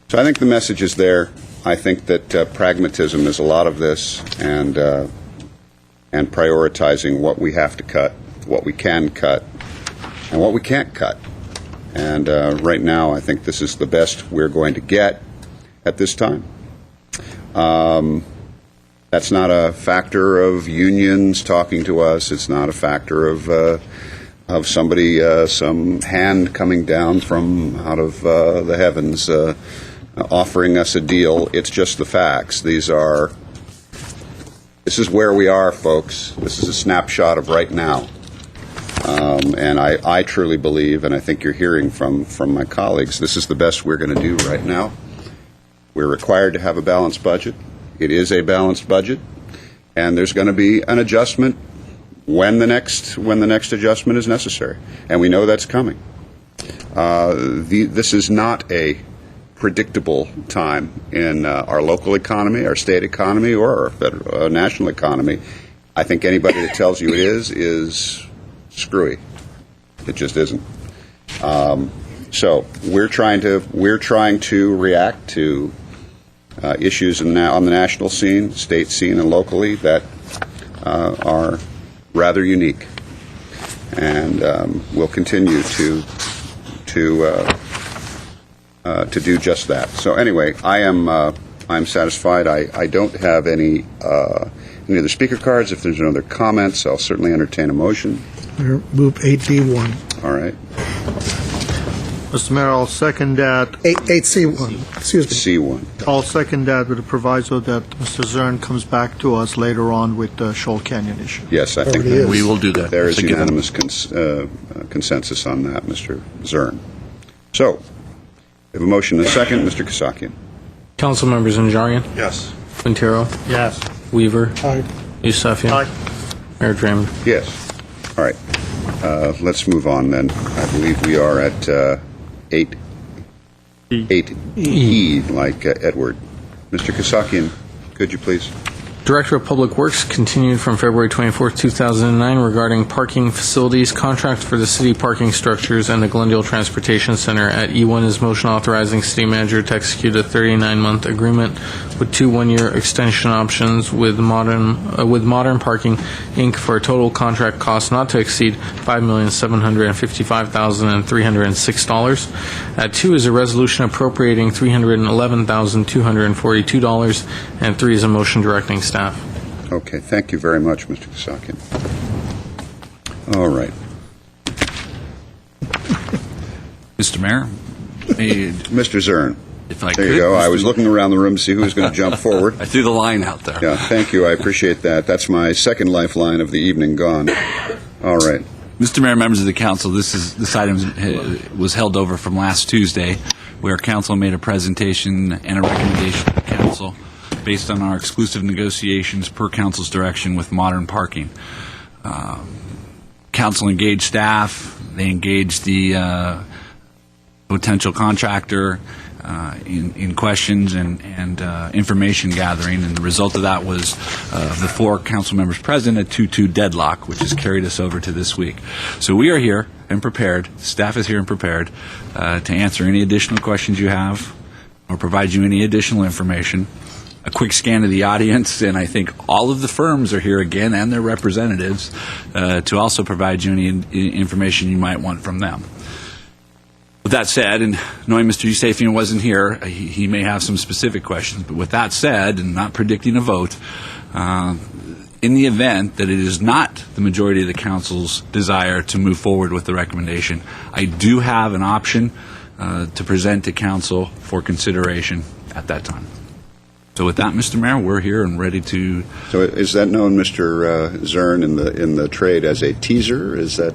So I think the message is there. I think that pragmatism is a lot of this, and prioritizing what we have to cut, what we can cut, and what we can't cut. And right now, I think this is the best we're going to get at this time. That's not a factor of unions talking to us. It's not a factor of somebody, some hand coming down from out of the heavens offering us a deal. It's just the facts. This is where we are, folks. This is a snapshot of right now. And I truly believe, and I think you're hearing from my colleagues, this is the best we're going to do right now. We're required to have a balanced budget. It is a balanced budget, and there's going to be an adjustment when the next adjustment is necessary, and we know that's coming. This is not a predictable time in our local economy, our state economy, or our federal, national economy. I think anybody that tells you it is screwy. It just isn't. So we're trying to react to issues on the national scene, state scene, and locally that are rather unique, and we'll continue to do just that. So anyway, I'm satisfied. I don't have any other speaker cards. If there's no other comments, I'll certainly entertain a motion. Move 8D1. All right. Mr. Mayor, I'll second that. 8C1. Excuse me. C1. I'll second that with the proviso that Mr. Zern comes back to us later on with the Shoal Canyon issue. Yes, I think Already is. we will do that. There is That's a given. unanimous consensus on that, Mr. Zern. So, we have a motion and a second. Mr. Kasakian. Council members Najarian, Yes. Quintero, Yes. Weaver, Aye. Yusefian, Aye. Mayor Draymond. Yes. All right. Let's move on then. I believe we are at 8E, like Edward. Mr. Kasakian, could you please? Director of Public Works continued from February 24, 2009 regarding parking facilities, contract for the city parking structures and the Glendale Transportation Center. At E1 is motion authorizing city manager to execute a 39-month agreement with 2 one-year extension options with Modern Parking, Inc. for a total contract cost not to exceed $5,755,306. At 2 is a resolution appropriating $311,242, and 3 is a motion directing staff. Okay, thank you very much, Mr. Kasakian. All right. Mr. Mayor, Mr. Zern. if I There could. you go. I Mr. was looking around the room to see who was going to jump forward. I threw the line out there. Yeah, thank you. I appreciate that. That's my second lifeline of the evening gone. All right. Mr. Mayor, members of the council, this item was held over from last Tuesday, where council made a presentation and a recommendation to the council based on our exclusive negotiations per council's direction with Modern Parking. Council engaged staff, they engaged the potential contractor in questions and information gathering, and the result of that was the 4 council members present, a 2-2 deadlock, which has carried us over to this week. So we are here and prepared, staff is here and prepared to answer any additional questions you have or provide you any additional information. A quick scan of the audience, and I think all of the firms are here again and their representatives to also provide you any information you might want from them. With that said, and knowing Mr. Yusefian wasn't here, he may have some specific questions, but with that said, and not predicting a vote, in the event that it is not the majority of the council's desire to move forward with the recommendation, I do have an option to present to council for consideration at that time. So with that, Mr. Mayor, we're here and ready to... So is that known, Mr. Zern, in the trade as a teaser? Is that...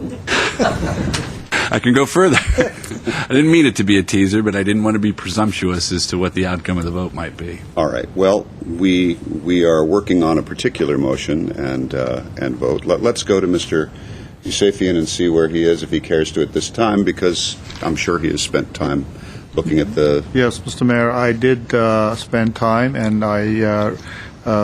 I can go further. I didn't mean it to be a teaser, but I didn't want to be presumptuous as to what the outcome of the vote might be. All right. Well, we are working on a particular motion and vote. Let's go to Mr. Yusefian and see where he is, if he cares to at this time, because I'm sure he has spent time looking at the... Yes, Mr. Mayor, I did spend time, and I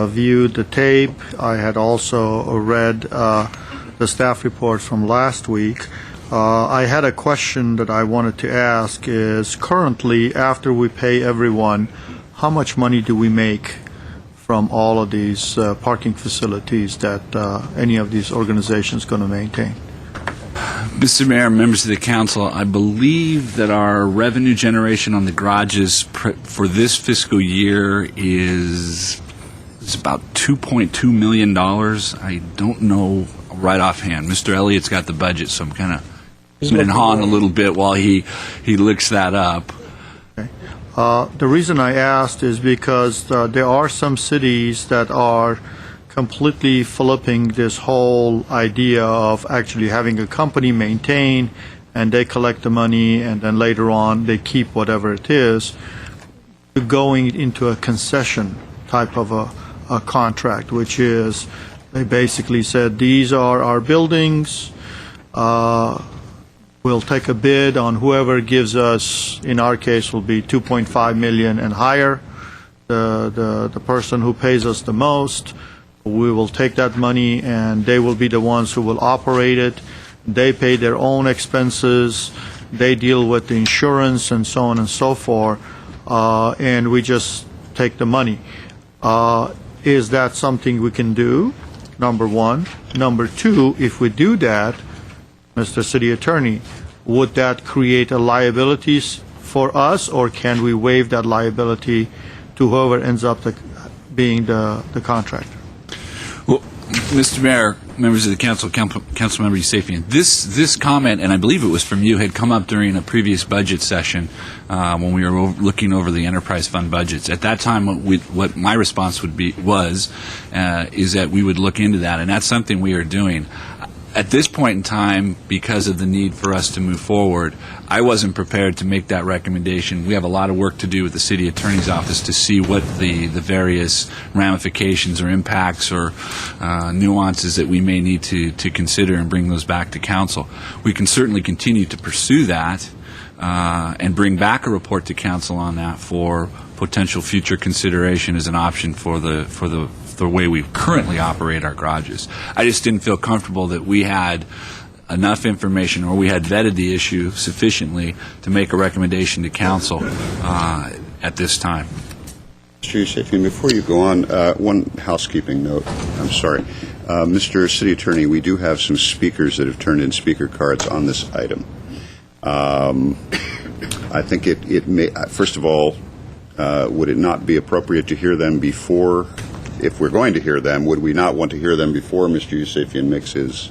viewed the tape. I had also read the staff report from last week. I had a question that I wanted to ask is, currently, after we pay everyone, how much money do we make from all of these parking facilities that any of these organizations going to maintain? Mr. Mayor, members of the council, I believe that our revenue generation on the garages for this fiscal year is about $2.2 million. I don't know right offhand. Mr. Elliott's got the budget, so I'm kind of hawing a little bit while he looks that up. Okay. The reason I asked is because there are some cities that are completely flipping this whole idea of actually having a company maintain, and they collect the money, and then later on they keep whatever it is, going into a concession type of a contract, which is they basically said, these are our buildings, we'll take a bid on whoever gives us, in our case will be 2.5 million and higher, the person who pays us the most, we will take that money and they will be the ones who will operate it. They pay their own expenses, they deal with the insurance and so on and so forth, and we just take the money. Is that something we can do? Number one. Number two, if we do that, Mr. City Attorney, would that create a liabilities for us, or can we waive that liability to whoever ends up being the contractor? Well, Mr. Mayor, members of the council, Councilmember Yusefian, this comment, and I believe it was from you, had come up during a previous budget session when we were looking over the enterprise fund budgets. At that time, what my response was that we would look into that, and that's something we are doing. At this point in time, because of the need for us to move forward, I wasn't prepared to make that recommendation. We have a lot of work to do with the City Attorney's Office to see what the various ramifications or impacts or nuances that we may need to consider and bring those back to Council. We can certainly continue to pursue that and bring back a report to Council on that for potential future consideration as an option for the way we currently operate our garages. I just didn't feel comfortable that we had enough information or we had vetted the issue sufficiently to make a recommendation to Council at this time. Mr. Yusefian, before you go on, one housekeeping note. I'm sorry. Mr. City Attorney, we do have some speakers that have turned in speaker cards on this item. I think it may, first of all, would it not be appropriate to hear them before, if we're going to hear them, would we not want to hear them before Mr. Yusefian makes his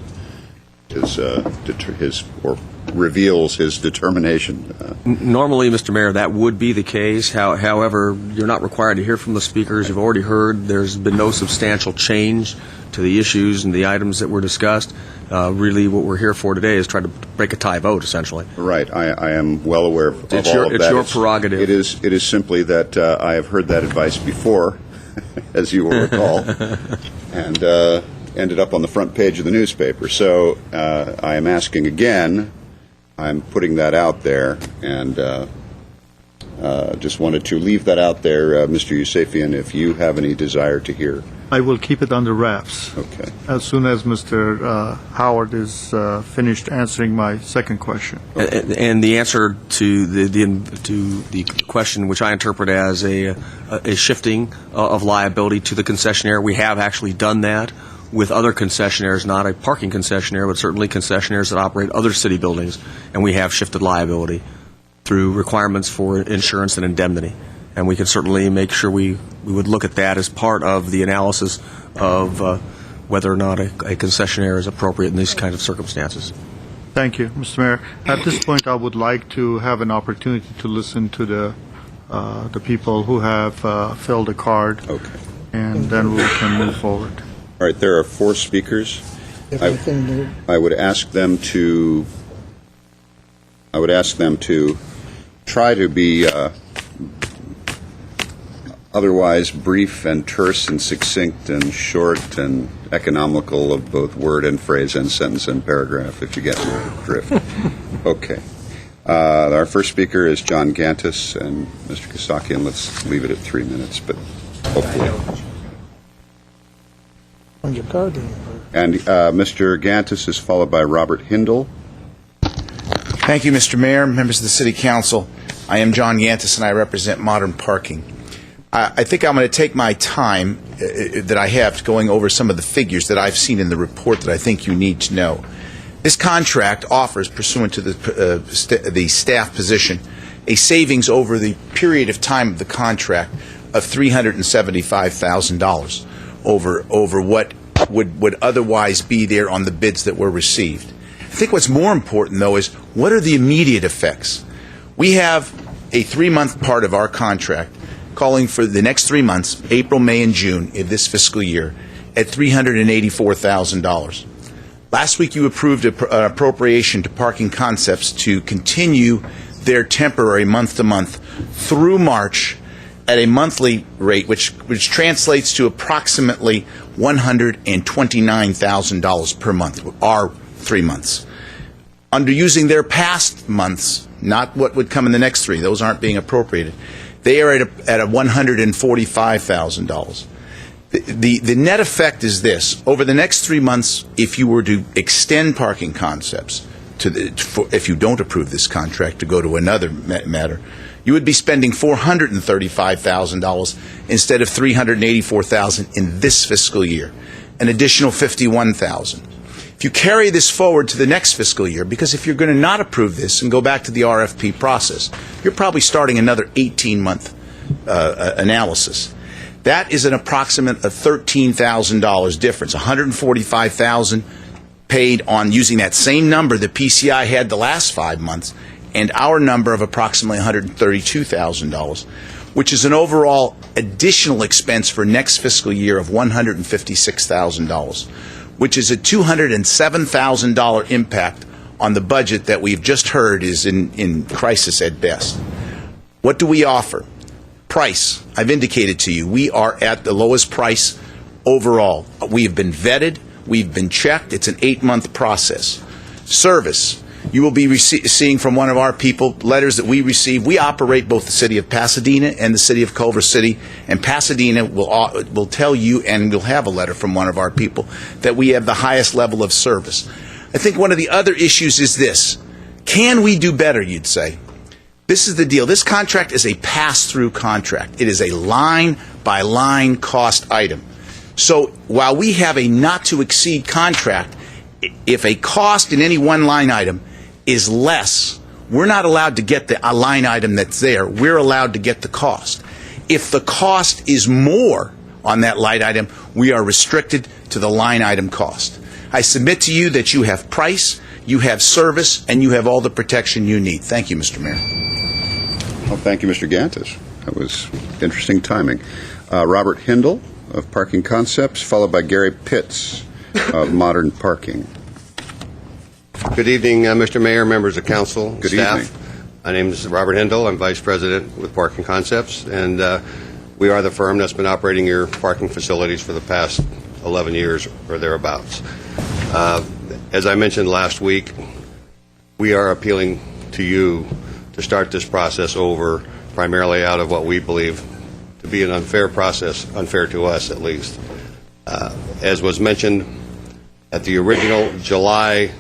or reveals his determination? Normally, Mr. Mayor, that would be the case. However, you're not required to hear from the speakers. You've already heard there's been no substantial change to the issues and the items that were discussed. Really, what we're here for today is try to break a tie vote, essentially. Right. I am well aware of all of that. It's your prerogative. It is simply that I have heard that advice before, as you will recall, and ended up on the front page of the newspaper. So I am asking again. I'm putting that out there, and just wanted to leave that out there, Mr. Yusefian, if you have any desire to hear. I will keep it under wraps. Okay. As soon as Mr. Howard is finished answering my second question. And the answer to the question, which I interpret as a shifting of liability to the concessionaire, we have actually done that with other concessionaires, not a parking concessionaire, but certainly concessionaires that operate other city buildings, and we have shifted liability through requirements for insurance and indemnity. And we can certainly make sure we would look at that as part of the analysis of whether or not a concessionaire is appropriate in these kinds of circumstances. Thank you, Mr. Mayor. At this point, I would like to have an opportunity to listen to the people who have filled a card, okay, and then we can move forward. All right. There are 4 speakers. I would ask them to. Try to be otherwise brief and terse and succinct and short and economical of both word and phrase and sentence and paragraph, if you get the drift. Okay. Our first speaker is John Gantis, and Mr. Kasakian, let's leave it at 3 minutes, but hopefully. On your card. And Mr. Gantis is followed by Robert Hindle. Thank you, Mr. Mayor, members of the City Council. I am John Yantis, and I represent Modern Parking. I think I'm going to take my time that I have going over some of the figures that I've seen in the report that I think you need to know. This contract offers, pursuant to the staff position, a savings over the period of time of the contract of $375,000 over what would otherwise be there on the bids that were received. I think what's more important, though, is what are the immediate effects? We have a 3-month part of our contract, calling for the next 3 months, April, May, and June of this fiscal year, at $384,000. Last week you approved an appropriation to Parking Concepts to continue their temporary month-to-month through March at a monthly rate, which translates to approximately $129,000 per month, our 3 months. Under using their past months, not what would come in the next 3, those aren't being appropriated, they are at a $145,000. The net effect is this. Over the next 3 months, if you were to extend Parking Concepts, if you don't approve this contract, to go to another matter, you would be spending $435,000 instead of $384,000 in this fiscal year, an additional $51,000. If you carry this forward to the next fiscal year, because if you're going to not approve this and go back to the RFP process, you're probably starting another 18-month analysis. That is an approximate of $13,000 difference, $145,000 paid on using that same number that PCI had the last 5 months, and our number of approximately $132,000, which is an overall additional expense for next fiscal year of $156,000, which is a $207,000 impact on the budget that we've just heard is in crisis at best. What do we offer? Price. I've indicated to you, we are at the lowest price overall. We have been vetted. We've been checked. It's an 8-month process. Service. You will be seeing from one of our people letters that we receive. We operate both the city of Pasadena and the city of Culver City, and Pasadena will tell you, and we'll have a letter from one of our people, that we have the highest level of service. I think one of the other issues is this. Can we do better, you'd say? This is the deal. This contract is a pass-through contract. It is a line-by-line cost item. So while we have a not-to-exceed contract, if a cost in any one line item is less, we're not allowed to get the line item that's there. We're allowed to get the cost. If the cost is more on that line item, we are restricted to the line item cost. I submit to you that you have price, you have service, and you have all the protection you need. Thank you, Mr. Mayor. Well, thank you, Mr. Gantis. That was interesting timing. Robert Hindle of Parking Concepts, followed by Gary Pitts of Modern Parking. Good evening, Mr. Mayor, members of council, Good staff. evening. My name is Robert Hindle. I'm vice president with Parking Concepts, and we are the firm that's been operating your parking facilities for the past 11 years or thereabouts. As I mentioned last week, we are appealing to you to start this process over, primarily out of what we believe to be an unfair process, unfair to us at least. As was mentioned at the original July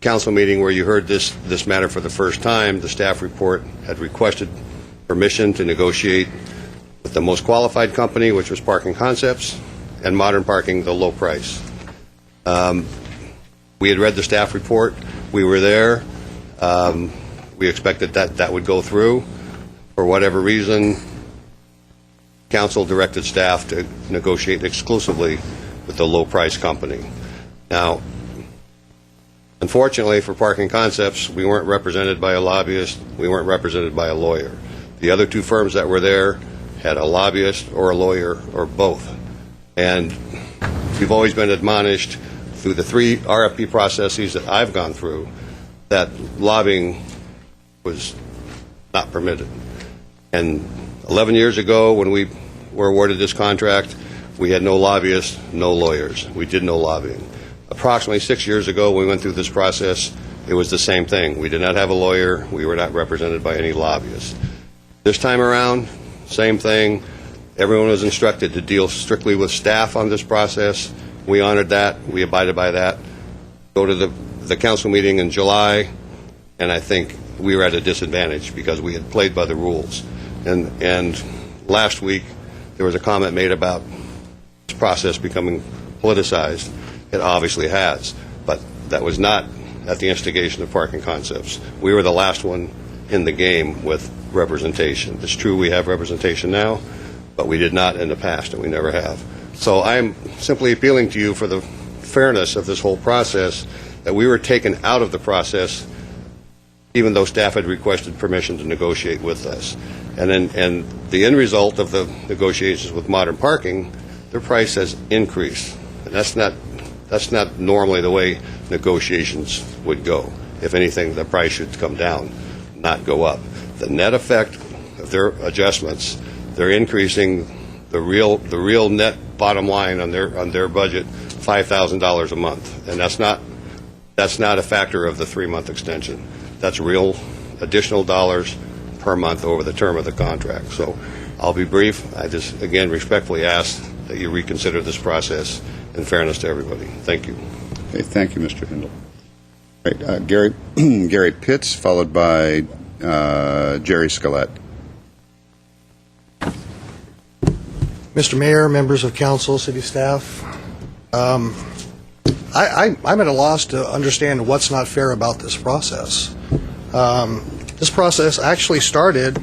council meeting where you heard this matter for the first time, the staff report had requested permission to negotiate with the most qualified company, which was Parking Concepts, and Modern Parking, the low price. We had read the staff report. We were there. We expected that would go through. For whatever reason, council directed staff to negotiate exclusively with the low-price company. Now, unfortunately for Parking Concepts, we weren't represented by a lobbyist. We weren't represented by a lawyer. The other two firms that were there had a lobbyist or a lawyer or both. And we've always been admonished through the 3 RFP processes that I've gone through that lobbying was not permitted. And 11 years ago, when we were awarded this contract, we had no lobbyists, no lawyers. We did no lobbying. Approximately 6 years ago, when we went through this process, it was the same thing. We did not have a lawyer. We were not represented by any lobbyists. This time around, same thing. Everyone was instructed to deal strictly with staff on this process. We honored that. We abided by that. Go to the council meeting in July, and I think we were at a disadvantage because we had played by the rules. And last week, there was a comment made about this process becoming politicized. It obviously has, but that was not at the instigation of Parking Concepts. We were the last one in the game with representation. It's true we have representation now, but we did not in the past, and we never have. So I'm simply appealing to you for the fairness of this whole process, that we were taken out of the process even though staff had requested permission to negotiate with us. And the end result of the negotiations with Modern Parking, their price has increased. And that's not normally the way negotiations would go. If anything, the price should come down, not go up. The net effect of their adjustments, they're increasing the real net bottom line on their budget $5,000 a month, and that's not a factor of the 3-month extension. That's real additional dollars per month over the term of the contract. So I'll be brief. I just again respectfully ask that you reconsider this process in fairness to everybody. Thank you. Okay, thank you, Mr. Hindle. Right, Gary Pitts, followed by Jerry Scalette. Mr. Mayor, members of council, city staff, I'm at a loss to understand what's not fair about this process. This process actually started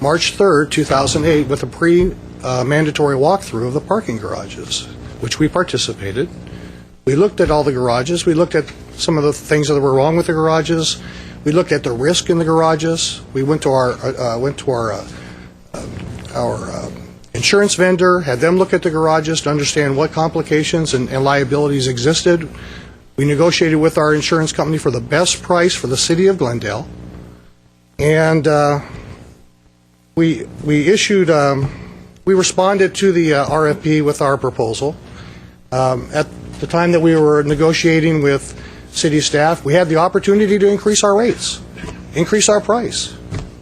March 3rd, 2008, with a pre-mandatory walkthrough of the parking garages, which we participated. We looked at all the garages. We looked at some of the things that were wrong with the garages. We looked at the risk in the garages. We went to our insurance vendor, had them look at the garages to understand what complications and liabilities existed. We negotiated with our insurance company for the best price for the city of Glendale, and we responded to the RFP with our proposal. At the time that we were negotiating with city staff, we had the opportunity to increase our rates, increase our price.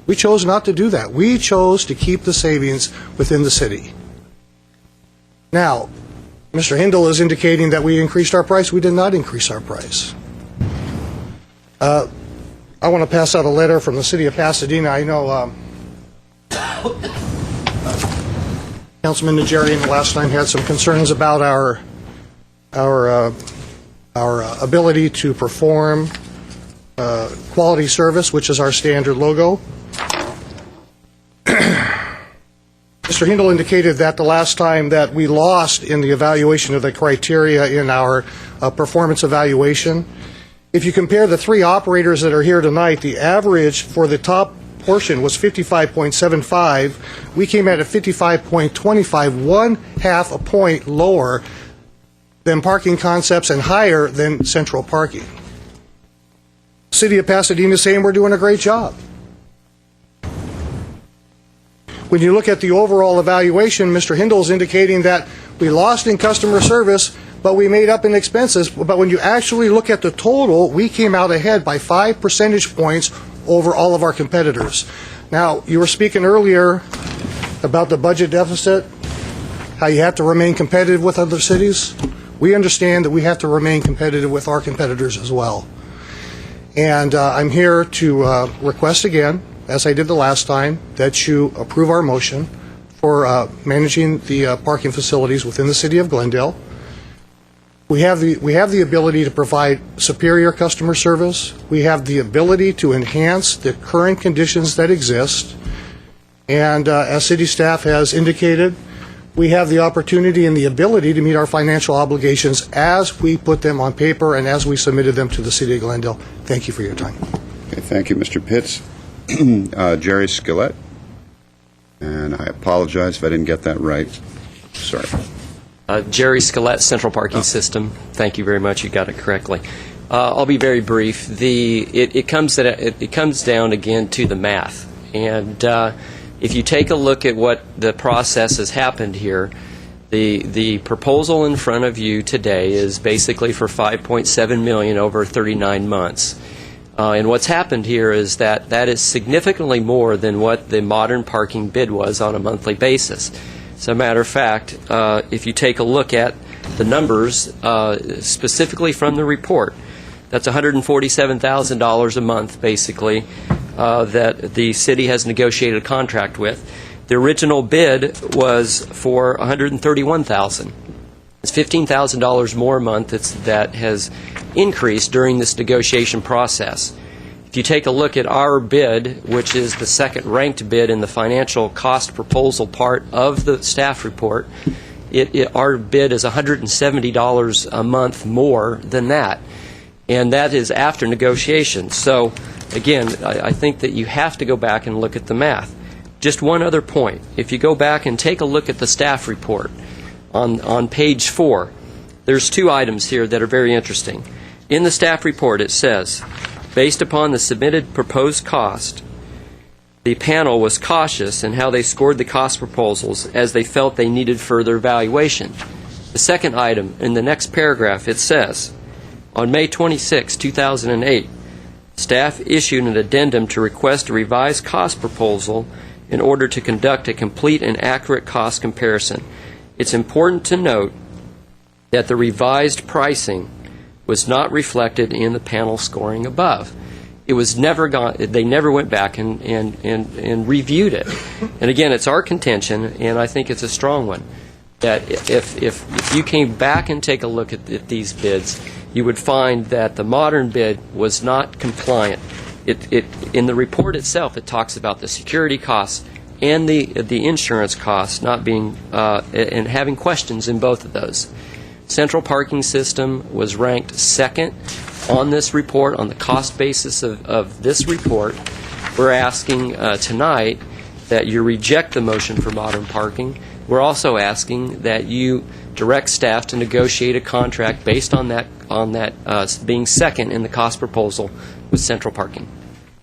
We chose not to do that. We chose to keep the savings within the city. Now, Mr. Hindle is indicating that we increased our price. We did not increase our price. I want to pass out a letter from the city of Pasadena. I know Councilman Najarian last time had some concerns about our ability to perform quality service, which is our standard logo. Mr. Hindle indicated that the last time that we lost in the evaluation of the criteria in our performance evaluation, if you compare the three operators that are here tonight, the average for the top portion was 55.75. We came at a 55.25, 1/2 a point lower than Parking Concepts and higher than Central Parking. City of Pasadena is saying we're doing a great job. When you look at the overall evaluation, Mr. Hindle is indicating that we lost in customer service, but we made up in expenses. But when you actually look at the total, we came out ahead by 5 percentage points over all of our competitors. Now, you were speaking earlier about the budget deficit, how you have to remain competitive with other cities. We understand that we have to remain competitive with our competitors as well. And I'm here to request again, as I did the last time, that you approve our motion for managing the parking facilities within the city of Glendale. We have the ability to provide superior customer service. We have the ability to enhance the current conditions that exist. And as city staff has indicated, we have the opportunity and the ability to meet our financial obligations as we put them on paper and as we submitted them to the city of Glendale. Thank you for your time. Okay, thank you, Mr. Pitts. Jerry Scalette. And I apologize if I didn't get that right. Sorry. Jerry Scalette, Central Parking System. Thank you very much. You got it correctly. I'll be very brief. It comes down again to the math. And if you take a look at what the process has happened here, the proposal in front of you today is basically for $5.7 million over 39 months. And what's happened here is that is significantly more than what the modern parking bid was on a monthly basis. As a matter of fact, if you take a look at the numbers specifically from the report, that's $147,000 a month, basically, that the city has negotiated a contract with. The original bid was for $131,000. It's $15,000 more a month that has increased during this negotiation process. If you take a look at our bid, which is the second-ranked bid in the financial cost proposal part of the staff report, our bid is $170 a month more than that, and that is after negotiation. So again, I think that you have to go back and look at the math. Just one other point. If you go back and take a look at the staff report on page 4, there's 2 items here that are very interesting. In the staff report, it says, based upon the submitted proposed cost, the panel was cautious in how they scored the cost proposals as they felt they needed further evaluation. The second item, in the next paragraph, it says, on May 26, 2008, staff issued an addendum to request a revised cost proposal in order to conduct a complete and accurate cost comparison. It's important to note that the revised pricing was not reflected in the panel scoring above. It was never gone. They never went back and reviewed it. And again, it's our contention, and I think it's a strong one, that if you came back and take a look at these bids, you would find that the modern bid was not compliant. In the report itself, it talks about the security costs and the insurance costs not being and having questions in both of those. Central parking system was ranked second on this report, on the cost basis of this report. We're asking tonight that you reject the motion for modern parking. We're also asking that you direct staff to negotiate a contract based on that being second in the cost proposal with central parking.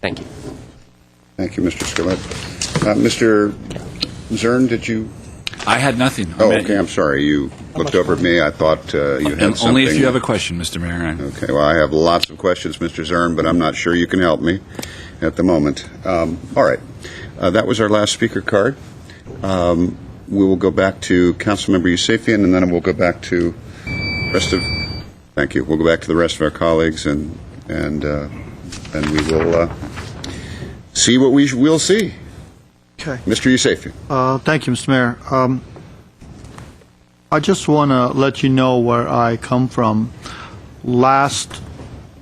Thank you. Thank you, Mr. Scalette. Mr. Zern, did you? I had nothing. Oh, okay. I'm sorry. You looked over at me. I thought you had something. Only if you have a question, Mr. Mayor. Okay. Well, I have lots of questions, Mr. Zern, but I'm not sure you can help me at the moment. All right. That was our last speaker card. We will go back to Councilmember Yusefian, and then we'll go back to the rest of. Thank you. We'll go back to the rest of our colleagues, and we will see what we will see. Okay. Mr. Yusefian. Thank you, Mr. Mayor. I just want to let you know where I come from. Last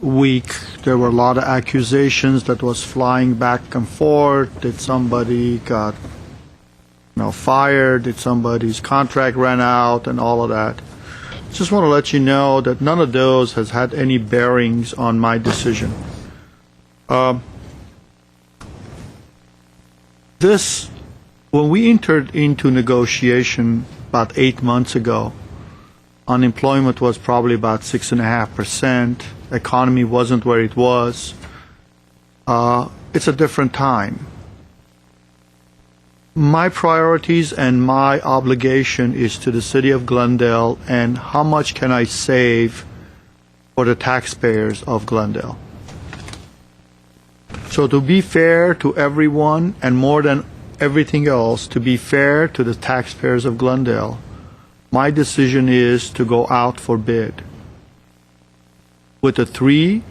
week, there were a lot of accusations that was flying back and forth. Did somebody got fired? Did somebody's contract ran out? And all of that. Just want to let you know that none of those has had any bearings on my decision. When we entered into negotiation about 8 months ago, unemployment was probably about 6.5%. Economy wasn't where it was. It's a different time. My priorities and my obligation is to the city of Glendale and how much can I save for the taxpayers of Glendale. So to be fair to everyone, and more than everything else, to be fair to the taxpayers of Glendale, my decision is to go out for bid. With the 3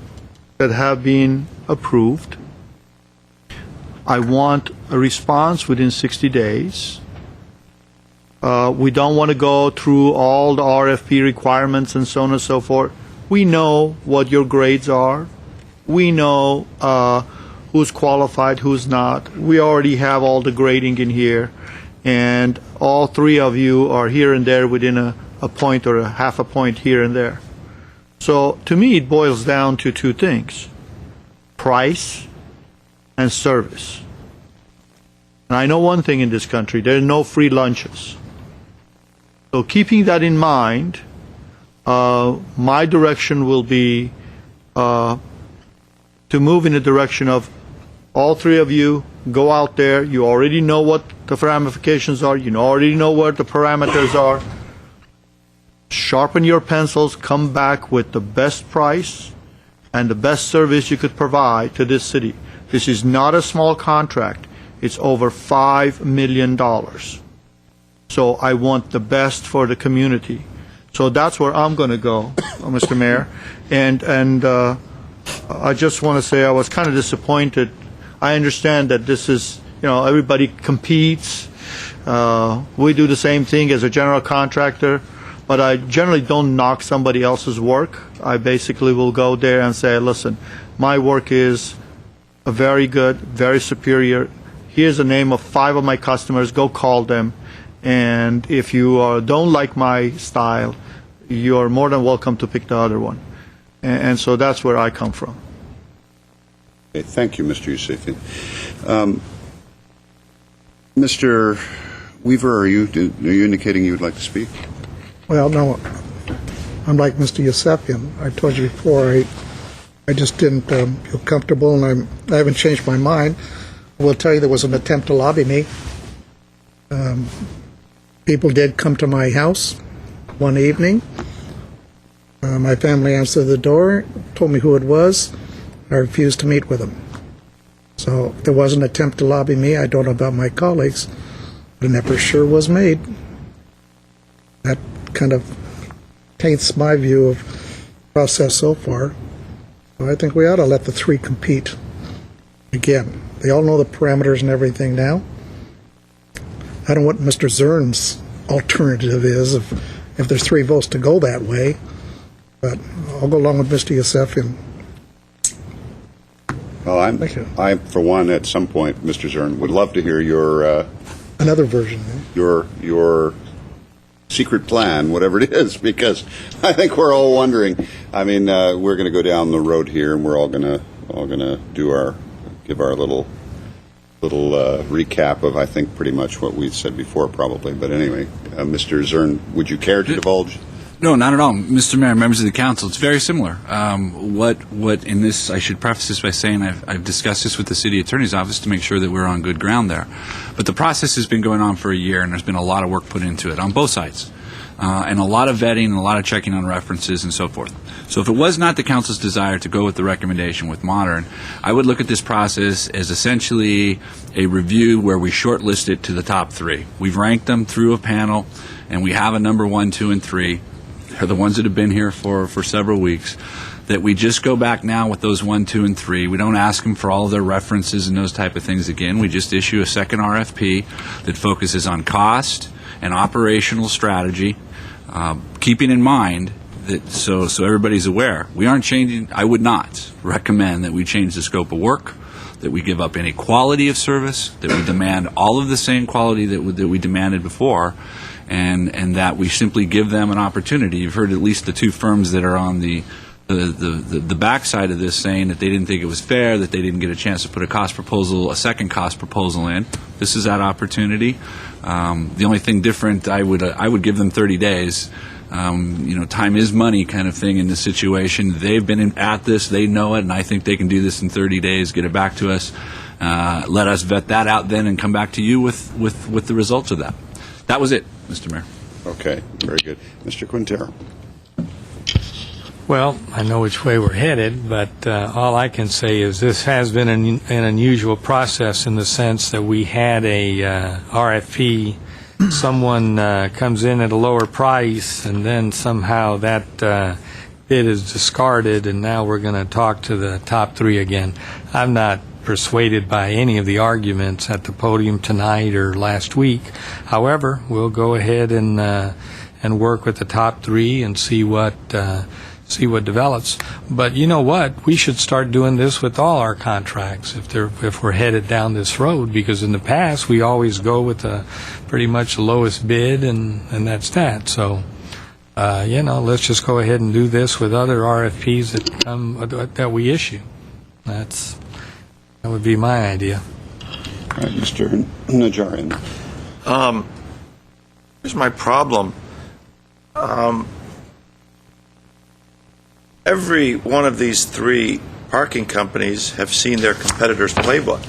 that have been approved, I want a response within 60 days. We don't want to go through all the RFP requirements and so on and so forth. We know what your grades are. We know who's qualified, who's not. We already have all the grading in here, and all 3 of you are here and there within a point or a half a point here and there. So to me, it boils down to 2 things: price and service. And I know one thing in this country: there are no free lunches. So keeping that in mind, my direction will be to move in the direction of all 3 of you go out there. You already know what the ramifications are. You already know what the parameters are. Sharpen your pencils. Come back with the best price and the best service you could provide to this city. This is not a small contract. It's over $5 million. So I want the best for the community. So that's where I'm going to go, Mr. Mayor. And I just want to say I was kind of disappointed. I understand that this is, everybody competes. We do the same thing as a general contractor, but I generally don't knock somebody else's work. I basically will go there and say, listen, my work is very good, very superior. Here's the name of 5 of my customers. Go call them. And if you don't like my style, you're more than welcome to pick the other one. And so that's where I come from. Okay, thank you, Mr. Yusefian. Mr. Weaver, are you indicating you would like to speak? Well, no, I'm like Mr. Yusefian. I told you before, I just didn't feel comfortable, and I haven't changed my mind. I will tell you there was an attempt to lobby me. People did come to my house one evening. My family answered the door, told me who it was. I refused to meet with them. So there was an attempt to lobby me. I don't know about my colleagues, but an effort sure was made. That kind of taints my view of the process so far. So I think we ought to let the three compete. Again, they all know the parameters and everything now. I don't know what Mr. Zern's alternative is if there's 3 votes to go that way, but I'll go along with Mr. Yusefian. Well, I, for one, at some point, Mr. Zern, would love to hear your another version. Your secret plan, whatever it is, because I think we're all wondering. I mean, we're going to go down the road here, and we're all going to give our little recap of, I think, pretty much what we've said before, probably. But anyway, Mr. Zern, would you care to divulge? No, not at all. Mr. Mayor, members of the council, it's very similar. What in this, I should preface this by saying I've discussed this with the city attorney's office to make sure that we're on good ground there. But the process has been going on for a year, and there's been a lot of work put into it on both sides. And a lot of vetting and a lot of checking on references and so forth. So if it was not the council's desire to go with the recommendation with Modern, I would look at this process as essentially a review where we shortlist it to the top 3. We've ranked them through a panel, and we have a number 1, 2, and 3. They're the ones that have been here for several weeks. That we just go back now with those 1, 2, and 3. We don't ask them for all of their references and those type of things again. We just issue a second RFP that focuses on cost and operational strategy, keeping in mind that so everybody's aware, we aren't changing. I would not recommend that we change the scope of work, that we give up any quality of service, that we demand all of the same quality that we demanded before, and that we simply give them an opportunity. You've heard at least the 2 firms that are on the backside of this saying that they didn't think it was fair, that they didn't get a chance to put a second cost proposal in. This is that opportunity. The only thing different, I would give them 30 days. Time is money kind of thing in this situation. They've been at this, they know it, and I think they can do this in 30 days, get it back to us, let us vet that out then and come back to you with the results of that. That was it, Mr. Mayor. Okay, very good. Mr. Quintero. Well, I know which way we're headed, but all I can say is this has been an unusual process in the sense that we had a RFP. Someone comes in at a lower price, and then somehow that bid is discarded, and now we're going to talk to the top 3 again. I'm not persuaded by any of the arguments at the podium tonight or last week. However, we'll go ahead and work with the top 3 and see what develops. But you know what? We should start doing this with all our contracts if we're headed down this road, because in the past we always go with pretty much the lowest bid, and that's that. So, let's just go ahead and do this with other RFPs that we issue. That would be my idea. All right, Mr. Najarian. Here's my problem. Every one of these 3 parking companies have seen their competitors' playbook.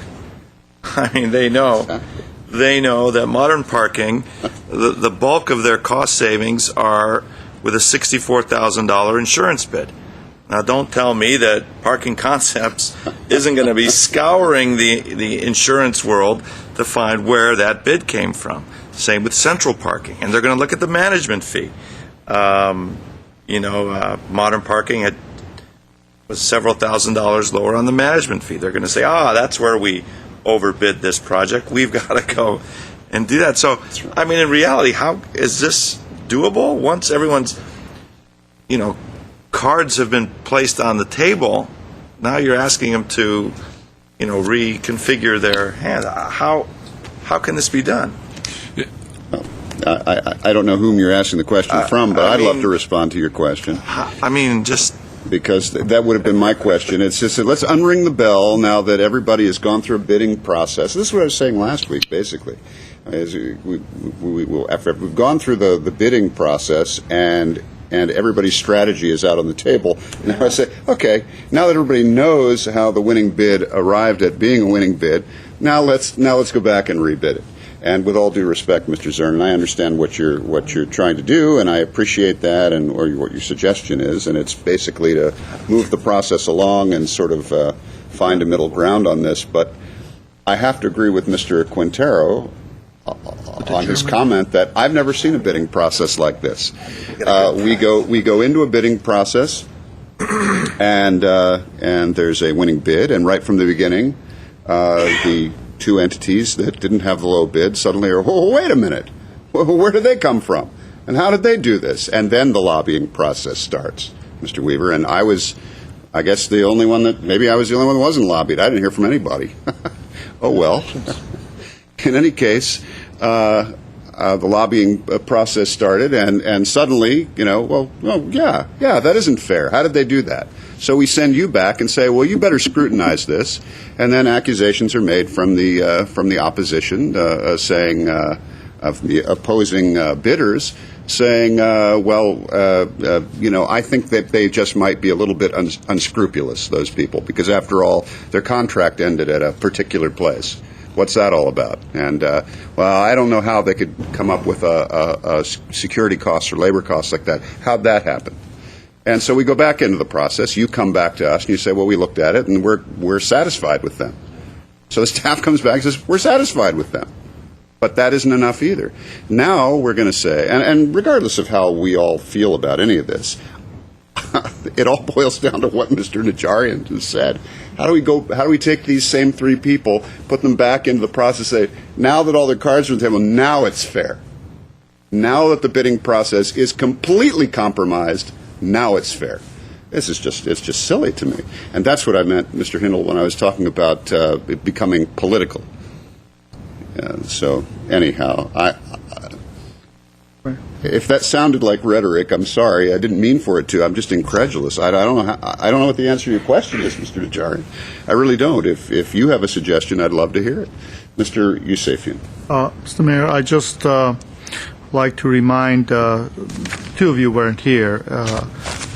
I mean, they know that Modern Parking, the bulk of their cost savings are with a $64,000 insurance bid. Now, don't tell me that Parking Concepts isn't going to be scouring the insurance world to find where that bid came from. Same with Central Parking, and they're going to look at the management fee. Modern Parking was several $1,000s lower on the management fee. They're going to say, that's where we overbid this project. We've got to go and do that. So, I mean, in reality, how is this doable? Once everyone's, cards have been placed on the table, now you're asking them to, reconfigure their hand. How can this be done? I don't know whom you're asking the question from, but I'd love to respond to your question. I mean, just because that would have been my question. It's just that let's unring the bell now that everybody has gone through a bidding process. This is what I was saying last week, basically. As after we've gone through the bidding process and everybody's strategy is out on the table, now I say, okay, now that everybody knows how the winning bid arrived at being a winning bid, now let's go back and rebid it. And with all due respect, Mr. Zernan, I understand what you're trying to do, and I appreciate that, or what your suggestion is, and it's basically to move the process along and sort of find a middle ground on this. But I have to agree with Mr. Quintero on his comment that I've never seen a bidding process like this. We go into a bidding process, and there's a winning bid, and right from the beginning, the two entities that didn't have the low bid suddenly are, oh, wait a minute, where did they come from? And how did they do this? And then the lobbying process starts, Mr. Weaver. And I guess maybe I was the only one that wasn't lobbied. I didn't hear from anybody. Oh, well. In any case, the lobbying process started, and suddenly, yeah, that isn't fair. How did they do that? So we send you back and say, well, you better scrutinize this, and then accusations are made from the opposition, saying of the opposing bidders, saying, I think that they just might be a little bit unscrupulous, those people, because after all, their contract ended at a particular place. What's that all about? And, I don't know how they could come up with a security costs or labor costs like that. How'd that happen? And so we go back into the process. You come back to us and you say, well, we looked at it and we're satisfied with them. So the staff comes back and says, we're satisfied with them. But that isn't enough either. Now we're going to say, and regardless of how we all feel about any of this, it all boils down to what Mr. Najarian has said. How do we take these same three people, put them back into the process, say, now that all their cards are on the table, now it's fair. Now that the bidding process is completely compromised, now it's fair. It's just silly to me. And that's what I meant, Mr. Hindle, when I was talking about it becoming political. So anyhow, if that sounded like rhetoric, I'm sorry. I didn't mean for it to. I'm just incredulous. I don't know what the answer to your question is, Mr. Najarian. I really don't. If you have a suggestion, I'd love to hear it. Mr. Yusefian. Mr. Mayor, I just like to remind, two of you weren't here,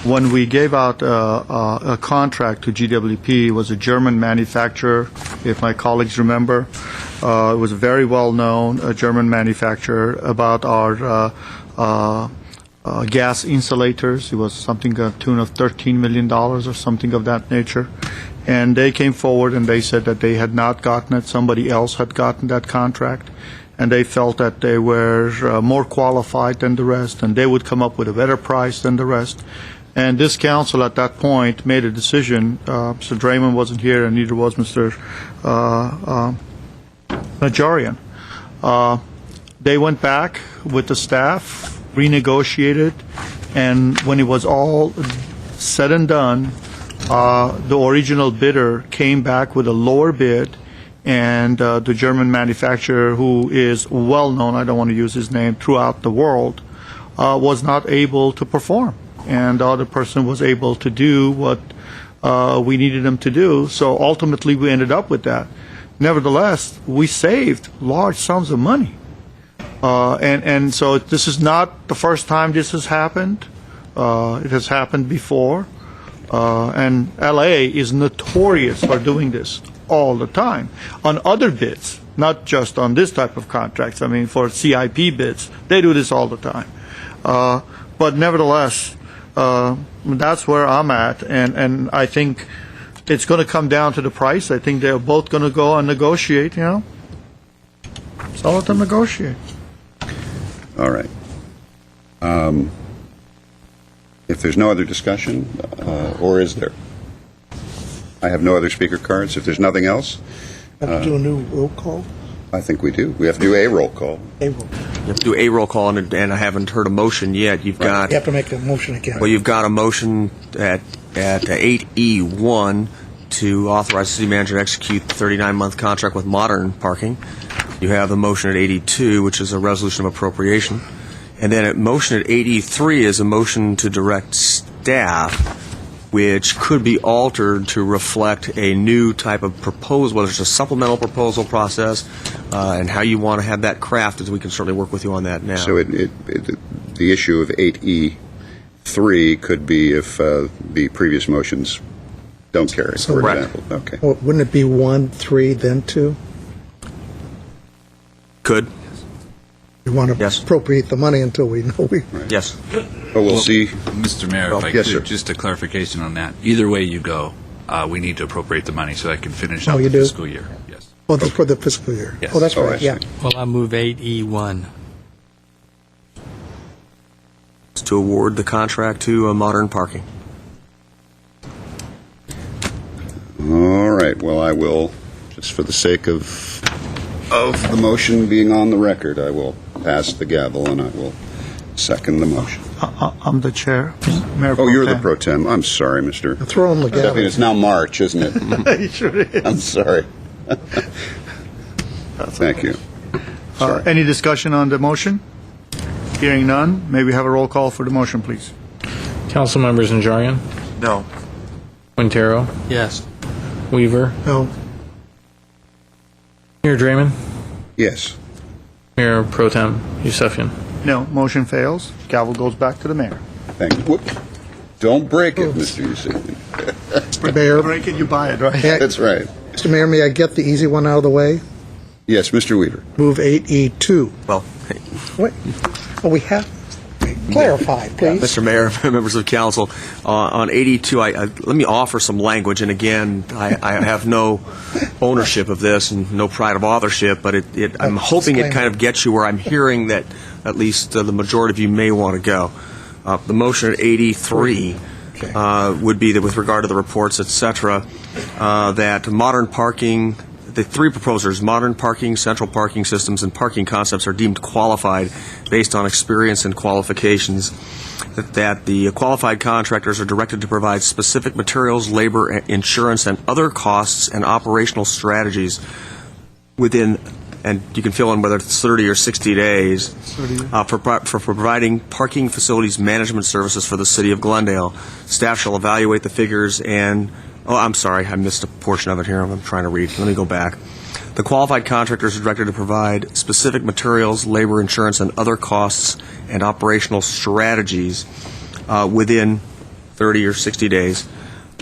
when we gave out a contract to GWP, it was a German manufacturer, if my colleagues remember. It was very well known, a German manufacturer, about our gas insulators. It was something to the tune of $13 million or something of that nature. And they came forward and they said that they had not gotten it. Somebody else had gotten that contract. And they felt that they were more qualified than the rest, and they would come up with a better price than the rest. And this council at that point made a decision. Mr. Draymond wasn't here, and neither was Mr. Najarian. They went back with the staff, renegotiated, and when it was all said and done, the original bidder came back with a lower bid, and the German manufacturer, who is well known, I don't want to use his name, throughout the world, was not able to perform. And the other person was able to do what we needed him to do. So ultimately we ended up with that. Nevertheless, we saved large sums of money. And so this is not the first time this has happened. It has happened before. And LA is notorious for doing this all the time on other bids, not just on this type of contracts. I mean, for CIP bids, they do this all the time. But nevertheless, that's where I'm at, and I think it's going to come down to the price. I think they're both going to go and negotiate, So let them negotiate. All right. If there's no other discussion, or is there? I have no other speaker cards. If there's nothing else, Have to do a new roll call? I think we do. We have to do a roll call. You have to do a roll call, and I haven't heard a motion yet. You've got. You have to make a motion again. Well, you've got a motion at 8E1 to authorize the city manager to execute the 39-month contract with Modern Parking. You have the motion at 8E2, which is a resolution of appropriation. And then motion at 8E3 is a motion to direct staff which could be altered to reflect a new type of proposal, whether it's a supplemental proposal process, and how you want to have that crafted. We can certainly work with you on that now. So the issue of 8E3 could be if the previous motions don't carry, for example. Okay. Well, wouldn't it be 1, 3, then 2? Could. We want to appropriate the money until we know we... Yes. But we'll see. Mr. Mayor, if I Yes, could, sir. just a clarification on that. Either way you go, we need to appropriate the money so I can finish out you the do? fiscal year. Yes. Oh, for the fiscal year. Yes. Oh, that's Oh, I right, see. yeah. Well, I move 8E1. To award the contract to Modern Parking. All right. Well, I will, just for the sake of the motion being on the record, I will pass the gavel and I will second the motion. I'm the chair, Mayor. Oh, you're the pro tem. I'm sorry, Mr. Throw him the gavel. Stephanie, it's now March, isn't it? It sure is. I'm sorry. Thank you. Sorry. Any discussion on the motion? Hearing none, may we have a roll call for the motion, please? Council members Najarian, No. Quintero, Yes. Weaver, No. Mayor Draymond, Yes. Mayor Pro Tem Yusefian. No, motion fails. Gavel goes back to the mayor. Thank you. Whoop. Don't break it, Mr. Yusefian. Mr. Mayor, Break it, you buy it, right? That's right. Mr. Mayor, may I get the easy one out of the way? Yes, Mr. Weaver. Move 8E2. Well, Wait. Oh, we have... Clarify, please. Mr. Mayor, members of council, on 82, let me offer some language, and again, I have no ownership of this and no pride of authorship, but I'm hoping it kind of gets you where I'm hearing that at least the majority of you may want to go. The motion at 83 would be that with regard to the reports, et cetera, that modern parking, the three proposers, modern parking, central parking systems, and parking concepts are deemed qualified based on experience and qualifications, that the qualified contractors are directed to provide specific materials, labor, insurance, and other costs and operational strategies within, and you can fill in whether it's 30 or 60 days, for providing parking facilities management services for the city of Glendale. Staff shall evaluate the figures and... Oh, I'm sorry, I missed a portion of it here. I'm trying to read. Let me go back. The qualified contractors are directed to provide specific materials, labor, insurance, and other costs and operational strategies within 30 or 60 days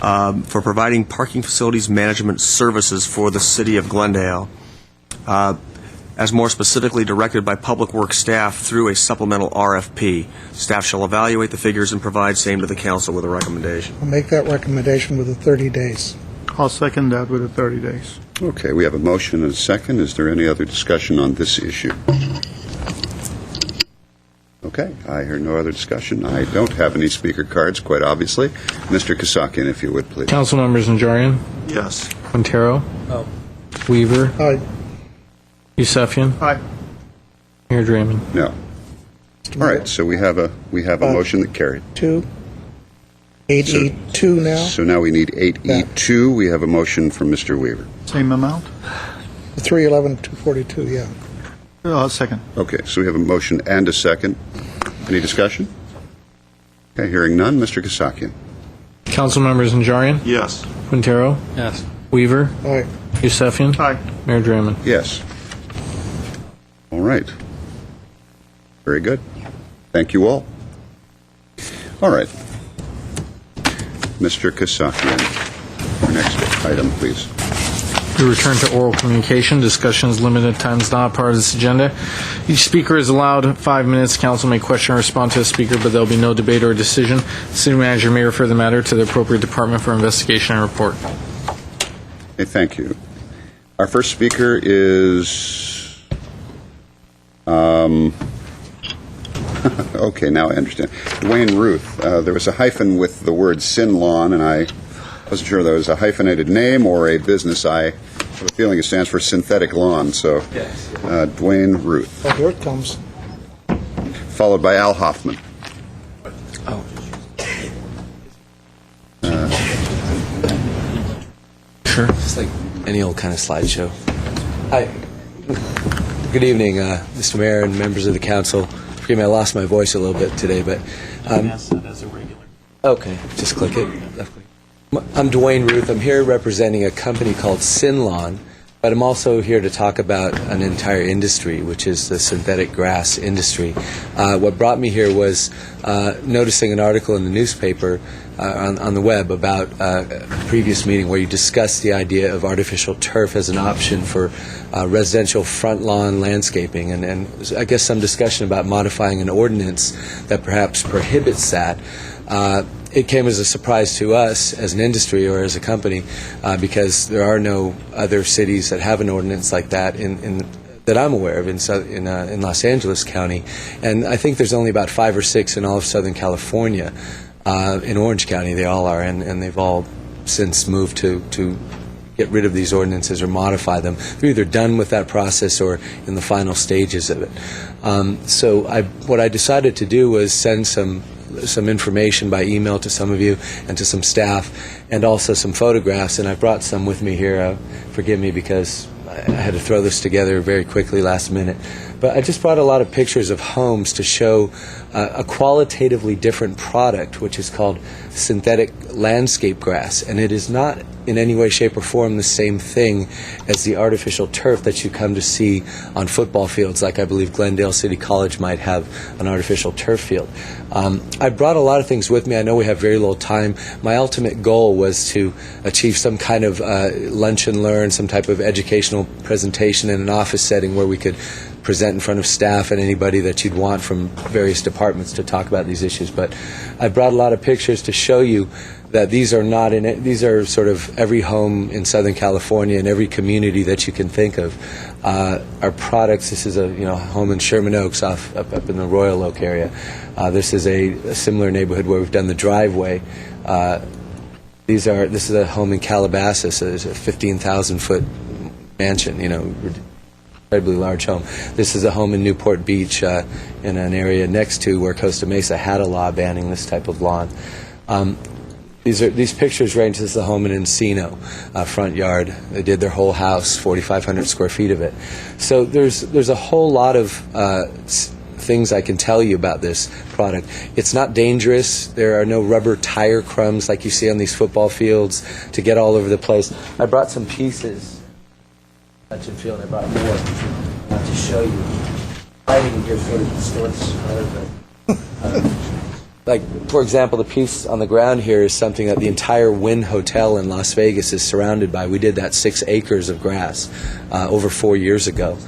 for providing parking facilities management services for the city of Glendale, as more specifically directed by Public Works staff through a supplemental RFP. Staff shall evaluate the figures and provide same to the council with a recommendation. I'll make that recommendation with the 30 days. I'll second that with the 30 days. Okay, we have a motion and a second. Is there any other discussion on this issue? Okay, I hear no other discussion. I don't have any speaker cards, quite obviously. Mr. Kasakian, if you would, please. Council members Najarian, Yes. Quintero, No. Weaver, Aye. Yusefian, Aye. Mayor Draymond. No. All right, so we have a motion that carried. 8E2 now? So now we need 8E2. We have a motion from Mr. Weaver. Same amount? 311, 242, yeah. Second. Okay, so we have a motion and a second. Any discussion? Okay, hearing none. Mr. Kasakian. Council members Najarian, Yes. Quintero, Yes. Weaver, Aye. Yusefian, Aye. Mayor Draymond. Yes. All right. Very good. Thank you all. All right. Mr. Kasakian, our next item, please. We return to oral communication. Discussion is limited. Time is not part of this agenda. Each speaker is allowed 5 minutes. Council may question or respond to the speaker, but there will be no debate or decision. The city manager may refer the matter to the appropriate department for investigation and report. Okay, thank you. Our first speaker is... okay, now I understand. Dwayne Ruth. There was a hyphen with the word Sin Lawn, and I wasn't sure there was a hyphenated name or a business. I have a feeling it stands for synthetic lawn. So, Dwayne Ruth. Oh, here it comes. Followed by Al Hoffman. Sure. It's like any old kind of slideshow. Hi. Good evening, Mr. Mayor and members of the council. Forgive me, I lost my voice a little bit today, but Okay, just click it. I'm Dwayne Ruth. I'm here representing a company called Sinlawn, but I'm also here to talk about an entire industry, which is the synthetic grass industry. What brought me here was noticing an article in the newspaper on the web about a previous meeting where you discussed the idea of artificial turf as an option for residential front lawn landscaping, and I guess some discussion about modifying an ordinance that perhaps prohibits that. It came as a surprise to us as an industry or as a company because there are no other cities that have an ordinance like that that I'm aware of in Los Angeles County, and I think there's only about 5 or 6 in all of Southern California. In Orange County, they all are, and they've all since moved to get rid of these ordinances or modify them. They're either done with that process or in the final stages of it. So what I decided to do was send some information by email to some of you and to some staff, and also some photographs, and I brought some with me here. Forgive me because I had to throw this together very quickly last minute. But I just brought a lot of pictures of homes to show a qualitatively different product, which is called synthetic landscape grass. And it is not in any way, shape, or form the same thing as the artificial turf that you come to see on football fields, like I believe Glendale City College might have an artificial turf field. I brought a lot of things with me. I know we have very little time. My ultimate goal was to achieve some kind of lunch and learn, some type of educational presentation in an office setting where we could present in front of staff and anybody that you'd want from various departments to talk about these issues. But I brought a lot of pictures to show you that these are not in it. These are sort of every home in Southern California and every community that you can think of. Our products. This is a home in Sherman Oaks, up in the Royal Oak area. This is a similar neighborhood where we've done the driveway. This is a home in Calabasas. It's a 15,000-foot mansion. Incredibly large home. This is a home in Newport Beach, in an area next to where Costa Mesa had a law banning this type of lawn. These pictures range. This is a home in Encino, front yard. They did their whole house, 4,500 square feet of it. So there's a whole lot of things I can tell you about this product. It's not dangerous. There are no rubber tire crumbs like you see on these football fields to get all over the place. I brought some pieces. Touch and feel, and I brought more to show you. Lighting here sort of distorts like, for example, the piece on the ground here is something that the entire Wynn Hotel in Las Vegas is surrounded by. We did that 6 acres of grass over 4 years ago.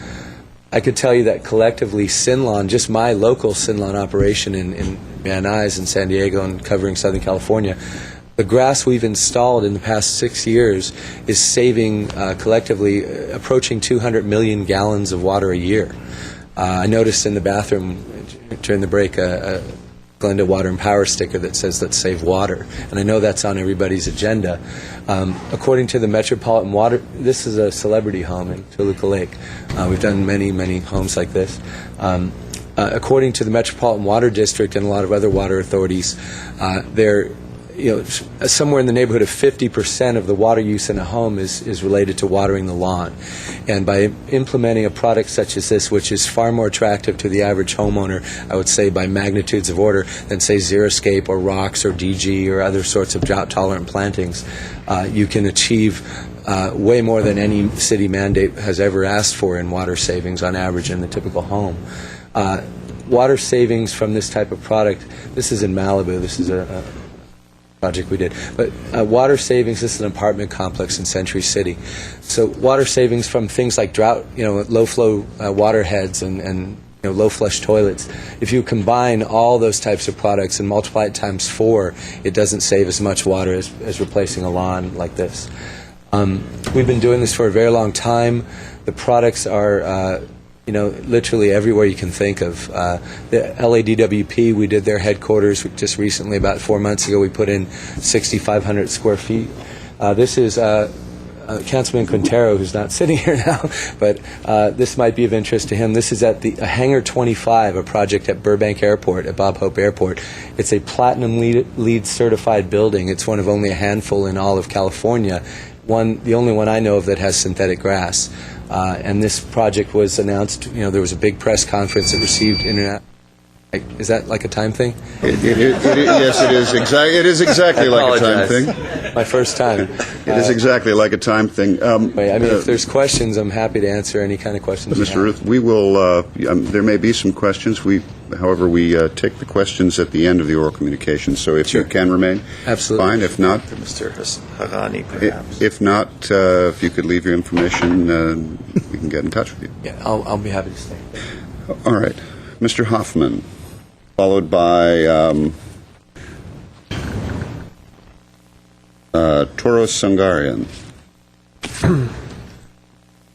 I could tell you that collectively Sinlawn, just my local Sinlawn operation in Van Nuys and San Diego and covering Southern California, the grass we've installed in the past 6 years is saving collectively approaching 200 million gallons of water a year. I noticed in the bathroom during the break a Glendale Water and Power sticker that says "Let's save water," and I know that's on everybody's agenda. According to the Metropolitan Water, this is a celebrity home in Toluca Lake. We've done many homes like this. According to the Metropolitan Water District and a lot of other water authorities, they're somewhere in the neighborhood of 50% of the water use in a home is related to watering the lawn. And by implementing a product such as this, which is far more attractive to the average homeowner, I would say by magnitudes of order, than say Xeriscape or Rocks or DG or other sorts of drought-tolerant plantings, you can achieve way more than any city mandate has ever asked for in water savings on average in the typical home. Water savings from this type of product, this is in Malibu, this is a project we did. But water savings, this is an apartment complex in Century City. So water savings from things like drought, low flow water heads and low flush toilets. If you combine all those types of products and multiply it times 4, it doesn't save as much water as replacing a lawn like this. We've been doing this for a very long time. The products are literally everywhere you can think of. The LADWP, we did their headquarters just recently, about 4 months ago. We put in 6,500 square feet. This is Councilman Quintero, who's not sitting here now, but this might be of interest to him. This is at the Hangar 25, a project at Burbank Airport, at Bob Hope Airport. It's a platinum LEED certified building. It's one of only a handful in all of California. The only one I know of that has synthetic grass. And this project was announced, there was a big press conference that received Is that like a time thing? Yes, it is. It is exactly like a time thing. My first time. It is exactly like a time thing. If there's questions, I'm happy to answer any kind of questions. Mr. Ruth, we will. There may be some questions. However, we take the questions at the end of the oral communication. So if you can remain, absolutely fine. If not, Mr. Harani, perhaps. If not, if you could leave your information, we can get in touch with you. Yeah, I'll be happy to stay. All right, Mr. Hoffman, followed by Toros Sungarian. Good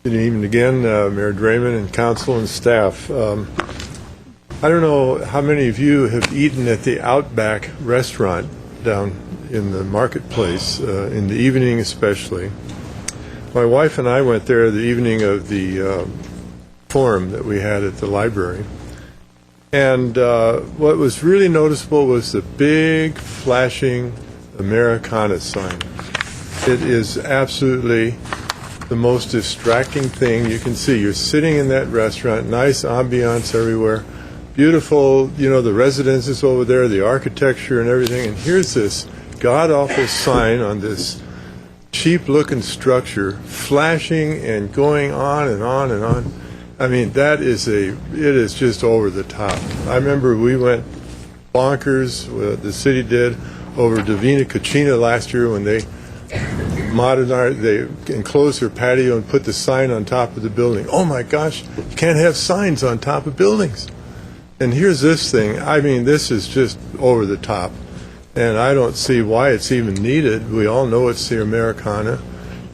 evening again, Mayor Draymond and council and staff. I don't know how many of you have eaten at the Outback restaurant down in the marketplace, in the evening especially. My wife and I went there the evening of the forum that we had at the library. And what was really noticeable was the big, flashing Americana sign. It is absolutely the most distracting thing you can see. You're sitting in that restaurant, nice ambiance everywhere, beautiful, the residences over there, the architecture and everything, and here's this god-awful sign on this cheap-looking structure flashing and going on and on and on. I mean, it is just over the top. I remember we went bonkers, the city did, over Divina Cucina last year when they enclosed their patio and put the sign on top of the building. Oh my gosh, you can't have signs on top of buildings. And here's this thing. I mean, this is just over the top. And I don't see why it's even needed. We all know it's the Americana.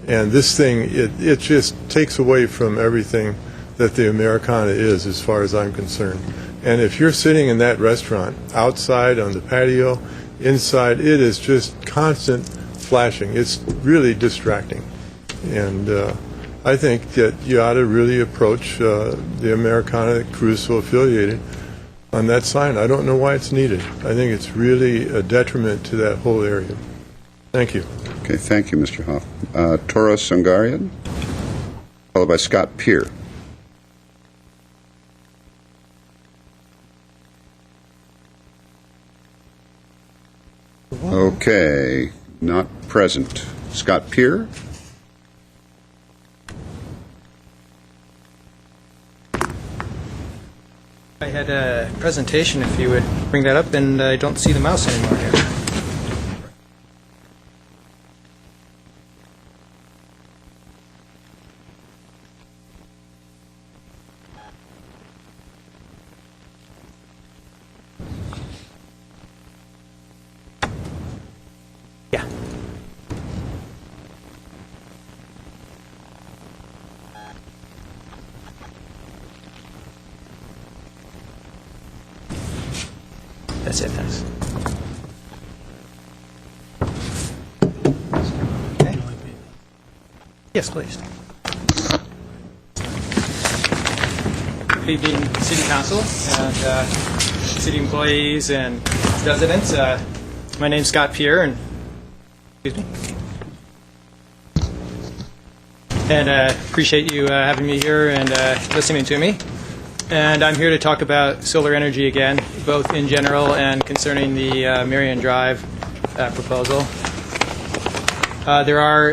And this thing, it just takes away from everything that the Americana is, as far as I'm concerned. And if you're sitting in that restaurant, outside on the patio, inside, it is just constant flashing. It's really distracting. And I think that you ought to really approach the Americana Crusoe affiliated on that sign. I don't know why it's needed. I think it's really a detriment to that whole area. Thank you. Okay, thank you, Mr. Hoff. Toros Sungarian, followed by Scott Peer. Okay, not present. Scott Peer? I had a presentation, if you would bring that up, and I don't see the mouse anymore here. Yeah. That's it, thanks. Okay. Yes, please. Good evening, City Council and city employees and residents. My name's Scott Peer, and excuse me. And appreciate you having me here and listening to me. And I'm here to talk about solar energy again, both in general and concerning the Marion Drive proposal. There are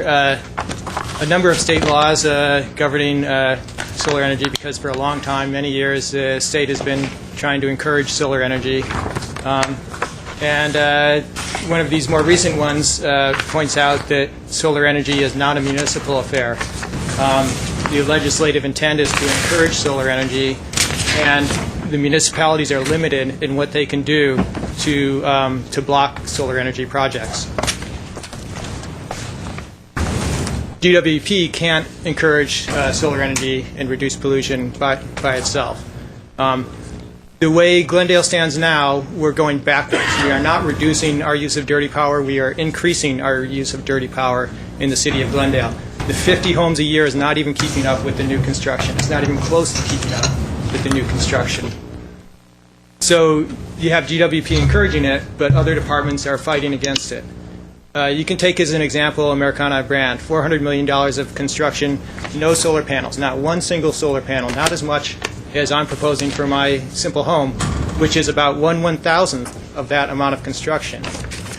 a number of state laws governing solar energy because for a long time, many years, the state has been trying to encourage solar energy. And one of these more recent ones points out that solar energy is not a municipal affair. The legislative intent is to encourage solar energy, and the municipalities are limited in what they can do to block solar energy projects. GWP can't encourage solar energy and reduce pollution by itself. The way Glendale stands now, we're going backwards. We are not reducing our use of dirty power. We are increasing our use of dirty power in the city of Glendale. The 50 homes a year is not even keeping up with the new construction. It's not even close to keeping up with the new construction. So you have GWP encouraging it, but other departments are fighting against it. You can take as an example Americana brand, $400 million of construction, no solar panels, not one single solar panel, not as much as I'm proposing for my simple home, which is about 1/1000th of that amount of construction.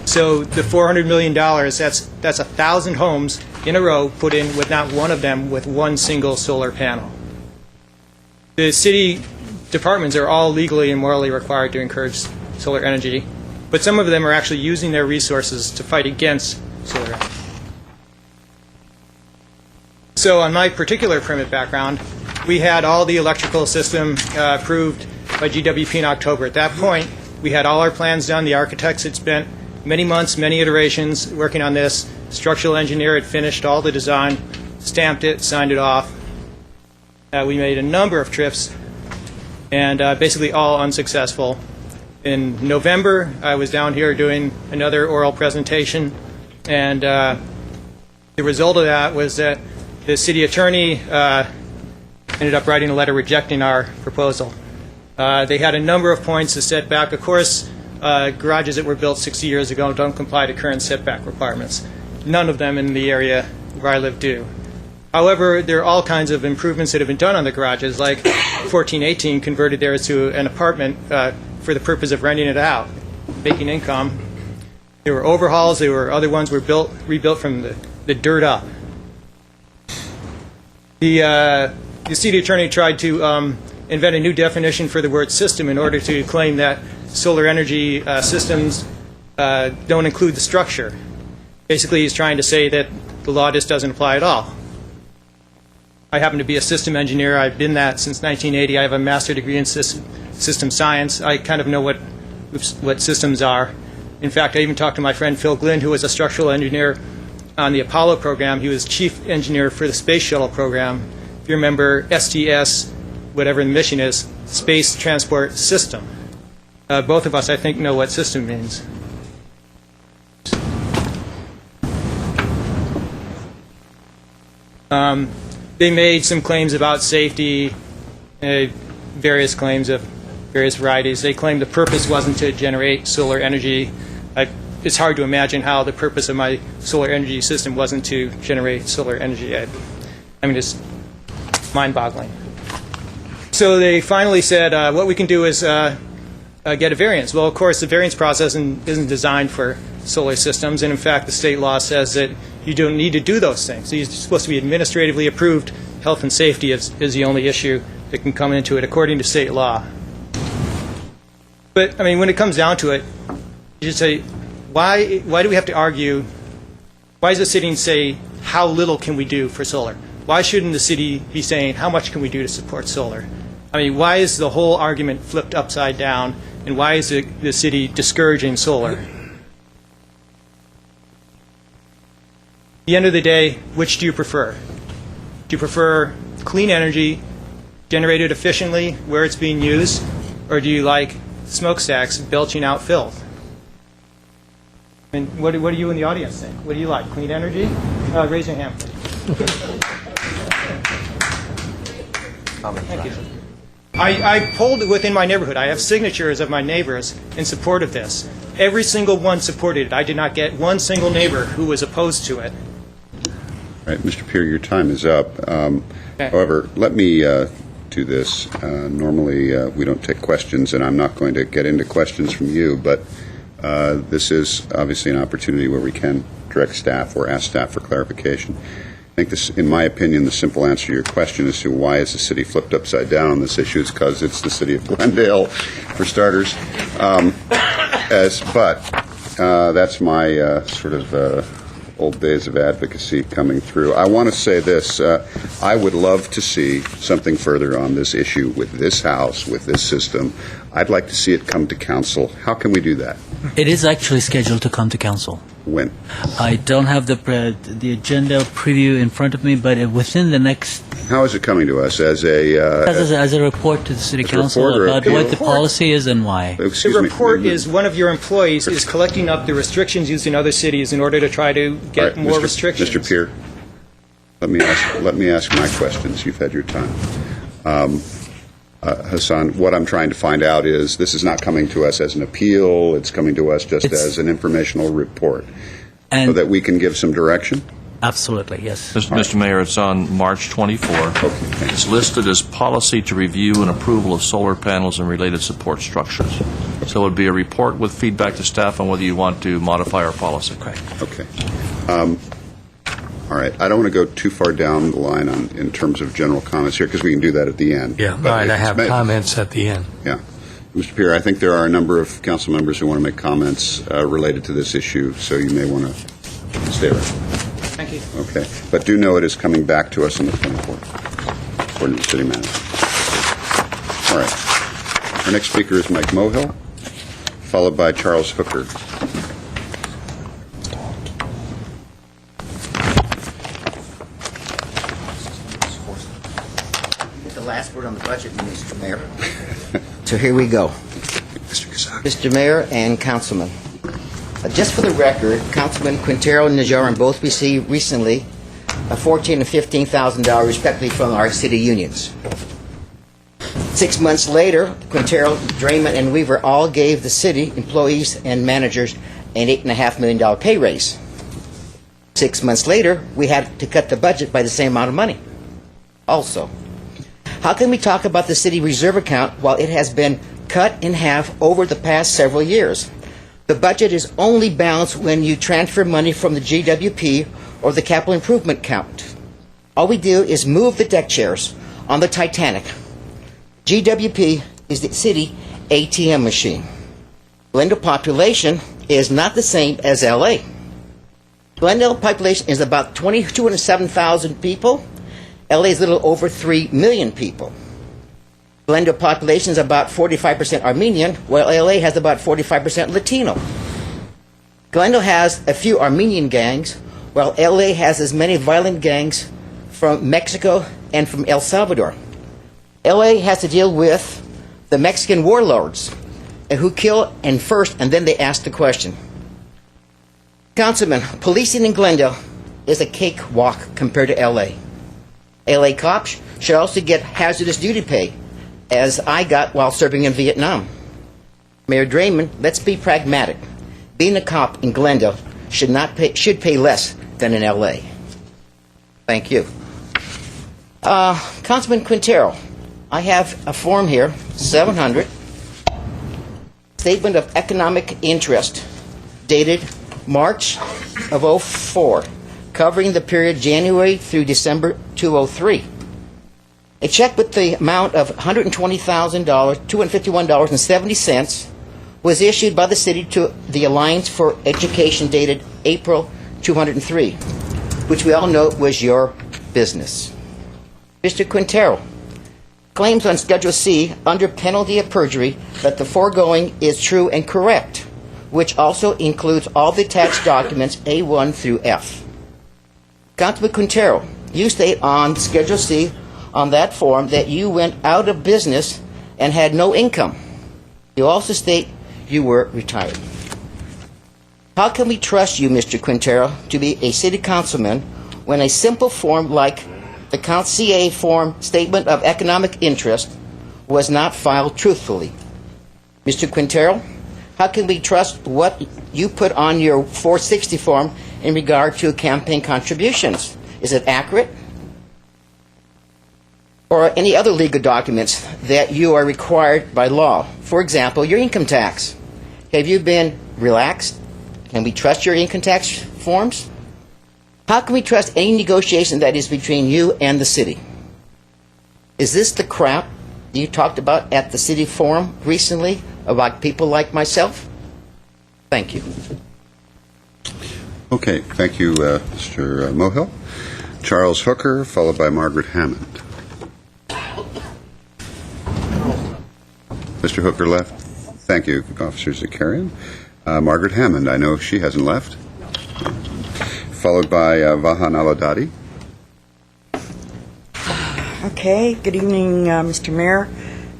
So the $400 million, that's 1,000 homes in a row put in with not one of them with one single solar panel. The city departments are all legally and morally required to encourage solar energy, but some of them are actually using their resources to fight against solar energy. So on my particular permit background, we had all the electrical system approved by GWP in October. At that point, we had all our plans done. The architects had spent many months, many iterations working on this. Structural engineer had finished all the design, stamped it, signed it off. We made a number of trips, and basically all unsuccessful. In November, I was down here doing another oral presentation, and the result of that was that the city attorney ended up writing a letter rejecting our proposal. They had a number of points to set back. Of course, garages that were built 60 years ago don't comply to current setback requirements. None of them in the area where I live do. However, there are all kinds of improvements that have been done on the garages, like 1418 converted theirs to an apartment for the purpose of renting it out, making income. There were overhauls. There were other ones were rebuilt from the dirt up. The city attorney tried to invent a new definition for the word system in order to claim that solar energy systems don't include the structure. Basically, he's trying to say that the law just doesn't apply at all. I happen to be a system engineer. I've been that since 1980. I have a master's degree in system science. I kind of know what systems are. In fact, I even talked to my friend Phil Glynn, who was a structural engineer on the Apollo program. He was chief engineer for the space shuttle program. If you remember STS, whatever the mission is, Space Transport System. Both of us, I think, know what system means. They made some claims about safety, various claims of various varieties. They claimed the purpose wasn't to generate solar energy. It's hard to imagine how the purpose of my solar energy system wasn't to generate solar energy. I mean, it's mind-boggling. So they finally said, what we can do is get a variance. Well, of course, the variance process isn't designed for solar systems, and in fact, the state law says that you don't need to do those things. It's supposed to be administratively approved. Health and safety is the only issue that can come into it, according to state law. But, I mean, when it comes down to it, you should say, why do we have to argue? Why does the city say, how little can we do for solar? Why shouldn't the city be saying, how much can we do to support solar? I mean, why is the whole argument flipped upside down, and why is the city discouraging solar? At the end of the day, which do you prefer? Do you prefer clean energy generated efficiently where it's being used, or do you like smokestacks belching out filth? And what do you in the audience think? What do you like? Clean energy? Raise your hand, please. Thank you. I polled it within my neighborhood. I have signatures of my neighbors in support of this. Every single one supported it. I did not get one single neighbor who was opposed to it. All right, Mr. Peer, your time is up. Okay. However, let me do this. Normally, we don't take questions, and I'm not going to get into questions from you, but this is obviously an opportunity where we can direct staff or ask staff for clarification. I think this, in my opinion, the simple answer to your question as to why is the city flipped upside down on this issue is because it's the city of Glendale, for starters. But that's my sort of old days of advocacy coming through. I want to say this. I would love to see something further on this issue with this House, with this system. I'd like to see it come to council. How can we do that? It is actually scheduled to come to council. When? I don't have the agenda preview in front of me, but within the next... How is it coming to us? As a report to the city council about what the policy is and why. The report is one of your employees is collecting up the restrictions used in other cities in order to try to get more restrictions. Mr. Peer, let me ask my questions. You've had your time. Hassan, what I'm trying to find out is this is not coming to us as an appeal. It's coming to us just as an informational report, so that we can give some direction. Absolutely, yes. Mr. Mayor, it's on March 24. It's listed as policy to review and approval of solar panels and related support structures. So it would be a report with feedback to staff on whether you want to modify our policy. Correct. Okay. All right. I don't want to go too far down the line in terms of general comments here, because we can do that at the end. Yeah, all right, I have comments at the end. Yeah. Mr. Pierre, I think there are a number of council members who want to make comments related to this issue, so you may want to stay around. Thank you. Okay. But do know it is coming back to us on the 24th, according to the city manager. All right. Our next speaker is Mike Mohill, followed by Charles Hooker. The last word on the budget, Mr. Mayor. So here we go. Mr. Mayor and Councilman. Just for the record, Councilman Quintero and Najaran both received recently $14,000 and $15,000 respectively from our city unions. 6 months later, Quintero, Draymond, and Weaver all gave the city employees and managers an $8.5 million pay raise. 6 months later, we had to cut the budget by the same amount of money. Also, how can we talk about the city reserve account while it has been cut in half over the past several years? The budget is only balanced when you transfer money from the GWP or the capital improvement account. All we do is move the deck chairs on the Titanic. GWP is the city ATM machine. Glendale population is not the same as LA. Glendale population is about 207,000 people. LA is a little over 3 million people. Glendale population is about 45% Armenian, while LA has about 45% Latino. Glendale has a few Armenian gangs, while LA has as many violent gangs from Mexico and from El Salvador. LA has to deal with the Mexican warlords who kill and first, and then they ask the question. Councilman, policing in Glendale is a cakewalk compared to LA. LA cops should also get hazardous duty pay, as I got while serving in Vietnam. Mayor Draymond, let's be pragmatic. Being a cop in Glendale should pay less than in LA. Thank you. Councilman Quintero, I have a form here, 700, Statement of Economic Interest, dated March of 04, covering the period January through December 2003. A check with the amount of $120,000, $251.70, was issued by the city to the Alliance for Education dated April 203, which we all know was your business. Mr. Quintero claims on Schedule C, under penalty of perjury, that the foregoing is true and correct, which also includes all the tax documents A1 through F. Councilman Quintero, you state on Schedule C on that form that you went out of business and had no income. You also state you were retired. How can we trust you, Mr. Quintero, to be a city councilman when a simple form like the Count CA form Statement of Economic Interest was not filed truthfully? Mr. Quintero, how can we trust what you put on your 460 form in regard to campaign contributions? Is it accurate? Or any other legal documents that you are required by law? For example, your income tax. Have you been relaxed? Can we trust your income tax forms? How can we trust any negotiation that is between you and the city? Is this the crap you talked about at the city forum recently about people like myself? Thank you. Okay, thank you, Mr. Mohill. Charles Hooker, followed by Margaret Hammond. Mr. Hooker left. Thank you, Officer Zakarian. Margaret Hammond, I know she hasn't left. Followed by Vahan Aladadi. Okay, good evening, Mr. Mayor,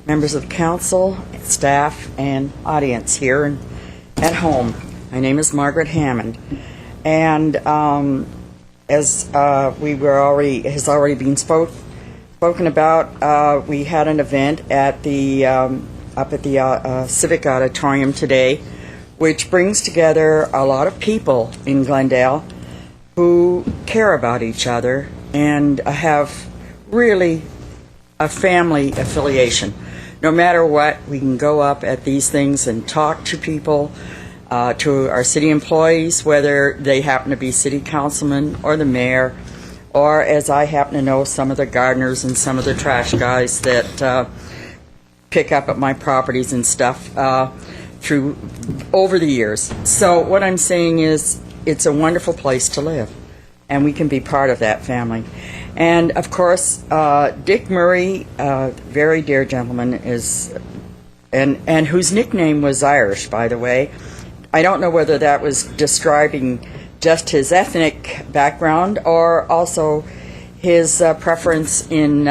members of council, staff, and audience here and at home. My name is Margaret Hammond, and as has already been spoken about, we had an event at the up at the Civic Auditorium today, which brings together a lot of people in Glendale who care about each other and have really a family affiliation. No matter what, we can go up at these things and talk to people, to our city employees, whether they happen to be city councilmen or the mayor, or as I happen to know, some of the gardeners and some of the trash guys that pick up at my properties and stuff through over the years. So what I'm saying is it's a wonderful place to live, and we can be part of that family. And of course, Dick Murray, very dear gentleman, is and whose nickname was Irish, by the way. I don't know whether that was describing just his ethnic background or also his preference in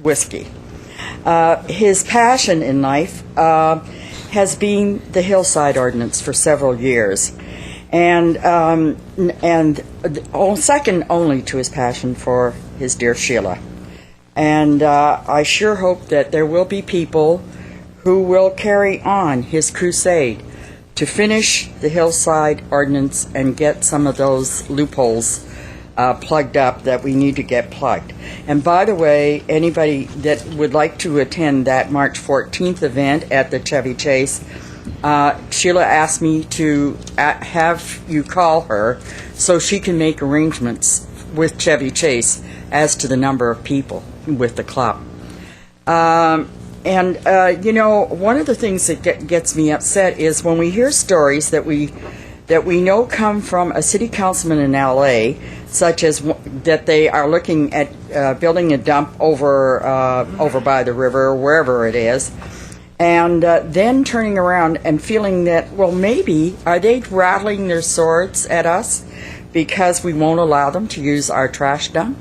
whiskey. His passion in life has been the Hillside Ordinance for several years, and second only to his passion for his dear Sheila. And I sure hope that there will be people who will carry on his crusade to finish the Hillside Ordinance and get some of those loopholes plugged up that we need to get plugged. And by the way, anybody that would like to attend that March 14th event at the Chevy Chase, Sheila asked me to have you call her so she can make arrangements with Chevy Chase as to the number of people with the club. You know, one of the things that gets me upset is when we hear stories that we know come from a city councilman in L.A., such as that they are looking at building a dump over by the river or wherever it is, and then turning around and feeling that, well, maybe, are they rattling their swords at us because we won't allow them to use our trash dump?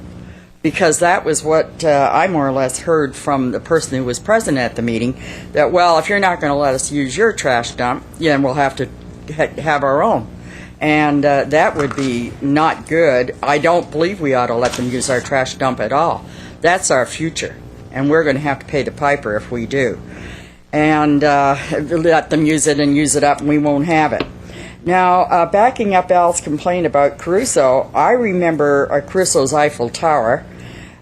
Because that was what I more or less heard from the person who was present at the meeting, that, well, if you're not going to let us use your trash dump, then we'll have to have our own. And that would be not good. I don't believe we ought to let them use our trash dump at all. That's our future, and we're going to have to pay the piper if we do. And let them use it and use it up, and we won't have it. Now, backing up Al's complaint about Caruso, I remember Caruso's Eiffel Tower.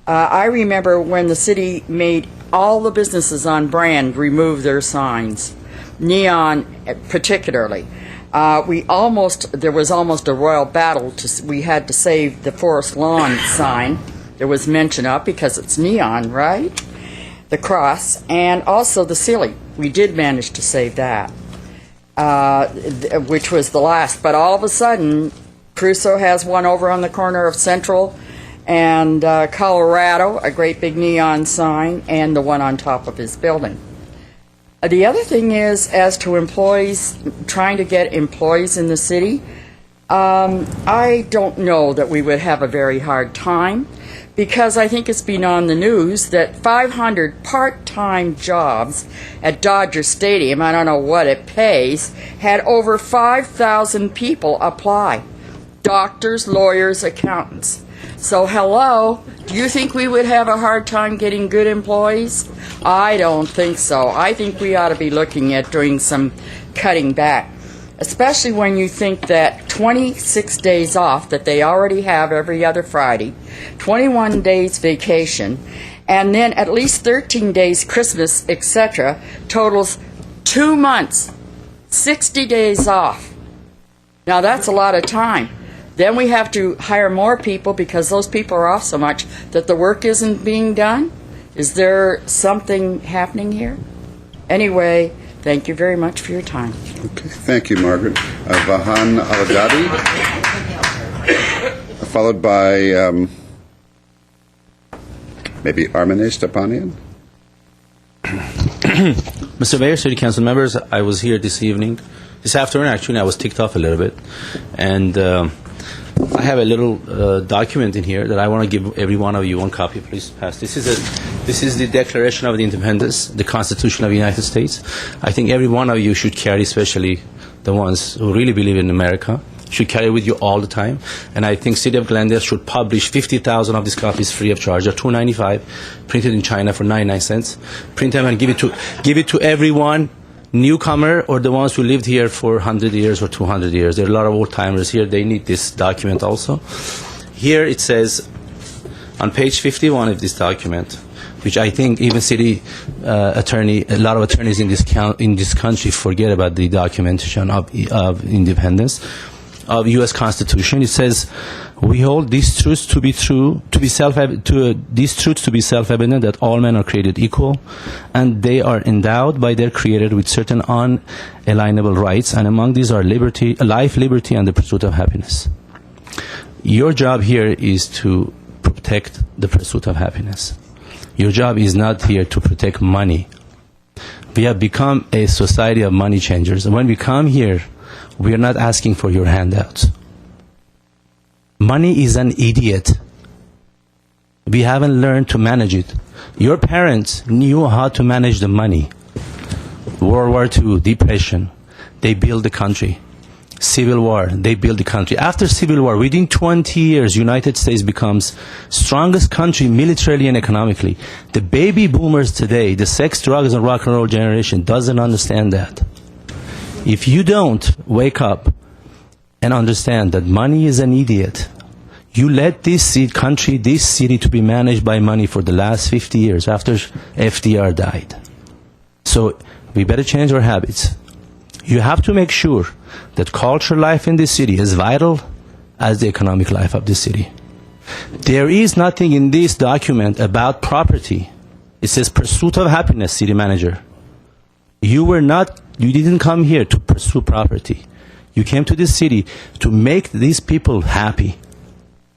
I remember when the city made all the businesses on Brand remove their signs, neon particularly. There was almost a royal battle. We had to save the Forest Lawn sign. There was mention of, because it's neon, right? The cross, and also the ceiling. We did manage to save that, which was the last. But all of a sudden, Crusoe has one over on the corner of Central and Colorado, a great big neon sign, and the one on top of his building. The other thing is, as to employees, trying to get employees in the city, I don't know that we would have a very hard time, because I think it's been on the news that 500 part-time jobs at Dodger Stadium, I don't know what it pays, had over 5,000 people apply. Doctors, lawyers, accountants. So hello, do you think we would have a hard time getting good employees? I don't think so. I think we ought to be looking at doing some cutting back, especially when you think that 26 days off that they already have every other Friday, 21 days vacation, and then at least 13 days Christmas, etc., totals 2 months, 60 days off. Now that's a lot of time. Then we have to hire more people because those people are off so much that the work isn't being done. Is there something happening here? Anyway, thank you very much for your time. Okay, thank you, Margaret. Vahan Al-Gadi, followed by maybe Armene Stepanian. Mr. Mayor, City Council members, I was here this afternoon actually, I was ticked off a little bit, and I have a little document in here that I want to give every one of you one copy. Please pass. This is the Declaration of the Independence, the Constitution of the United States. I think every one of you should carry, especially the ones who really believe in America, should carry it with you all the time. And I think City of Glendale should publish 50,000 of these copies free of charge. They're $2.95, printed in China for 99 cents. Print them and give it to everyone newcomer or the ones who lived here for 100 years or 200 years. There are a lot of old-timers here. They need this document also. Here it says, on page 51 of this document, which I think even city attorney, a lot of attorneys in this country forget about the documentation of independence of U.S. Constitution. It says, "We hold these truths to be true, these truths to be self-evident that all men are created equal, and they are endowed by their Creator with certain unalienable rights, and among these are liberty, life, liberty, and the pursuit of happiness." Your job here is to protect the pursuit of happiness. Your job is not here to protect money. We have become a society of money changers. When we come here, we are not asking for your handouts. Money is an idiot. We haven't learned to manage it. Your parents knew how to manage the money. World War II, Depression, they built the country. Civil War, they built the country. After Civil War, within 20 years, United States becomes strongest country militarily and economically. The baby boomers today, the sex, drugs, and rock and roll generation doesn't understand that. If you don't wake up and understand that money is an idiot, you let this country, this city to be managed by money for the last 50 years after FDR died. So we better change our habits. You have to make sure that cultural life in this city is vital as the economic life of this city. There is nothing in this document about property. It says pursuit of happiness, city manager. You didn't come here to pursue property. You came to this city to make these people happy.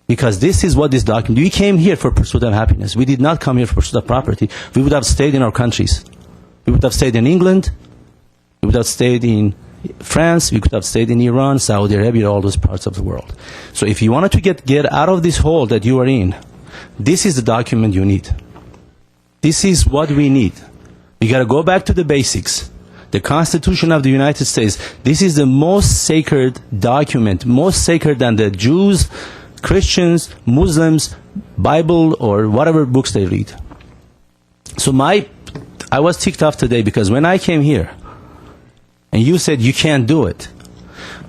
Because this is what this document, we came here for pursuit of happiness. We did not come here for pursuit of property. We would have stayed in our countries. We would have stayed in England. We would have stayed in France. We could have stayed in Iran, Saudi Arabia, all those parts of the world. So if you wanted to get out of this hole that you are in, this is the document you need. This is what we need. We got to go back to the basics. The Constitution of the United States, this is the most sacred document, most sacred than the Jews, Christians, Muslims, Bible, or whatever books they read. So I was ticked off today because when I came here, and you said you can't do it,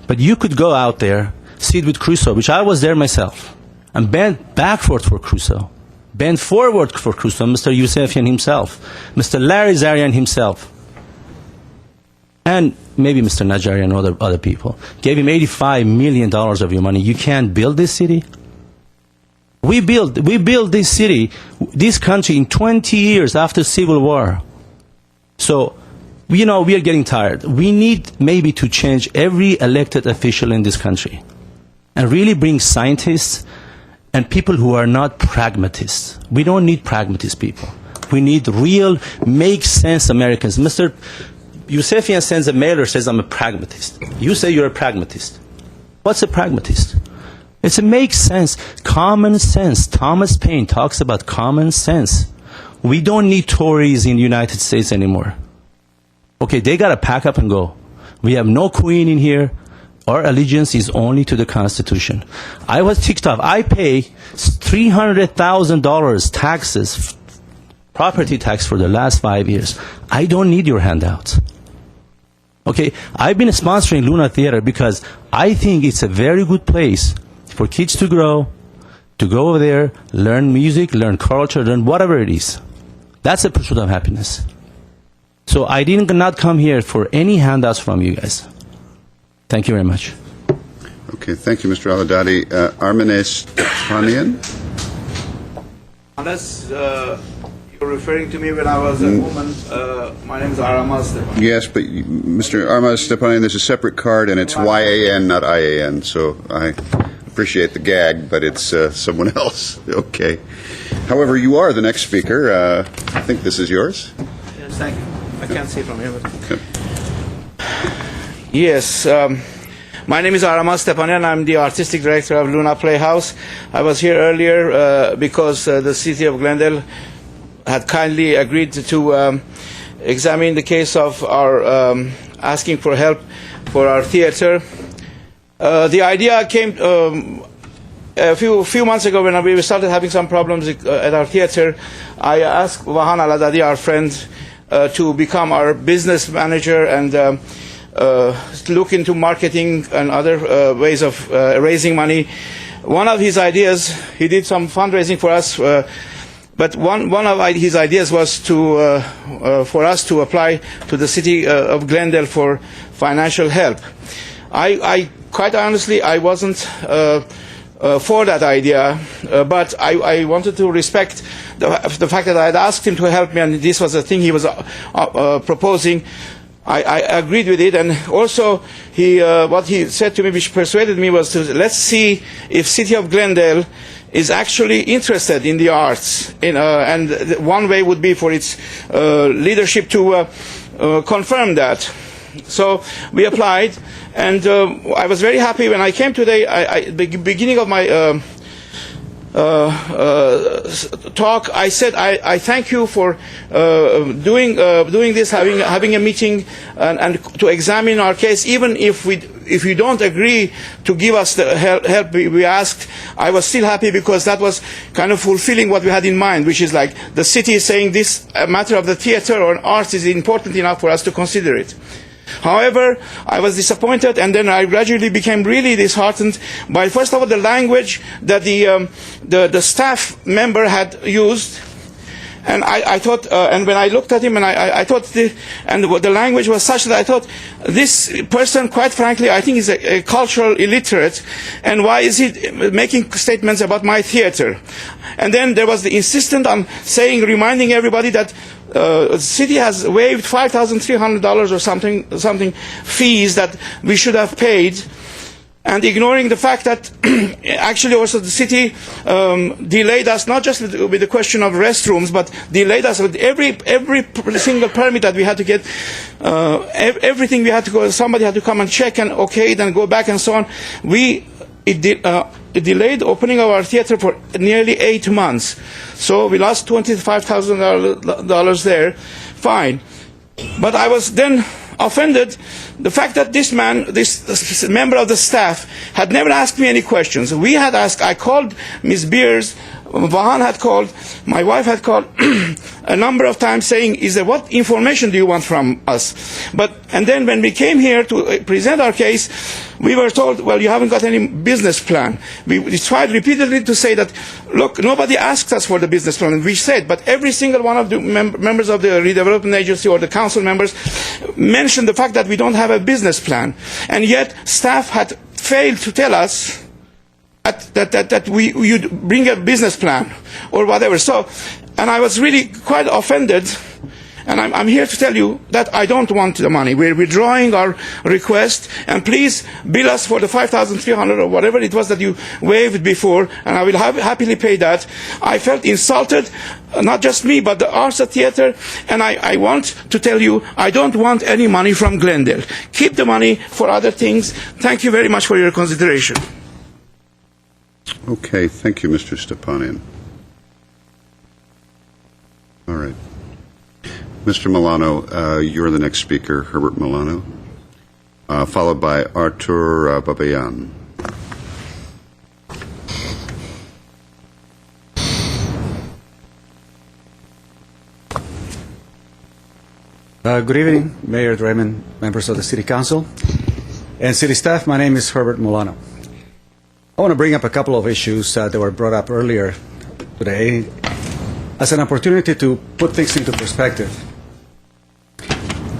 but you could go out there, sit with Crusoe, which I was there myself, and bend backward for Crusoe, bend forward for Crusoe, Mr. Yusefian himself, Mr. Larry Zarian himself, and maybe Mr. Najarian and other people, gave him $85 million of your money. You can't build this city? We built this city, this country in 20 years after Civil War. So, we are getting tired. We need maybe to change every elected official in this country and really bring scientists and people who are not pragmatists. We don't need pragmatist people. We need real, make sense Americans. Mr. Yusefian sends a mailer, says, "I'm a pragmatist." You say you're a pragmatist. What's a pragmatist? It's a make sense, common sense. Thomas Paine talks about common sense. We don't need Tories in the United States anymore. Okay, they got to pack up and go. We have no queen in here. Our allegiance is only to the Constitution. I was ticked off. I pay $300,000 taxes, property tax for the last 5 years. I don't need your handouts. Okay, I've been sponsoring Luna Theater because I think it's a very good place for kids to grow, to go over there, learn music, learn culture, learn whatever it is. That's a pursuit of happiness. So I did not come here for any handouts from you guys. Thank you very much. Okay, thank you, Mr. Aladadi. Armine Stepanian? Unless you're referring to me when I was a woman, my name is Arama Stepanian. Yes, but Mr. Armine Stepanian, there's a separate card, and it's YAN, not IAN. So I appreciate the gag, but it's someone else. Okay. However, you are the next speaker. I think this is yours. Yes, thank you. I can't see from here. Okay. Yes. My name is Arama Stepanian. I'm the artistic director of Luna Playhouse. I was here earlier because the city of Glendale had kindly agreed to examine the case of our asking for help for our theater. The idea came a few months ago when we started having some problems at our theater. I asked Vahan Aladadi, our friend, to become our business manager and look into marketing and other ways of raising money. One of his ideas, he did some fundraising for us, but one of his ideas was for us to apply to the city of Glendale for financial help. I quite honestly, I wasn't for that idea, but I wanted to respect the fact that I had asked him to help me, and this was the thing he was proposing. I agreed with it, and also what he said to me, which persuaded me, was to let's see if City of Glendale is actually interested in the arts, and one way would be for its leadership to confirm that. So we applied, and I was very happy when I came today. The beginning of my talk, I said I thank you for doing this, having a meeting and to examine our case, even if you don't agree to give us the help we asked. I was still happy because that was kind of fulfilling what we had in mind, which is like the city is saying this matter of the theater or arts is important enough for us to consider it. However, I was disappointed, and then I gradually became really disheartened by, first of all, the language that the staff member had used. And I thought, and when I looked at him, and I thought, the language was such that I thought, this person, quite frankly, I think is a cultural illiterate, and why is he making statements about my theater? And then there was the insistence on reminding everybody that the city has waived $5,300 or something fees that we should have paid, and ignoring the fact that actually also the city delayed us, not just with the question of restrooms, but delayed us with every single permit that we had to get, everything we had to go, somebody had to come and check and okay, then go back and so on. It delayed opening of our theater for nearly 8 months. So we lost $25,000 there. Fine. But I was then offended the fact that this member of the staff had never asked me any questions. We had asked, I called Ms. Beers, Vahan had called, my wife had called a number of times saying, what information do you want from us? And then when we came here to present our case, we were told, well, you haven't got any business plan. We tried repeatedly to say that, look, nobody asked us for the business plan. We said, but every single one of the members of the redevelopment agency or the council members mentioned the fact that we don't have a business plan. And yet staff had failed to tell us that you'd bring a business plan or whatever. So, and I was really quite offended, and I'm here to tell you that I don't want the money. We're withdrawing our request, and please bill us for the $5,300 or whatever it was that you waived before, and I will happily pay that. I felt insulted, not just me, but the Arts Theater, and I want to tell you, I don't want any money from Glendale. Keep the money for other things. Thank you very much for your consideration. Okay, thank you, Mr. Stepanian. All right. Mr. Milano, you're the next speaker, Herbert Milano, followed by Artur Babayan. Good evening, Mayor Draymond, members of the City Council, and City staff. My name is Herbert Milano. I want to bring up a couple of issues that were brought up earlier today as an opportunity to put things into perspective.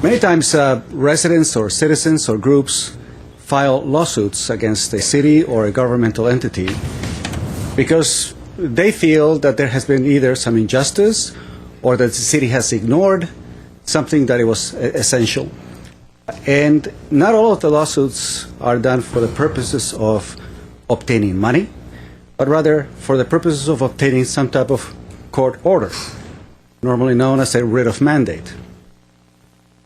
Many times residents or citizens or groups file lawsuits against a city or a governmental entity because they feel that there has been either some injustice or that the city has ignored something that it was essential. And not all of the lawsuits are done for the purposes of obtaining money, but rather for the purposes of obtaining some type of court order, normally known as a writ of mandate.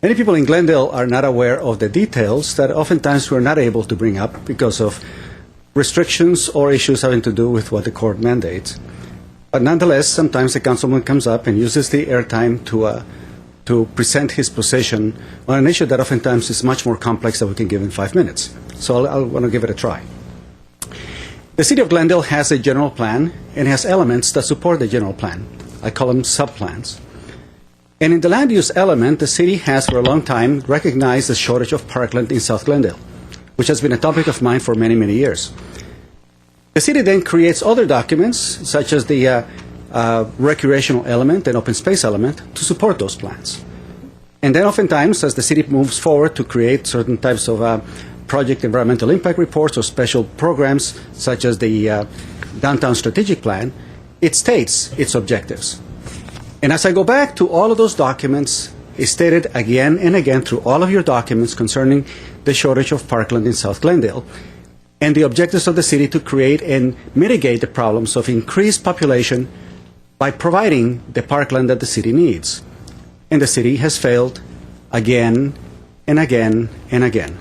Many people in Glendale are not aware of the details that oftentimes we're not able to bring up because of restrictions or issues having to do with what the court mandates. But nonetheless, sometimes the councilman comes up and uses the airtime to present his position on an issue that oftentimes is much more complex than we can give in 5 minutes. So I'll want to give it a try. The City of Glendale has a general plan and has elements that support the general plan. I call them subplans. And in the land use element, the city has for a long time recognized the shortage of parkland in South Glendale, which has been a topic of mine for many, many years. The city then creates other documents, such as the recreational element and open space element, to support those plans. And then oftentimes, as the city moves forward to create certain types of project environmental impact reports or special programs, such as the Downtown Strategic Plan, it states its objectives. And as I go back to all of those documents, it's stated again and again through all of your documents concerning the shortage of parkland in South Glendale and the objectives of the city to create and mitigate the problems of increased population by providing the parkland that the city needs. And the city has failed again and again and again.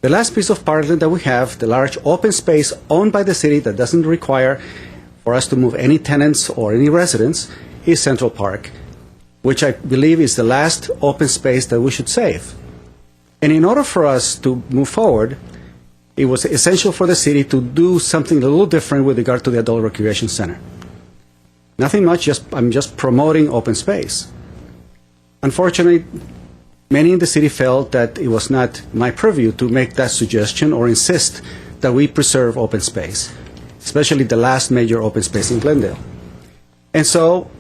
The last piece of parkland that we have, the large open space owned by the city that doesn't require for us to move any tenants or any residents, is Central Park, which I believe is the last open space that we should save. And in order for us to move forward, it was essential for the city to do something a little different with regard to the Adult Recreation Center. Nothing much, I'm just promoting open space. Unfortunately, many in the city felt that it was not my purview to make that suggestion or insist that we preserve open space, especially the last major open space in Glendale. And so,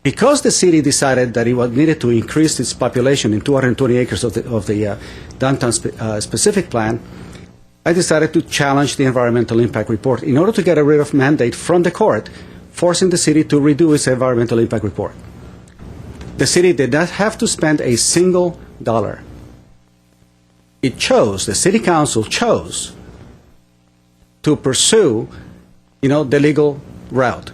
because the city decided that it needed to increase its population in 220 acres of the downtown specific plan, I decided to challenge the environmental impact report in order to get a writ of mandate from the court, forcing the city to redo its environmental impact report. The city did not have to spend a single dollar. It chose, the city council chose, to pursue, the legal route.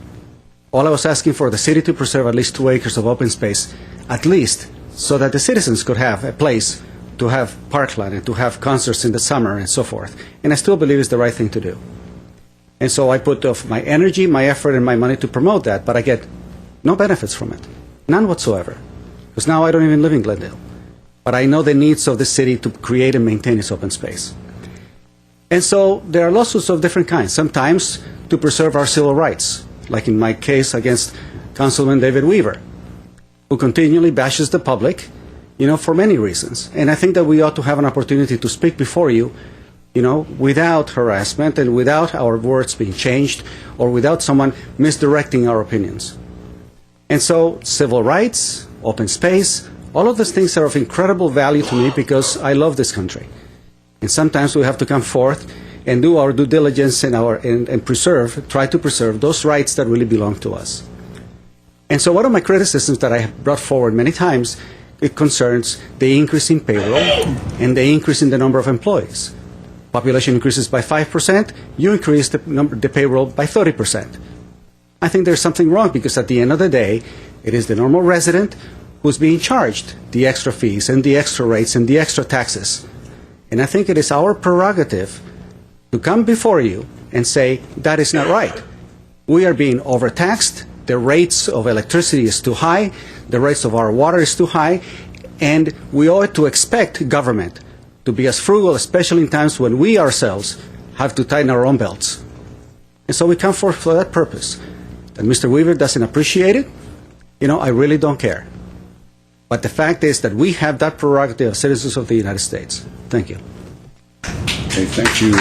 All I was asking for the city to preserve at least 2 acres of open space, at least, so that the citizens could have a place to have parkland and to have concerts in the summer and so forth. And I still believe it's the right thing to do. And so I put off my energy, my effort, and my money to promote that, but I get no benefits from it. None whatsoever. Because now I don't even live in Glendale. But I know the needs of the city to create and maintain its open space. And so there are lawsuits of different kinds, sometimes to preserve our civil rights, like in my case against Councilman David Weaver, who continually bashes the public, for many reasons. And I think that we ought to have an opportunity to speak before you, without harassment and without our words being changed or without someone misdirecting our opinions. And so civil rights, open space, all of those things are of incredible value to me because I love this country. And sometimes we have to come forth and do our due diligence and try to preserve those rights that really belong to us. And so one of my criticisms that I have brought forward many times, it concerns the increase in payroll and the increase in the number of employees. Population increases by 5%, you increase the payroll by 30%. I think there's something wrong because at the end of the day, it is the normal resident who's being charged the extra fees and the extra rates and the extra taxes. And I think it is our prerogative to come before you and say, that is not right. We are being overtaxed, the rates of electricity is too high, the rates of our water is too high, and we ought to expect government to be as frugal, especially in times when we ourselves have to tighten our own belts. And so we come forth for that purpose. That Mr. Weaver doesn't appreciate it, I really don't care. But the fact is that we have that prerogative as citizens of the United States. Thank you. Okay, thank you.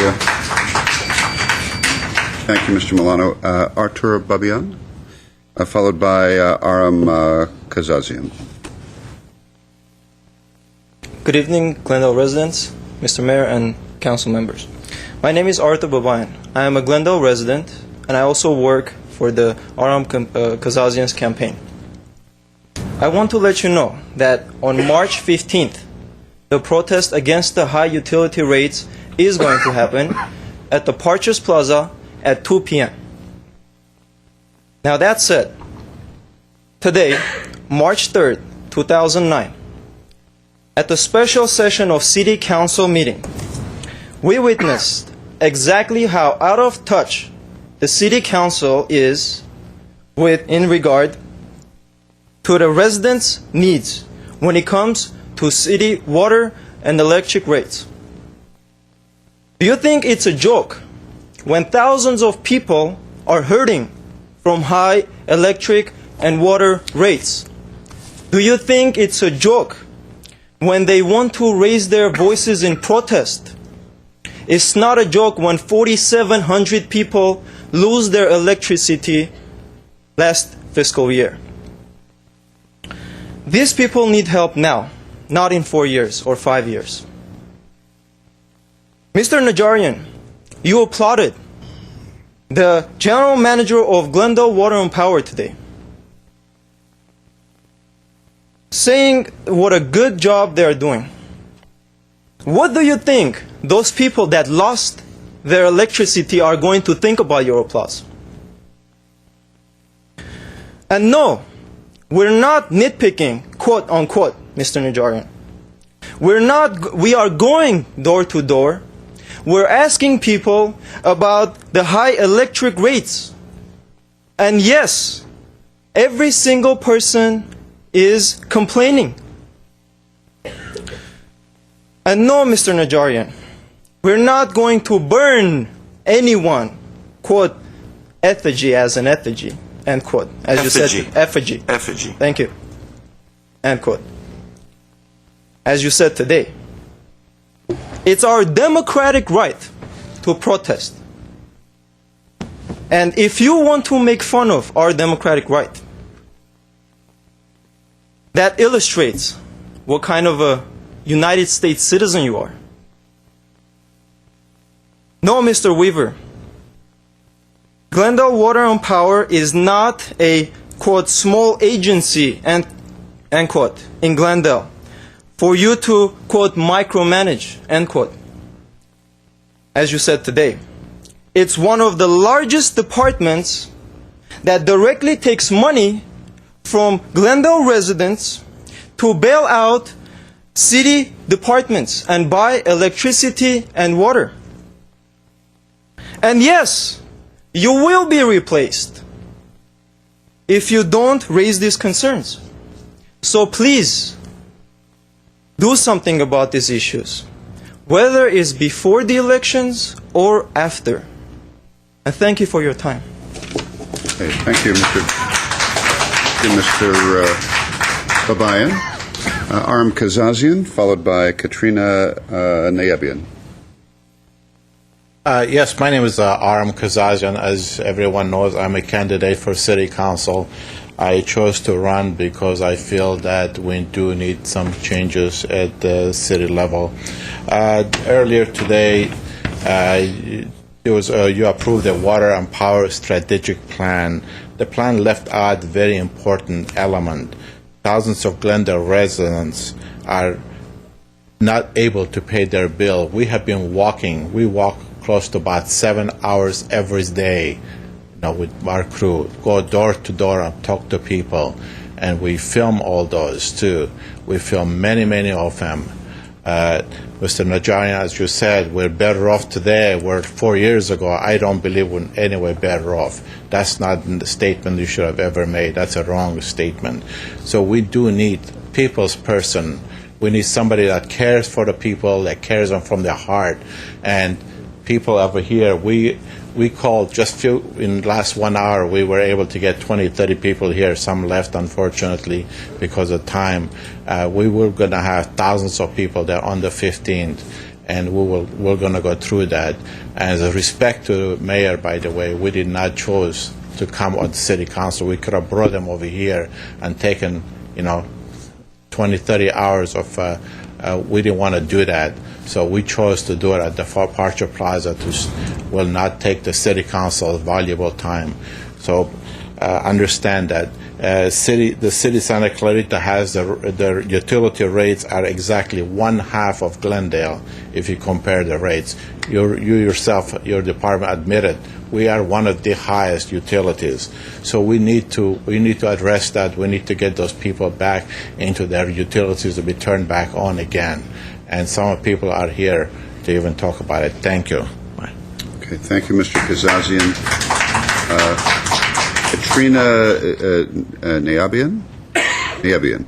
Thank you, Mr. Milano. Artur Babian, followed by Aram Kazazian. Good evening, Glendale residents, Mr. Mayor, and council members. My name is Arthur Babayan. I am a Glendale resident, and I also work for the Aram Kazazian's campaign. I want to let you know that on March 15th, the protest against the high utility rates is going to happen at the Parchers Plaza at 2 p.m. Now that said, today, March 3rd, 2009, at the special session of City Council meeting, we witnessed exactly how out of touch the City Council is in regard to the residents' needs when it comes to city water and electric rates. Do you think it's a joke when thousands of people are hurting from high electric and water rates? Do you think it's a joke when they want to raise their voices in protest? It's not a joke when 4,700 people lose their electricity last fiscal year. These people need help now, not in 4 years or 5 years. Mr. Najarian, you applauded the general manager of Glendale Water and Power today, saying what a good job they are doing. What do you think those people that lost their electricity are going to think about your applause? And no, we're not nitpicking, quote unquote, Mr. Najarian. We are going door to door. We're asking people about the high electric rates. And yes, every single person is complaining. And no, Mr. Najarian, we're not going to burn anyone, quote, effigy as an effigy, end quote. As you said, effigy. Effigy. Thank you. End quote. As you said today, it's our democratic right to protest. And if you want to make fun of our democratic right, that illustrates what kind of a United States citizen you are. No, Mr. Weaver, Glendale Water and Power is not a, quote, small agency, end quote, in Glendale, for you to, quote, micromanage, end quote. As you said today, it's one of the largest departments that directly takes money from Glendale residents to bail out city departments and buy electricity and water. And yes, you will be replaced if you don't raise these concerns. So please, do something about these issues, whether it's before the elections or after. And thank you for your time. Okay, thank you, Mr. Babayan. Aram Kazazian, followed by Katrina Nayabian. Yes, my name is Aram Kazazian. As everyone knows, I'm a candidate for City Council. I chose to run because I feel that we do need some changes at the city level. Earlier today, you approved the Water and Power Strategic Plan. The plan left out a very important element. Thousands of Glendale residents are not able to pay their bill. We have been walking. We walk close to about 7 hours every day, with our crew, go door to door and talk to people, and we film all those too. We film many, many of them. Mr. Najarian, as you said, we're better off today. We're 4 years ago. I don't believe we're any way better off. That's not the statement you should have ever made. That's a wrong statement. So we do need people's person. We need somebody that cares for the people, that cares them from their heart. And people over here, we called just in the last 1 hour, we were able to get 20, 30 people here. Some left, unfortunately, because of time. We were going to have thousands of people there on the 15th, and we're going to go through that. As a respect to the mayor, by the way, we did not choose to come on the city council. We could have brought them over here and taken, 20, 30 hours of, we didn't want to do that. So we chose to do it at the Departure Plaza to will not take the city council's valuable time. So understand that the city of Santa Clarita has their utility rates are exactly 1/2 of Glendale if you compare the rates. You yourself, your department admitted we are one of the highest utilities. So we need to address that. We need to get those people back into their utilities to be turned back on again. And some people are here to even talk about it. Thank you. Bye. Okay, thank you, Mr. Kazazian. Katrina Nayabian? Nayabian.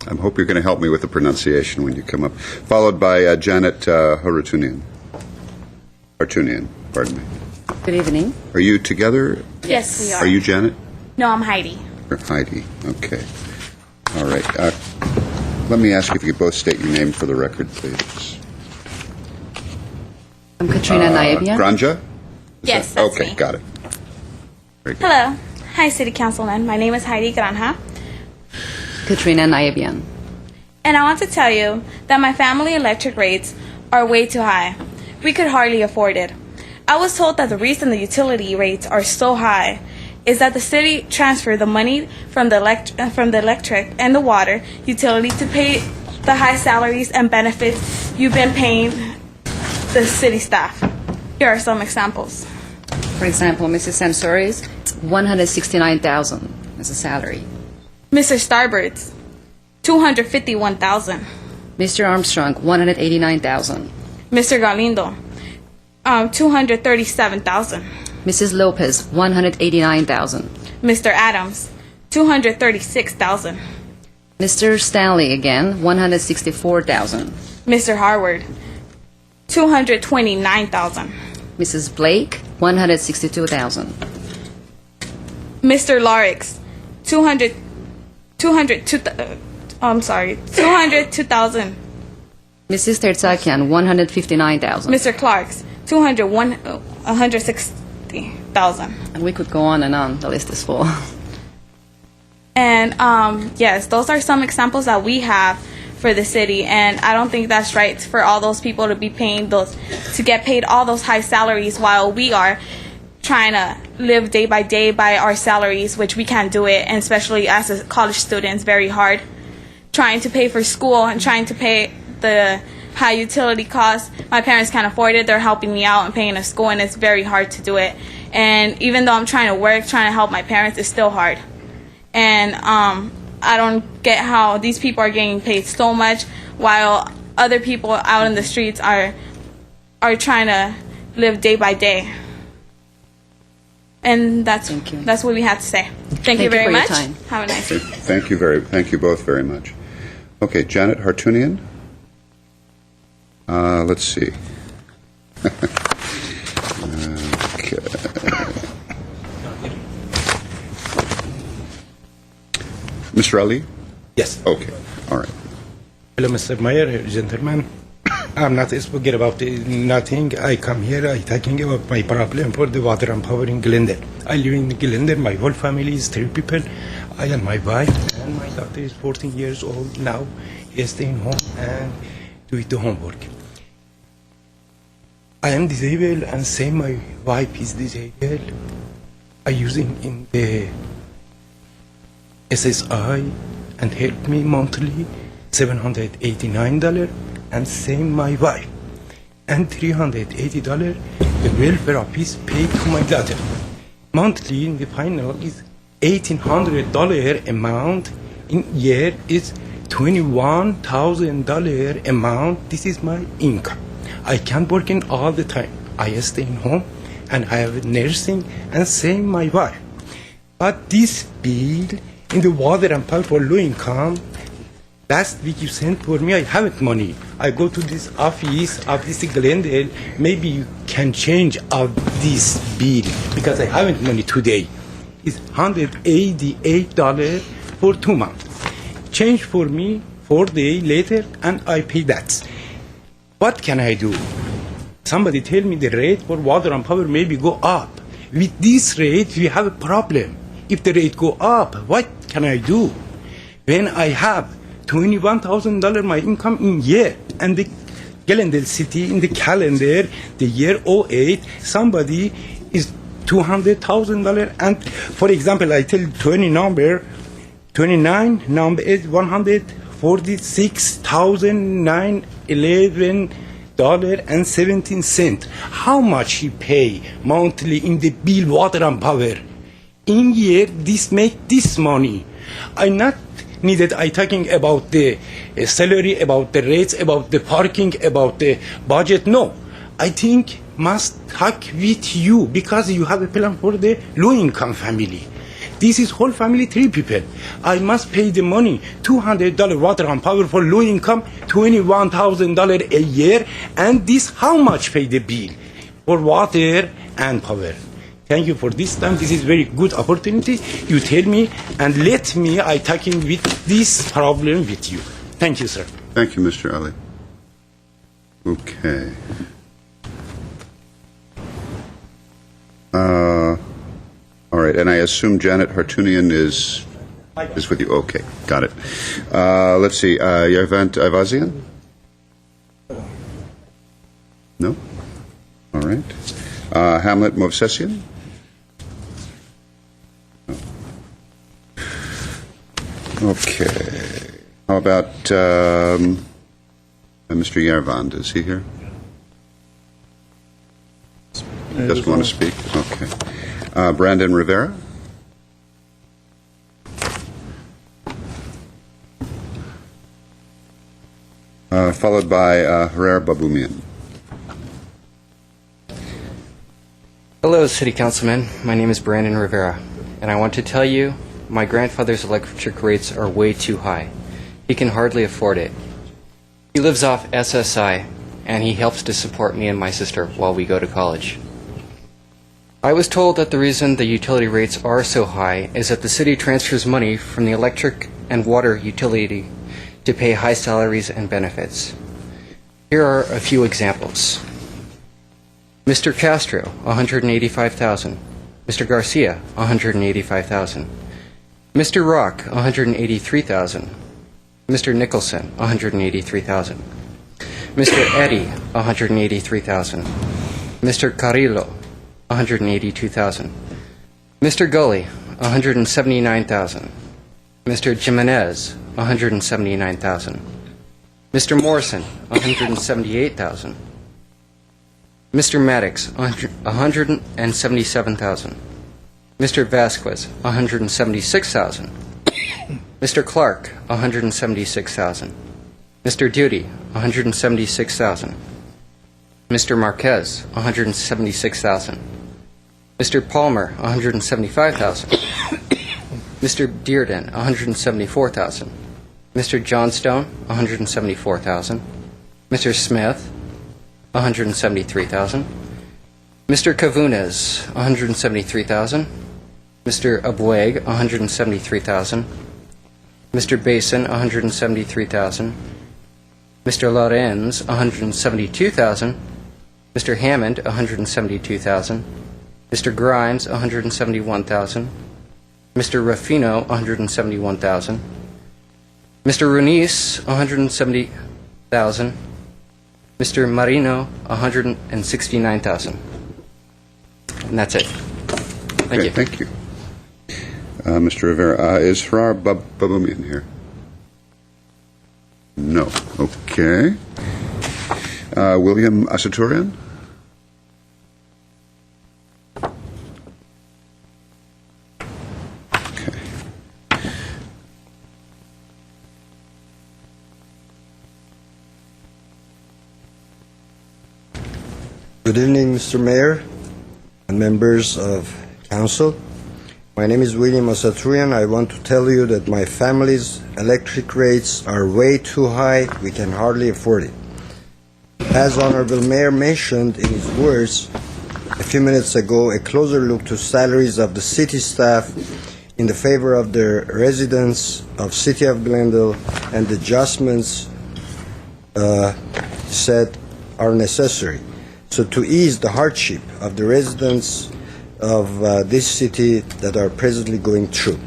I hope you're going to help me with the pronunciation when you come up. Followed by Janet Hartunian. Hartunian, pardon me. Good evening. Are you together? Yes, we are. Are you Janet? No, I'm Heidi. Or Heidi, okay. All right. Let me ask you if you could both state your name for the record, please. I'm Katrina Nayabian. Granja? Yes, that's Okay, me. got it. Very good. Hello. Hi, City Councilman. My name is Heidi Granja, Katrina Nayabian. and I want to tell you that my family electric rates are way too high. We could hardly afford it. I was told that the reason the utility rates are so high is that the city transferred the money from the electric and the water utility to pay the high salaries and benefits you've been paying the city staff. Here are some examples. For example, Mrs. Sansori's, it's $169,000 as a salary. Mr. Starbird's, $251,000. Mr. Armstrong, $189,000. Mr. Galindo, $237,000. Mrs. Lopez, $189,000. Mr. Adams, $236,000. Mr. Stanley again, $164,000. Mr. Harward, $229,000. Mrs. Blake, $162,000. Mr. Larix, $202,000. Mrs. Tertsakian, $159,000. Mr. Clark's, $160,000. And we could go on and on. The list is full. And yes, those are some examples that we have for the city, and I don't think that's right for all those people to be paying those, to get paid all those high salaries while we are trying to live day by day by our salaries, which we can't do it, and especially as a college student, it's very hard trying to pay for school and trying to pay the high utility costs. My parents can't afford it. They're helping me out and paying a school, and it's very hard to do it. And even though I'm trying to work, trying to help my parents, it's still hard. And I don't get how these people are getting paid so much while other people out in the streets are trying to live day by day. And that's what we have to say. Thank you very for your much. time. Have a nice day. Thank you both very much. Okay, Janet Hartunian. Let's see. Okay. Mr. Ali? Yes. Okay, all right. Hello, Mr. Mayor, gentlemen. I'm not speaking about nothing. I come here, I talking about my problem for the water and power in Glendale. I live in Glendale. My whole family is 3 people. I and my wife, and my daughter is 14 years old now, staying home and doing the homework. I am disabled, and same my wife is disabled. I using in the SSI and help me monthly $789, and same my wife, and $380 the welfare office paid to my daughter. Monthly in the final is $1,800 amount, in year is $21,000 amount. This is my income. I can't work in all the time. I stay in home and I have nursing, and same my wife. But this bill in the water and power for low income, last week you sent for me, I haven't money. I go to this office of this Glendale, maybe you can change of this bill because I haven't money today. It's $188 for 2 months. Change for me 4 days later and I pay that. What can I do? Somebody tell me the rate for water and power maybe go up. With this rate we have a problem. If the rate go up, what can I do? When I have $21,000 my income in year, and the Glendale city in the calendar, the year 08, somebody is $200,000, and for example, I tell 29 number is $146,911.17. How much he pay monthly in the bill, water and power? In year, this make this money. I not needed. I talking about the salary, about the rates, about the parking, about the budget. No, I think must talk with you because you have a plan for the low income family. This is whole family, 3 people. I must pay the money, $200 water and power for low income, $21,000 a year, and this how much pay the bill for water and power? Thank you for this time. This is very good opportunity. You tell me and let me I talking with this problem with you. Thank you, sir. Thank you, Mr. Ali. Okay. All right, and I assume Janet Hartunian is with you. Okay, got it. Let's see, Yervant Ivazian? No? All right. Hamlet Movsesian? No. Okay. How about Mr. Yervand? Is he here? Doesn't want to speak? Okay. Brandon Rivera? Followed by Herrera Babumian. Hello, City Councilman. My name is Brandon Rivera, and I want to tell you my grandfather's electric rates are way too high. He can hardly afford it. He lives off SSI, and he helps to support me and my sister while we go to college. I was told that the reason the utility rates are so high is that the city transfers money from the electric and water utility to pay high salaries and benefits. Here are a few examples. Mr. Castro, $185,000. Mr. Garcia, $185,000. Mr. Rock, $183,000. Mr. Nicholson, $183,000. Mr. Eddy, $183,000. Mr. Carrillo, $182,000. Mr. Gully, $179,000. Mr. Jimenez, $179,000. Mr. Morrison, $178,000. Mr. Maddox, $177,000. Mr. Vasquez, $176,000. Mr. Clark, $176,000. Mr. Duty, $176,000. Mr. Marquez, $176,000. Mr. Palmer, $175,000. Mr. Dearden, $174,000. Mr. Johnstone, $174,000. Mr. Smith, $173,000. Mr. Cavunas, $173,000. Mr. Abueg, $173,000. Mr. Basin, $173,000. Mr. Lorenz, $172,000. Mr. Hammond, $172,000. Mr. Grimes, $171,000. Mr. Ruffino, $171,000. Mr. Runice, $170,000. Mr. Marino, $169,000. And that's it. Thank you. Thank you. Mr. Rivera, is Farrar Babumian here? No. Okay. William Asaturian? Okay. Good evening, Mr. Mayor and members of Council. My name is William Asaturian. I want to tell you that my family's electric rates are way too high. We can hardly afford it. As Honorable Mayor mentioned in his words a few minutes ago, a closer look to salaries of the city staff in the favor of the residents of City of Glendale and adjustments said are necessary. So to ease the hardship of the residents of this city that are presently going through.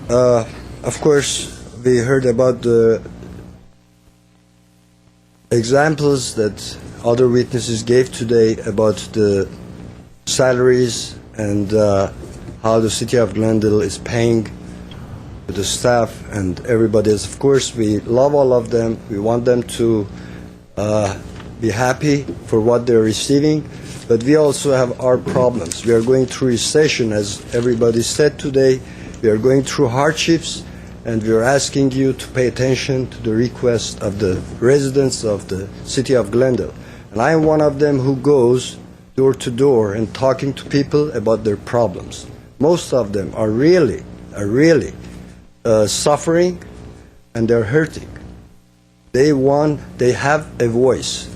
Of course, we heard about the examples that other witnesses gave today about the salaries and how the City of Glendale is paying the staff and everybody else. Of course, we love all of them. We want them to be happy for what they're receiving, but we also have our problems. We are going through recession, as everybody said today. We are going through hardships, and we are asking you to pay attention to the request of the residents of the City of Glendale. And I am one of them who goes door to door and talking to people about their problems. Most of them are really suffering, and they're hurting. They have a voice.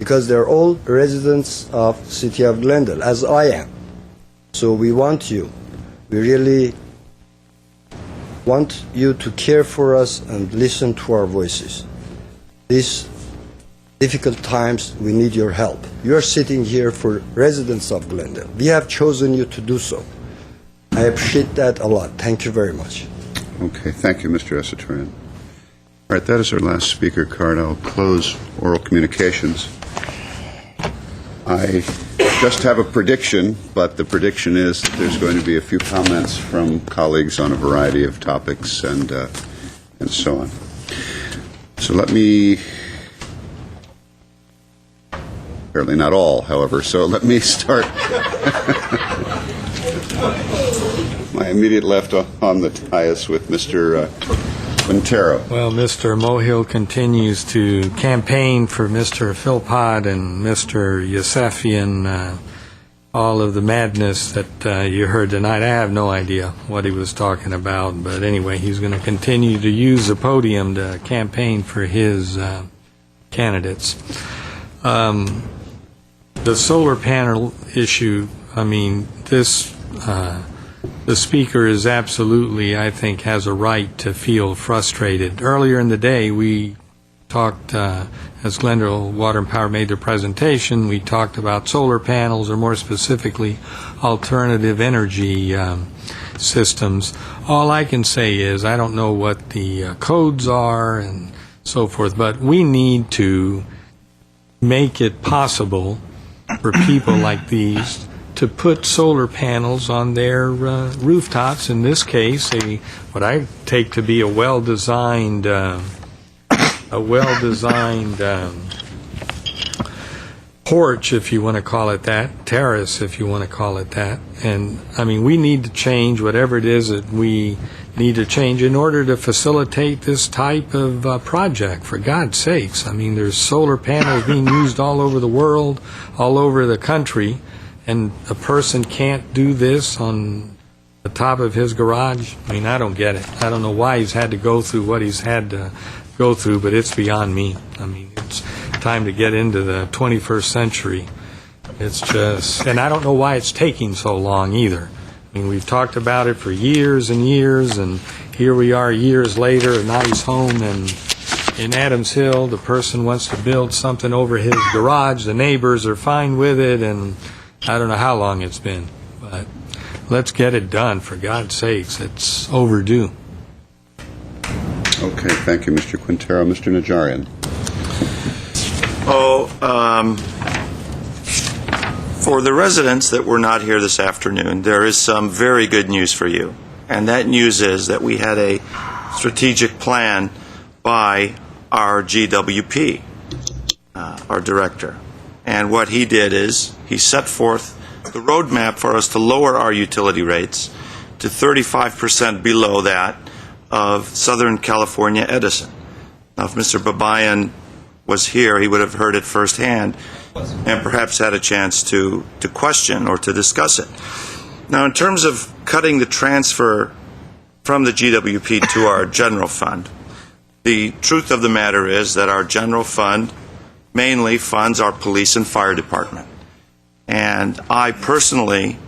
because they're all residents of city of Glendale, as I am. So we want you. We really want you to care for us and listen to our voices. These difficult times, we need your help. You are sitting here for residents of Glendale. We have chosen you to do so. I appreciate that a lot. Thank you very much. Okay, thank you, Mr. Esatorian. All right, that is our last speaker card. I'll close oral communications. I just have a prediction, but the prediction is that there's going to be a few comments from colleagues on a variety of topics and so on. So let me, apparently not all, however, so let me start. My immediate left on the dais with Mr. Quintero. Well, Mr. Mohill continues to campaign for Mr. Philpott and Mr. Yosefian, all of the madness that you heard tonight. I have no idea what he was talking about, but anyway, he's going to continue to use the podium to campaign for his candidates. The solar panel issue, I mean, this... the speaker is absolutely, I think, has a right to feel frustrated. Earlier in the day, we talked, as Glendale Water and Power made their presentation, we talked about solar panels, or more specifically, alternative energy systems. All I can say is I don't know what the codes are and so forth, but we need to make it possible for people like these to put solar panels on their rooftops. In this case, what I take to be a well-designed porch, if you want to call it that, terrace, if you want to call it that. And I mean, we need to change whatever it is that we need to change in order to facilitate this type of project, for God's sakes. I mean, there's solar panels being used all over the world, all over the country, and a person can't do this on the top of his garage. I mean, I don't get it. I don't know why he's had to go through what he's had to go through, but it's beyond me. I mean, it's time to get into the 21st century. It's just, and I don't know why it's taking so long either. I mean, we've talked about it for years and years, and here we are years later, a nice home in Adams Hill. The person wants to build something over his garage. The neighbors are fine with it, and I don't know how long it's been, but let's get it done, for God's sakes. It's overdue. Okay, thank you, Mr. Quintero. Mr. Najarian. For the residents that were not here this afternoon, there is some very good news for you. And that news is that we had a strategic plan by our GWP, our director. And what he did is he set forth the roadmap for us to lower our utility rates to 35% below that of Southern California Edison. Now, if Mr. Babayan was here, he would have heard it firsthand and perhaps had a chance to question or to discuss it. Now, in terms of cutting the transfer from the GWP to our general fund, the truth of the matter is that our general fund mainly funds our police and fire department. And I personally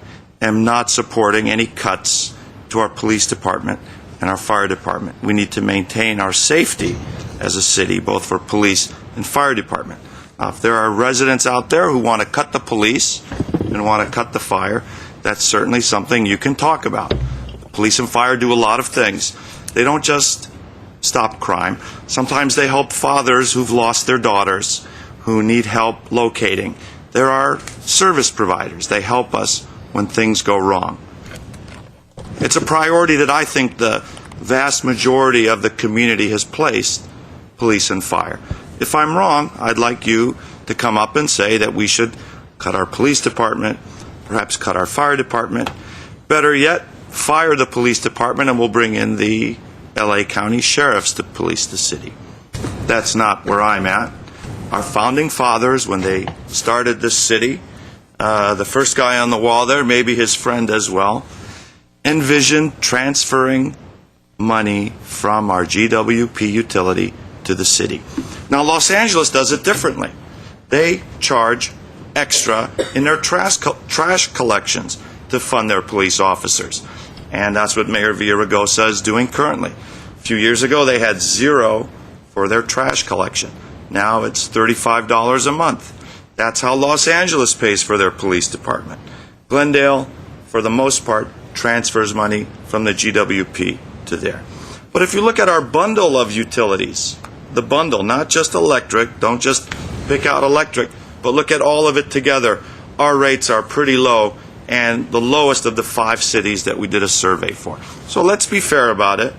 am not supporting any cuts to our police department and our fire department. We need to maintain our safety as a city, both for police and fire department. If there are residents out there who want to cut the police and want to cut the fire, that's certainly something you can talk about. The police and fire do a lot of things. They don't just stop crime. Sometimes they help fathers who've lost their daughters, who need help locating. There are service providers. They help us when things go wrong. It's a priority that I think the vast majority of the community has placed police and fire. If I'm wrong, I'd like you to come up and say that we should cut our police department, perhaps cut our fire department. Better yet, fire the police department and we'll bring in the LA County sheriffs to police the city. That's not where I'm at. Our founding fathers, when they started this city, the first guy on the wall there, maybe his friend as well, envisioned transferring money from our GWP utility to the city. Now, Los Angeles does it differently. They charge extra in their trash collections to fund their police officers. And that's what Mayor Villaraigosa is doing currently. A few years ago, they had zero for their trash collection. Now it's $35 a month. That's how Los Angeles pays for their police department. Glendale, for the most part, transfers money from the GWP to there. But if you look at our bundle of utilities, the bundle, not just electric, don't just pick out electric, but look at all of it together, our rates are pretty low and the lowest of the 5 cities that we did a survey for. So let's be fair about it.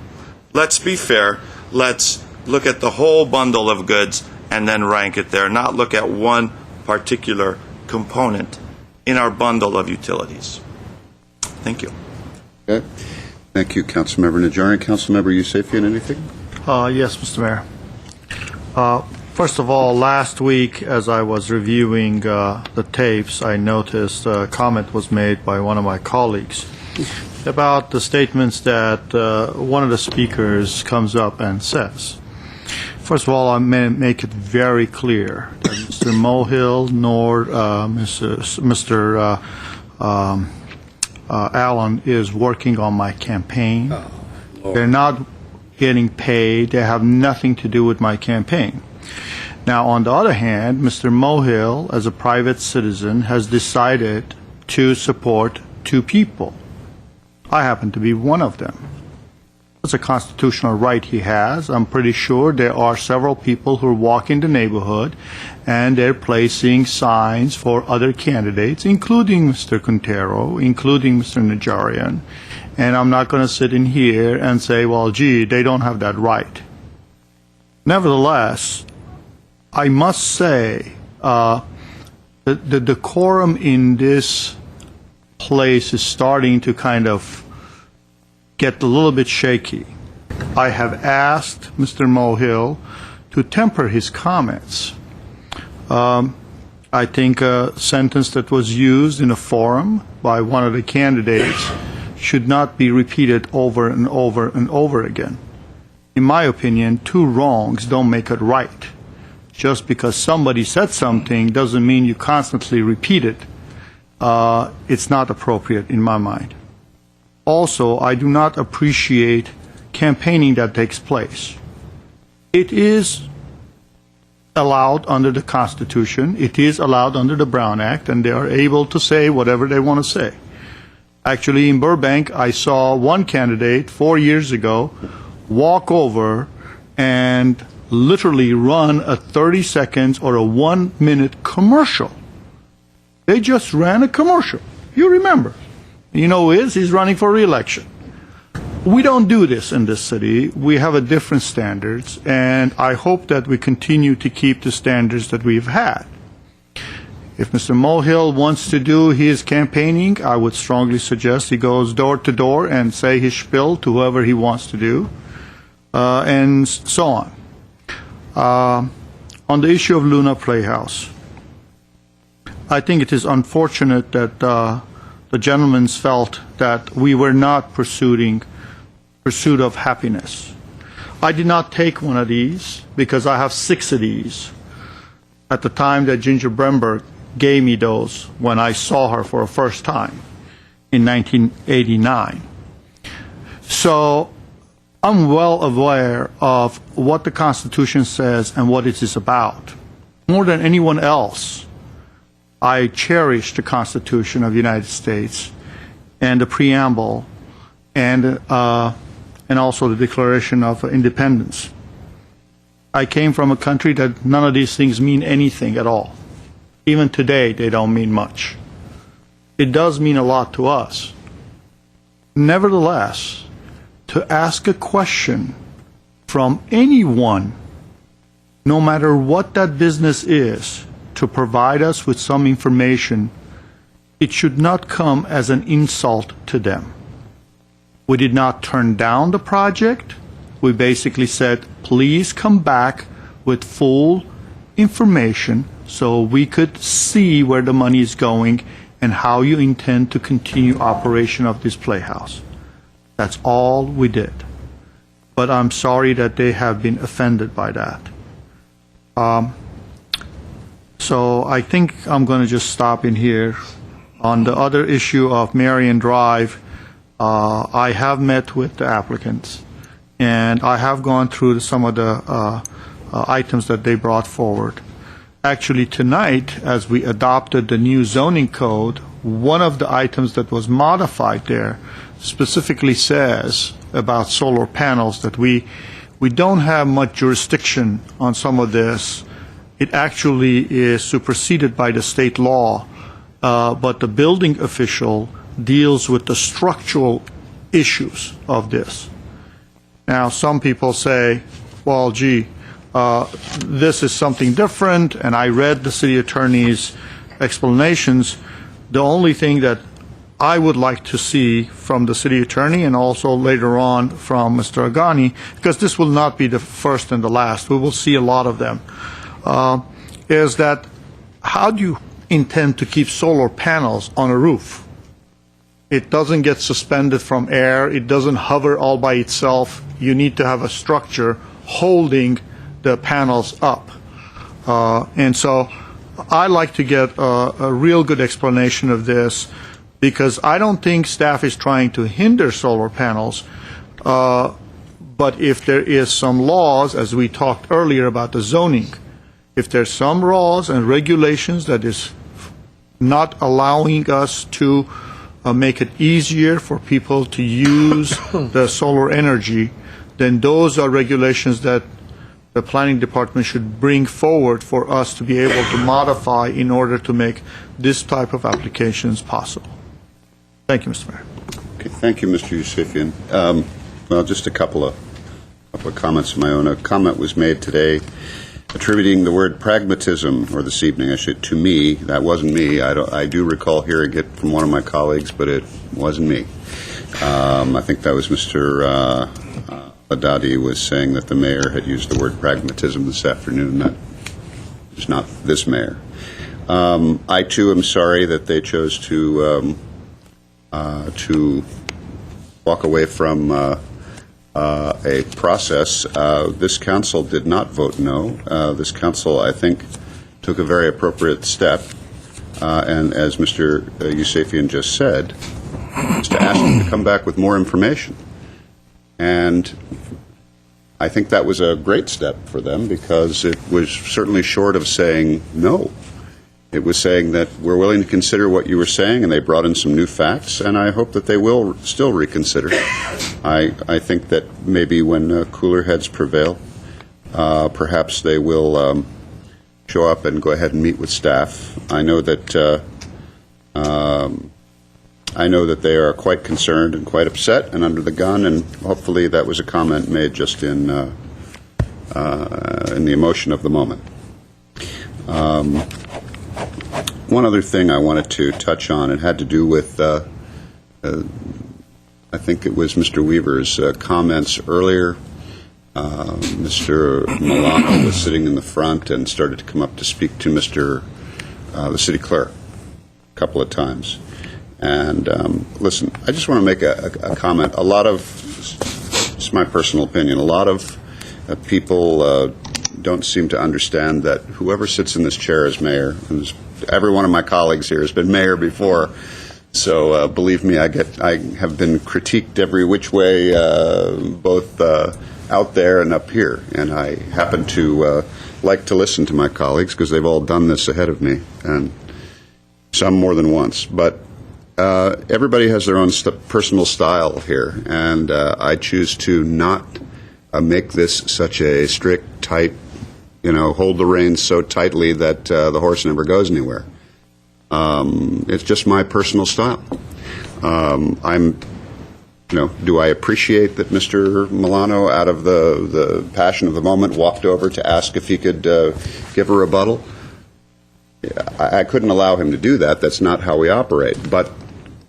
Let's be fair. Let's look at the whole bundle of goods and then rank it there, not look at one particular component in our bundle of utilities. Thank you. Okay. Thank you, Councilmember Najarian. Councilmember Yusefian, anything? Yes, Mr. Mayor. First of all, last week, as I was reviewing the tapes, I noticed a comment was made by one of my colleagues about the statements that one of the speakers comes up and says. First of all, I may make it very clear that Mr. Mohill nor Mr. Allen is working on my campaign. They're not getting paid. They have nothing to do with my campaign. Now, on the other hand, Mr. Mohill, as a private citizen, has decided to support 2 people. I happen to be one of them. It's a constitutional right he has. I'm pretty sure there are several people who are walking the neighborhood and they're placing signs for other candidates, including Mr. Quintero, including Mr. Najarian. And I'm not going to sit in here and say, well, gee, they don't have that right. Nevertheless, I must say the decorum in this place is starting to kind of get a little bit shaky. I have asked Mr. Mohill to temper his comments. I think a sentence that was used in a forum by one of the candidates should not be repeated over and over and over again. In my opinion, 2 wrongs don't make it right. Just because somebody said something doesn't mean you constantly repeat it. It's not appropriate in my mind. Also, I do not appreciate campaigning that takes place. It is allowed under the Constitution. It is allowed under the Brown Act, and they are able to say whatever they want to say. Actually, in Burbank, I saw one candidate 4 years ago walk over and literally run a 30 seconds or a 1 minute commercial. They just ran a commercial. You remember. You know who is? He's running for re-election. We don't do this in this city. We have a different standards, and I hope that we continue to keep the standards that we've had. If Mr. Mohill wants to do his campaigning, I would strongly suggest he goes door to door and say his spiel to whoever he wants to do, and so on. On the issue of Luna Playhouse, I think it is unfortunate that the gentlemen felt that we were not pursuit of happiness. I did not take one of these because I have 6 of these. At the time that Ginger Bremberg gave me those when I saw her for the first time in 1989. So I'm well aware of what the Constitution says and what it is about. More than anyone else, I cherish the Constitution of the United States and the preamble and also the Declaration of Independence. I came from a country that none of these things mean anything at all. Even today, they don't mean much. It does mean a lot to us. Nevertheless, to ask a question from anyone, no matter what that business is, to provide us with some information, it should not come as an insult to them. We did not turn down the project. We basically said, please come back with full information so we could see where the money is going and how you intend to continue operation of this playhouse. That's all we did. But I'm sorry that they have been offended by that. So I think I'm going to just stop in here. On the other issue of Marion Drive, I have met with the applicants, and I have gone through some of the items that they brought forward. Actually, tonight, as we adopted the new zoning code, one of the items that was modified there specifically says about solar panels that we don't have much jurisdiction on some of this. It actually is superseded by the state law, but the building official deals with the structural issues of this. Now, some people say, well, gee, this is something different, and I read the city attorney's explanations. The only thing that I would like to see from the city attorney and also later on from Mr. Agani, because this will not be the first and the last, we will see a lot of them, is that how do you intend to keep solar panels on a roof? It doesn't get suspended from air. It doesn't hover all by itself. You need to have a structure holding the panels up. And so I like to get a real good explanation of this, because I don't think staff is trying to hinder solar panels. But if there is some laws, as we talked earlier about the zoning, if there's some laws and regulations that is not allowing us to make it easier for people to use the solar energy, then those are regulations that the planning department should bring forward for us to be able to modify in order to make this type of applications possible. Thank you, Mr. Mayor. Okay, thank you, Mr. Yusefian. Well, just a couple of comments of my own. A comment was made today attributing the word pragmatism, or this evening, I should, to me. That wasn't me. I do recall hearing it from one of my colleagues, but it wasn't me. I think that was Mr. Haddadi was saying that the mayor had used the word pragmatism this afternoon. That is not this mayor. I, too, am sorry that they chose to walk away from a process. This council did not vote no. This council, I think, took a very appropriate step, and as Mr. Yusefian just said, is to ask them to come back with more information. And I think that was a great step for them, because it was certainly short of saying no. It was saying that we're willing to consider what you were saying, and they brought in some new facts, and I hope that they will still reconsider. I think that maybe when cooler heads prevail, perhaps they will show up and go ahead and meet with staff. I know that they are quite concerned and quite upset and under the gun, and hopefully that was a comment made just in the emotion of the moment. One other thing I wanted to touch on, it had to do with, I think it was Mr. Weaver's comments earlier. Mr. Milano was sitting in the front and started to come up to speak to the city clerk a couple of times. And listen, I just want to make a comment. A lot of, it's my personal opinion, a lot of people don't seem to understand that whoever sits in this chair is mayor. And every one of my colleagues here has been mayor before, so believe me, I have been critiqued every which way, both out there and up here. And I happen to like to listen to my colleagues because they've all done this ahead of me, and some more than once. But everybody has their own personal style here, and I choose to not make this such a strict, tight, hold the reins so tightly that the horse never goes anywhere. It's just my personal style. Do I appreciate that Mr. Milano, out of the passion of the moment, walked over to ask if he could give a rebuttal? I couldn't allow him to do that. That's not how we operate. But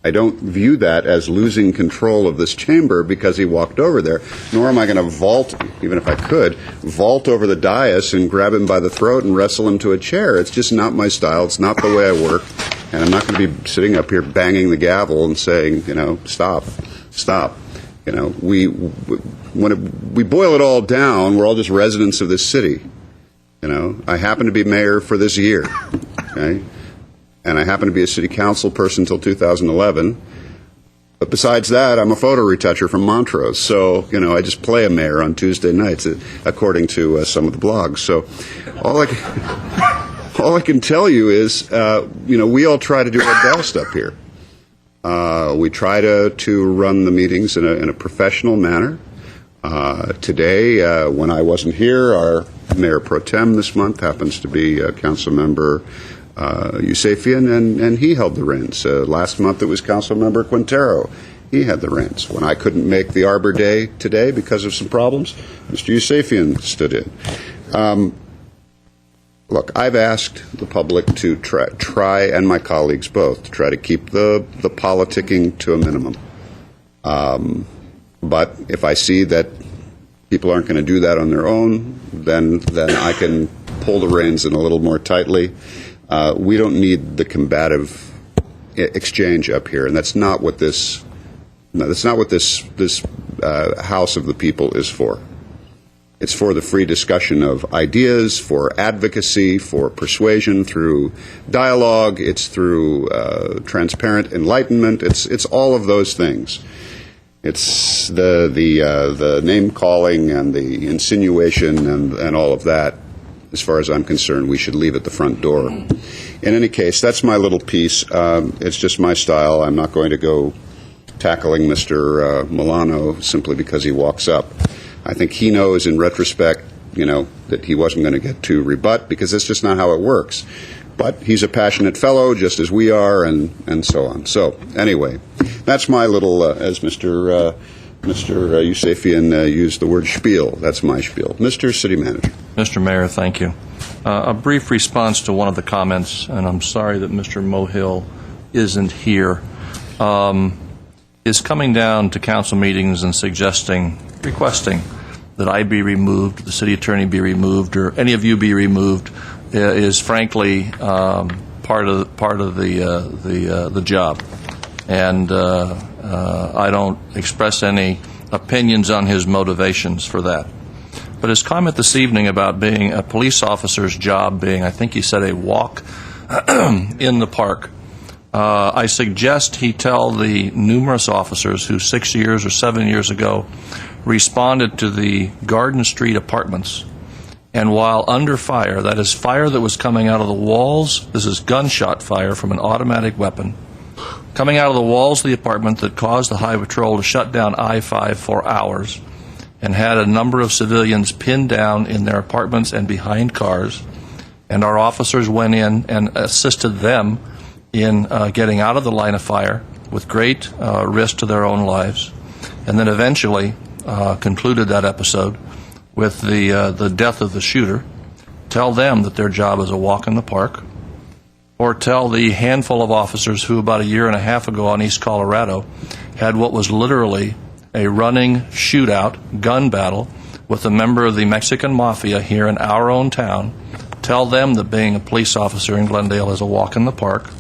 I don't view that as losing control of this chamber because he walked over there, nor am I going to vault, even if I could, vault over the dais and grab him by the throat and wrestle him to a chair. It's just not my style. It's not the way I work. And I'm not going to be sitting up here banging the gavel and saying, stop. When we boil it all down, we're all just residents of this city. You know, I happen to be mayor for this year, okay? And I happen to be a city council person until 2011. But besides that, I'm a photo retoucher from Montrose. So, you know, I just play a mayor on Tuesday nights, according to some of the blogs. So all I can tell you is, you know, we all try to do our best up here. We try to run the meetings in a professional manner. Today, when I wasn't here, our mayor pro tem this month happens to be council member Yusefian, and he held the reins. Last month it was council member Quintero. He had the reins. When I couldn't make the Arbor Day today because of some problems, Mr. Yusefian stood in. Look, I've asked the public to try, and my colleagues both, to try to keep the politicking to a minimum. But if I see that people aren't going to do that on their own, then I can pull the reins in a little more tightly. We don't need the combative exchange up here, and that's not what this House of the People is for. It's for the free discussion of ideas, for advocacy, for persuasion through dialogue. It's through transparent enlightenment. It's all of those things. It's the name calling and the insinuation and all of that. As far as I'm concerned, we should leave at the front door. In any case, that's my little piece. It's just my style. I'm not going to go tackling Mr. Milano simply because he walks up. I think he knows in retrospect, you know, that he wasn't going to get to rebut because that's just not how it works. But he's a passionate fellow, just as we are, and so on. So, anyway, that's my little, as Mr. Yusefian used the word spiel. That's my spiel. Mr. City Manager. Mr. Mayor, thank you. A brief response to one of the comments, and I'm sorry that Mr. Mohill isn't here, is coming down to council meetings and requesting that I be removed, the city attorney be removed, or any of you be removed, is frankly part of the job. And I don't express any opinions on his motivations for that. But his comment this evening about being a police officer's job being, I think he said, a walk in the park, I suggest he tell the numerous officers who 6 years or 7 years ago responded to the Garden Street apartments, and while under fire, that is fire that was coming out of the walls, this is gunshot fire from an automatic weapon, coming out of the walls of the apartment that caused the Highway Patrol to shut down I-5 for hours, and had a number of civilians pinned down in their apartments and behind cars, and our officers went in and assisted them in getting out of the line of fire with great risk to their own lives, and then eventually concluded that episode with the death of the shooter. Tell them that their job is a walk in the park, or tell the handful of officers who about a year and a half ago on East Colorado had what was literally a running shootout, gun battle, with a member of the Mexican Mafia here in our own town. Tell them that being a police officer in Glendale is a walk in the park.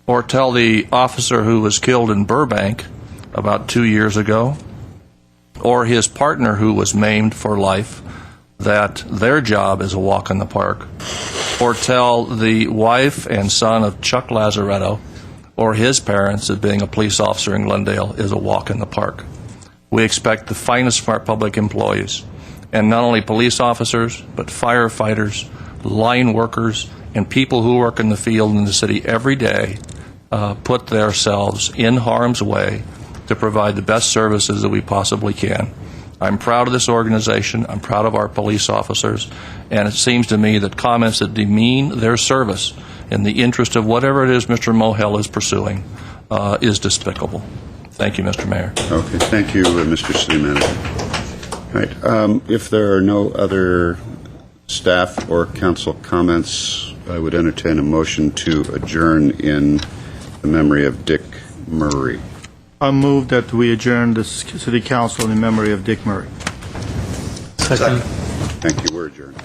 Or tell the officer who was killed in Burbank about 2 years ago, or his partner who was maimed for life, that their job is a walk in the park. Or tell the wife and son of Chuck Lazaretto or his parents that being a police officer in Glendale is a walk in the park. We expect the finest of our public employees, and not only police officers, but firefighters, line workers, and people who work in the field in the city every day put themselves in harm's way to provide the best services that we possibly can. I'm proud of this organization. I'm proud of our police officers, and it seems to me that comments that demean their service in the interest of whatever it is Mr. Mohill is pursuing is despicable. Thank you, Mr. Mayor. Okay, thank you, Mr. City Manager. All right, if there are no other staff or council comments, I would entertain a motion to adjourn in the memory of Dick Murray. I move that we adjourn the City Council in memory of Dick Murray. Second. Thank you. We're adjourned.